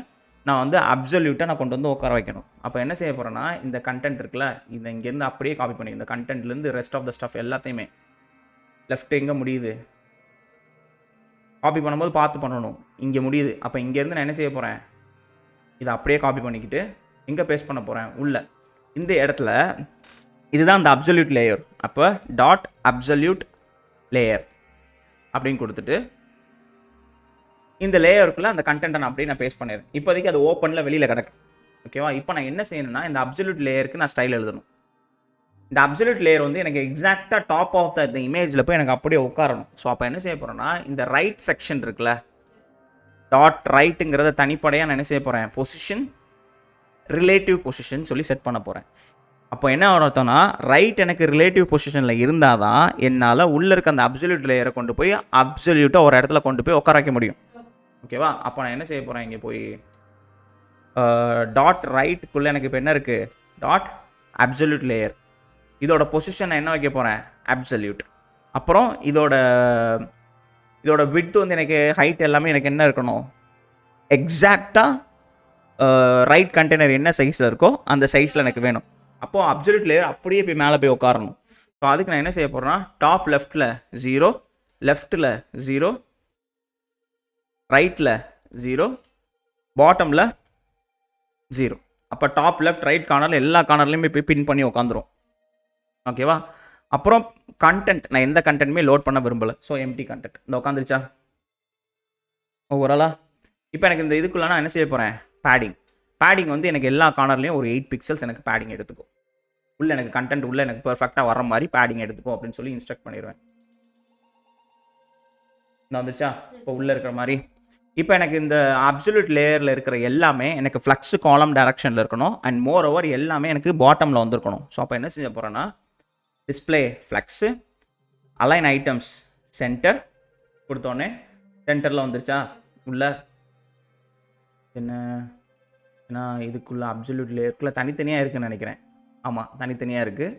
நான் வந்து அப்சல்யூட்டாக நான் கொண்டு வந்து உட்கார வைக்கணும். அப்போ என்ன செய்ய போகிறேன்னா இந்த கண்டென்ட் இருக்குல்ல, இதை இங்கேருந்து அப்படியே காப்பி பண்ணி இந்த கண்டென்ட்லேருந்து ரெஸ்ட் ஆஃப் த ஸ்டஃப் எல்லாத்தையுமே லெஃப்ட் எங்கே முடியுது, காப்பி பண்ணும்போது பார்த்து பண்ணணும், இங்கே முடியுது. அப்போ இங்கேருந்து நான் என்ன செய்ய போகிறேன், இதை அப்படியே காப்பி பண்ணிக்கிட்டு எங்கே பேஸ்ட் பண்ண போகிறேன், உள்ள இந்த இடத்துல. இதுதான் இந்த அப்சல்யூட் லேயர். அப்போ டாட் அப்சல்யூட் லேயர் அப்படின்னு கொடுத்துட்டு இந்த லேயருக்குள்ளே அந்த கண்டென்ட்டை நான் அப்படியே நான் பேஸ்ட் பண்ணிடுறேன். இப்போதைக்கு அது ஓப்பனில் வெளியில் கிடக்கு. ஓகேவா? இப்போ நான் என்ன செய்யணும்னா இந்த அப்சல்யூட் லேயருக்கு நான் ஸ்டைல் எழுதணும். இந்த அப்சல்யூட் லேயர் வந்து எனக்கு எக்ஸாக்டாக டாப் ஆஃப் த இமேஜில் போய் எனக்கு அப்படியே உட்காரணும். ஸோ அப்போ என்ன செய்ய போகிறேன்னா இந்த ரைட் செக்ஷன் இருக்குல்ல, டாட் ரைட்டுங்கிறத தனிப்படையாக நான் என்ன செய்ய போகிறேன், பொசிஷன் ரிலேட்டிவ் பொசிஷன் சொல்லி செட் பண்ண போகிறேன். அப்போ என்ன அர்த்தம்னா ரைட் எனக்கு ரிலேட்டிவ் பொசிஷனில் இருந்தால் தான் என்னால் உள்ளே இருக்க அந்த அப்சல்யூட் லேயரை கொண்டு போய் அப்சல்யூட்டாக ஒரு இடத்துல கொண்டு போய் உட்கார வைக்க முடியும். ஓகேவா? அப்போ நான் என்ன செய்ய போகிறேன், இங்கே போய் டாட் ரைட்டுக்குள்ளே எனக்கு இப்போ என்ன இருக்குது, டாட் அப்சல்யூட் லேயர். இதோட பொசிஷன் நான் என்ன வைக்க போகிறேன், அப்சல்யூட். அப்புறம் இதோட விட்த் வந்து எனக்கு ஹைட் எல்லாமே எனக்கு என்ன இருக்கணும், எக்ஸாக்டாக ரைட் கண்டெய்னர் என்ன சைஸில் இருக்கோ அந்த சைஸில் எனக்கு வேணும். அப்போது அப்சல்யூட் லேயர் அப்படியே போய் மேலே போய் உட்காரணும். ஸோ அதுக்கு நான் என்ன செய்ய போகிறேன்னா டாப் லெஃப்ட்டில் 0, லெஃப்ட்டில் 0, ரைட்டில் 0, பாட்டமில் 0. அப்போ டாப் லெஃப்ட் ரைட் கார்னரில் எல்லா கார்னர்லையுமே போய் பின் பண்ணி உட்காந்துரும். ஓகேவா? அப்புறம் கண்டென்ட் நான் எந்த கண்டென்ட்டுமே லோட் பண்ண விரும்பலை. ஸோ எம்டி கண்டென்ட் இந்த உட்காந்துருச்சா ஓவராலா? இப்போ எனக்கு இந்த இதுக்குள்ளே நான் என்ன செய்ய போகிறேன், பேடிங் வந்து எனக்கு எல்லா கார்னர்லேயும் ஒரு 8 பிக்சல்ஸ் எனக்கு பேடிங் எடுத்துக்கும். உள்ளே எனக்கு கண்டென்ட் உள்ளே எனக்கு பர்ஃபெக்டாக வர மாதிரி பேடிங் எடுத்துக்கும் அப்படின்னு சொல்லி இன்ஸ்ட்ரக்ட் பண்ணிடுவேன். இந்த வந்துச்சா இப்போ உள்ளே இருக்கிற மாதிரி. இப்போ எனக்கு இந்த அப்சல்யூட் லேயரில் இருக்கிற எல்லாமே எனக்கு ஃப்ளக்ஸு காலம் டைரக்ஷனில் இருக்கணும். அண்ட் மோர் ஓவர் எல்லாமே எனக்கு பாட்டமில் வந்துருக்கணும். ஸோ அப்போ என்ன செய்ய போகிறேன்னா display flex align items centre கொடுத்தோடனே சென்டரில் வந்துருச்சா உள்ள. என்ன ஏன்னா இதுக்குள்ளே அப்சல்யூட் லேயருக்குள்ளே தனித்தனியாக இருக்குதுன்னு நினைக்கிறேன். ஆமாம், தனித்தனியாக இருக்குது.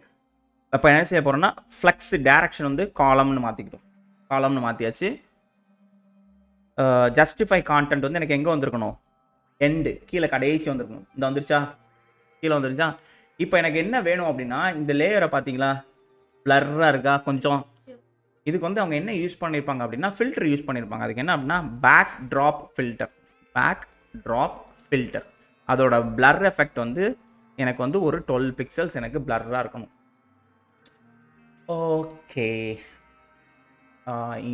அப்போ என்ன செய்ய போகிறோன்னா ஃப்ளக்ஸு டைரக்ஷன் வந்து காலம்னு மாற்றியாச்சு. ஜஸ்டிஃபை கான்டென்ட் வந்து எனக்கு எங்கே வந்திருக்கணும், எண்டு கீழே கடைசி வந்திருக்கணும். இந்த வந்துருச்சா, கீழே வந்துருச்சா. இப்போ எனக்கு என்ன வேணும் அப்படின்னா இந்த லேயரை பார்த்தீங்களா பிளர்ராக இருக்கா கொஞ்சம். இதுக்கு வந்து அவங்க என்ன யூஸ் பண்ணியிருப்பாங்க அப்படின்னா ஃபில்டர் யூஸ் பண்ணியிருப்பாங்க. அதுக்கு என்ன அப்படின்னா பேக் ட்ராப் ஃபில்டர். அதோட பிளர் எஃபெக்ட் வந்து எனக்கு வந்து ஒரு 12 பிக்சல்ஸ் எனக்கு பிளர்ராக இருக்கணும். ஓகே,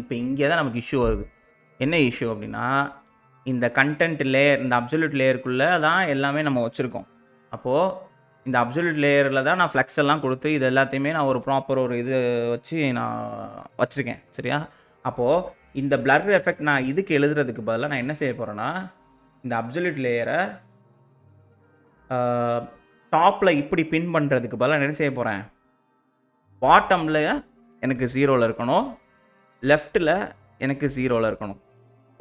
இப்போ இங்கே தான் நமக்கு இஷ்யூ வருது. என்ன இஷ்யூ அப்படின்னா இந்த கண்டென்ட் லேயர் இந்த அப்சல்யூட் லேயருக்குள்ளே தான் எல்லாமே நம்ம வச்சுருக்கோம். அப்போது இந்த அப்சல்யூட் லேயரில் தான் நான் ஃப்ளக்ஸ் எல்லாம் கொடுத்து இது எல்லாத்தையுமே நான் ஒரு ப்ராப்பர் ஒரு இது வச்சு நான் வச்சுருக்கேன். சரியா? அப்போது இந்த பிளர் எஃபெக்ட் நான் இதுக்கு எழுதுறதுக்கு பதிலாக நான் என்ன செய்ய போகிறேன்னா இந்த அப்சல்யூட் லேயரை டாப்பில் இப்படி பின் பண்ணுறதுக்கு பதிலாக நான் என்ன செய்ய போகிறேன், பாட்டமில் எனக்கு 0ல் இருக்கணும், லெஃப்ட்டில் எனக்கு 0ல் இருக்கணும்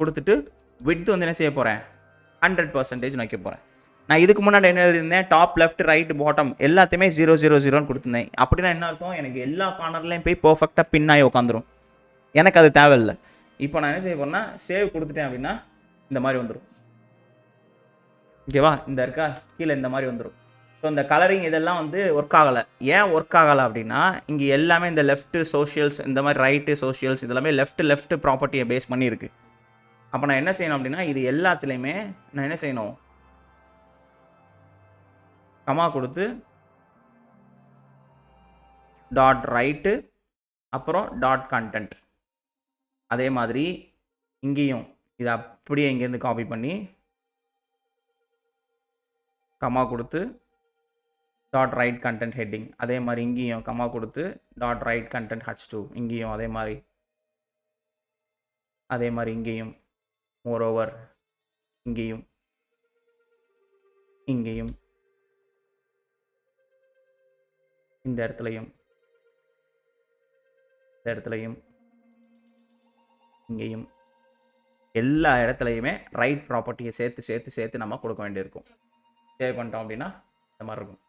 கொடுத்துட்டு விட்த் வந்து என்ன செய்ய போகிறேன் 100% வைக்க போகிறேன். நான் இதுக்கு முன்னாடி என்ன எழுதியிருந்தேன், டாப் லெஃப்ட் ரைட் பாட்டம் எல்லாத்தையுமே 000 கொடுத்துருந்தேன். அப்படின்னா என்ன இருக்கும், எனக்கு எல்லா கார்னர்லையும் போய் பர்ஃபெக்டாக பின் ஆகி உட்காந்துரும். எனக்கு அது தேவையில்லை. இப்போ நான் என்ன செய்ய போகிறேன்னா சேவ் கொடுத்துட்டேன் அப்படின்னா இந்த மாதிரி வந்துடும். ஓகேவா? இந்த இருக்கா கீழே இந்த மாதிரி வந்துடும். ஸோ இந்த கலரிங் இதெல்லாம் வந்து ஒர்க் ஆகலை. ஏன் ஒர்க் ஆகலை அப்படின்னா, இங்கே எல்லாமே இந்த லெஃப்ட்டு சோஷியல்ஸ், இந்த மாதிரி ரைட்டு சோஷியல்ஸ் இதெல்லாமே லெஃப்ட் ப்ராப்பர்ட்டியை பேஸ் பண்ணியிருக்கு. அப்போ நான் என்ன செய்யணும் அப்படின்னா, இது எல்லாத்துலேயுமே நான் என்ன செய்யணும், கமா கொடுத்து டாட் ரைட்டு அப்புறம் டாட் கண்டென்ட். அதே மாதிரி இங்கேயும் இதை அப்படியே இங்கேருந்து காப்பி பண்ணி கமா கொடுத்து டாட் ரைட் கண்டென்ட் ஹெட்டிங். அதே மாதிரி இங்கேயும் கமா கொடுத்து டாட் ரைட் கண்டென்ட் H2. இங்கேயும் அதே மாதிரி இங்கேயும் மோரோவர் இங்கேயும் இந்த இடத்துலையும் இங்கேயும் எல்லா இடத்துலையுமே ரைட் ப்ராப்பர்ட்டியை சேர்த்து நம்ம கொடுக்க வேண்டியிருக்கும். சேவ் பண்ணிட்டோம் அப்படின்னா இந்த மாதிரி இருக்கும்.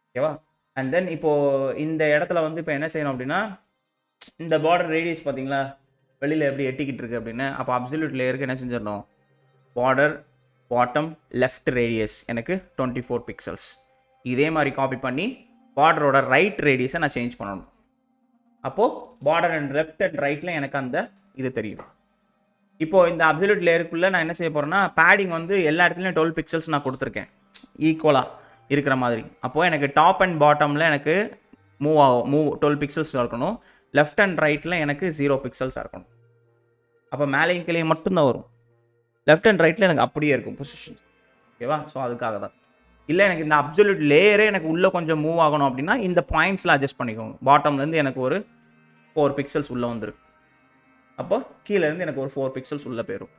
ஓகேவா? அண்ட் தென் இப்போது இந்த இடத்துல வந்து இப்போ என்ன செய்யணும் அப்படின்னா, இந்த பார்டர் ரேடியஸ் பார்த்தீங்களா வெளியில் எப்படி எட்டிக்கிட்டு இருக்கு அப்படின்னு. அப்போ அப்சல்யூட் லேயருக்கு என்ன செஞ்சிடணும், பார்டர் பாட்டம் லெஃப்ட் ரேடியஸ் எனக்கு 24 பிக்சல்ஸ். இதே மாதிரி காப்பி பண்ணி பார்டரோட ரைட் ரேடியஸை நான் சேஞ்ச் பண்ணணும். அப்போது பார்டர் அண்ட் லெஃப்ட் அண்ட் ரைட்டில் எனக்கு அந்த இது தெரியும். இப்போது இந்த அப்சல்யூட் லேயருக்குள்ளே நான் என்ன செய்ய போகிறேன்னா, பேடிங் வந்து எல்லா இடத்துலையும் 12 பிக்சல்ஸ் நான் கொடுத்துருக்கேன் ஈக்குவலாக இருக்கிற மாதிரி. அப்போது எனக்கு டாப் அண்ட் பாட்டமில் எனக்கு மூவ் 12 பிக்சல்ஸ் இருக்கணும். லெஃப்ட் அண்ட் ரைட்டில் எனக்கு 0 பிக்சல்ஸாக இருக்கணும். அப்போ மேலேயும் கீழே மட்டும்தான் வரும். லெஃப்ட் அண்ட் ரைட்டில் எனக்கு அப்படியே இருக்கும் பொசிஷன். ஓகேவா? ஸோ அதுக்காக தான். இல்லை எனக்கு இந்த அப்சல்யூட் லேயரே எனக்கு உள்ளே கொஞ்சம் மூவ் ஆகணும் அப்படின்னா இந்த பாயிண்ட்ஸில் அட்ஜஸ்ட் பண்ணிக்கோங்க. பாட்டம்லேருந்து எனக்கு ஒரு 4 பிக்சல்ஸ் உள்ளே வந்துருக்கு. அப்போ கீழேருந்து எனக்கு ஒரு 4 பிக்சல்ஸ் உள்ளே போயிடும்.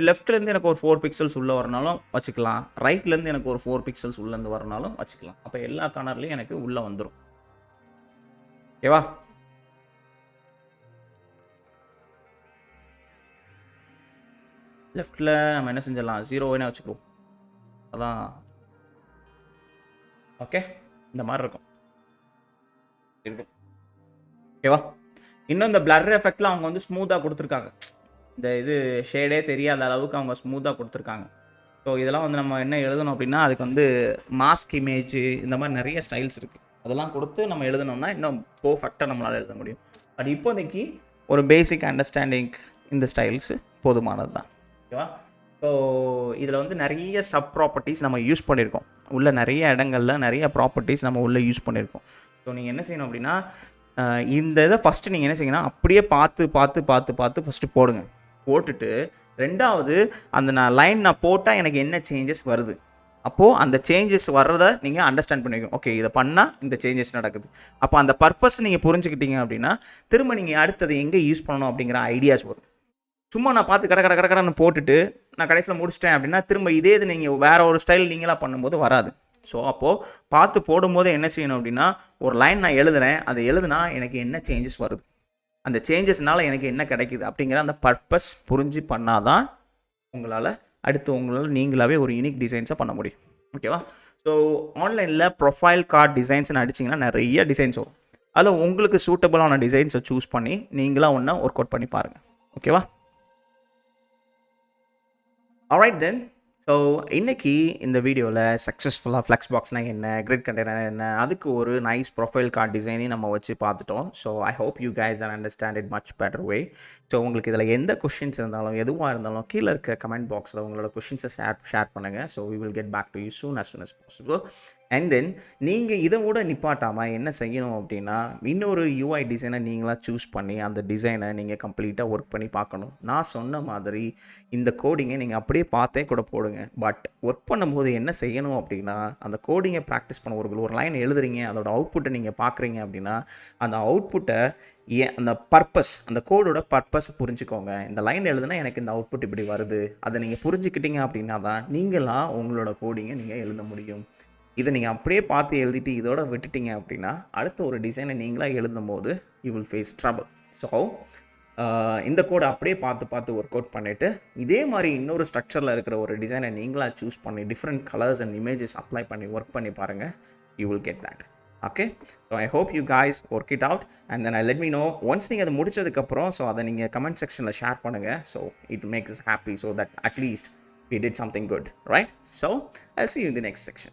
லெஃப்ட்லேருந்து எனக்கு ஒரு 4 பிக்சல்ஸ் உள்ளே வரனாலும் வச்சுக்கலாம். ரைட்லேருந்து எனக்கு ஒரு 4 பிக்சல்ஸ் உள்ளேருந்து வரனாலும் வச்சுக்கலாம். அப்போ எல்லா கார்னர்லையும் எனக்கு உள்ளே வந்துடும். ஓகேவா? லெஃப்டில் நம்ம என்ன செஞ்சிடலாம், 0 வச்சுக்குவோம். அதான் ஓகே. இந்த மாதிரி இருக்கும். ஓகேவா? இன்னும் இந்த பிளர் எஃபெக்டில் அவங்க வந்து ஸ்மூத்தாக கொடுத்துருக்காங்க. இந்த இது ஷேடே தெரியாத அளவுக்கு அவங்க ஸ்மூத்தாக கொடுத்துருக்காங்க. ஸோ இதெல்லாம் வந்து நம்ம என்ன எழுதணும் அப்படின்னா, அதுக்கு வந்து மாஸ்க் இமேஜ் இந்த மாதிரி நிறைய ஸ்டைல்ஸ் இருக்குது. அதெல்லாம் கொடுத்து நம்ம எழுதணும்னா இன்னும் பர்ஃபெக்டாக நம்மளால் எழுத முடியும். பட் இப்போதைக்கு ஒரு பேசிக் அண்டர்ஸ்டாண்டிங் இந்த ஸ்டைல்ஸு போதுமானது தான். ஓகேவா? ஸோ இதில் வந்து நிறைய சப் ப்ராப்பர்ட்டிஸ் நம்ம யூஸ் பண்ணியிருக்கோம். உள்ள நிறைய இடங்களில் நிறைய ப்ராப்பர்ட்டிஸ் நம்ம உள்ளே யூஸ் பண்ணியிருக்கோம். ஸோ நீங்கள் என்ன செய்யணும் அப்படின்னா, இந்த இதை ஃபஸ்ட்டு நீங்கள் என்ன செய்யணும், அப்படியே பார்த்து ஃபஸ்ட்டு போடுங்க. போட்டுட்டு ரெண்டாவது அந்த லைன் நான் போட்டால் எனக்கு என்ன சேஞ்சஸ் வருது, அப்போது அந்த சேஞ்சஸ் வர்றதை நீங்கள் அண்டர்ஸ்டாண்ட் பண்ணிக்கணும். ஓகே, இதை பண்ணால் இந்த சேஞ்சஸ் நடக்குது. அப்போ அந்த பர்பஸ் நீங்கள் புரிஞ்சுக்கிட்டீங்க அப்படின்னா திரும்ப நீங்கள் அடுத்தது எங்கே யூஸ் பண்ணணும் அப்படிங்கிற ஐடியாஸ் வரும். சும்மா நான் பார்த்து கடன்னு போட்டுட்டு நான் கடைசியில் முடிச்சிட்டேன் அப்படின்னா திரும்ப இதே இது நீங்கள் வேறு ஒரு ஸ்டைல் நீங்களாக பண்ணும்போது வராது. ஸோ அப்போது பார்த்து போடும்போது என்ன செய்யணும் அப்படின்னா, ஒரு லைன் நான் எழுதுகிறேன், அதை எழுதுனா எனக்கு என்ன சேஞ்சஸ் வருது, அந்த சேஞ்சஸ்னால எனக்கு என்ன கிடைக்குது அப்படிங்கிற அந்த பர்பஸ் புரிஞ்சு பண்ணாதான் உங்களால் நீங்களாகவே ஒரு யூனிக் டிசைன்ஸை பண்ண முடியும். ஓகேவா? ஸோ ஆன்லைனில் ப்ரொஃபைல் கார்டு டிசைன்ஸ்னு அடிச்சிங்கன்னா நிறைய டிசைன்ஸ் வரும். அதில் உங்களுக்கு சூட்டபுளான டிசைன்ஸை சூஸ் பண்ணி நீங்களாக ஒன்றா ஒர்க் அவுட் பண்ணி பாருங்கள். ஓகேவா? ஆல்ரைட் தென். ஸோ இன்றைக்கி இந்த வீடியோவில் சக்ஸஸ்ஃபுல்லாக ஃப்ளெக்ஸ் பாக்ஸ்னால் என்ன, கிரிட் கண்டெய்னர் என்ன, அதுக்கு ஒரு நைஸ் ப்ரொஃபைல் கார்டு டிசைனையும் நம்ம வச்சு பார்த்துட்டோம். So I hope you guys are understand it much better way. So உங்களுக்கு இதில் எந்த கொஷின்ஸ் இருந்தாலும் எதுவாக இருந்தாலும் கீழே இருக்க கமெண்ட் பாக்ஸில் உங்களோட கொஷின்ஸை ஷேர் பண்ணுங்கள். So we will get back to you soon as possible. And then நீங்கள் இதை கூட நிப்பாட்டாமல் என்ன செய்யணும் அப்படின்னா, இன்னொரு யூஐ டிசைனை நீங்களாக சூஸ் பண்ணி அந்த டிசைனை நீங்கள் கம்ப்ளீட்டாக ஒர்க் பண்ணி பார்க்கணும். நான் சொன்ன மாதிரி இந்த கோடிங்கை நீங்கள் அப்படியே பார்த்தே கூட போடுங்க. பட் ஒர்க் பண்ணும்போது என்ன செய்யணும் அப்படின்னா, அந்த கோடிங்கை ப்ராக்டிஸ் பண்ண ஒரு லைன் எழுதுறீங்க, அதோட அவுட்புட்டை நீங்கள் பார்க்குறீங்க அப்படின்னா அந்த அவுட்புட்டை அந்த பர்பஸ், அந்த கோடோட பர்பஸை புரிஞ்சுக்கோங்க. இந்த லைன் எழுதுனா எனக்கு இந்த அவுட்புட் இப்படி வருது, அதை நீங்கள் புரிஞ்சுக்கிட்டீங்க அப்படின்னா தான் நீங்களாக உங்களோட கோடிங்கை நீங்கள் எழுத முடியும். இதை நீங்கள் அப்படியே பார்த்து எழுதிட்டு இதோட விட்டுட்டீங்க அப்படின்னா அடுத்த ஒரு டிசைனை நீங்களாக எழுதும் போது you will face trouble. So இந்த கோடை அப்படியே பார்த்து ஒர்க் அவுட் பண்ணிவிட்டு இதே மாதிரி இன்னொரு ஸ்ட்ரக்சரில் இருக்கிற ஒரு டிசைனை நீங்களாக சூஸ் பண்ணி different colours and images apply பண்ணி ஒர்க் பண்ணி பாருங்கள். You will get that. Okay, so I hope you guys work it out and then I let me know once நீங்கள் அதை முடிச்சதுக்கப்புறம். ஸோ அதை நீங்கள் கமெண்ட் செக்ஷனில் ஷேர் பண்ணுங்கள். So it makes happy so that at least we did something good, right? So I'll see you in the next section.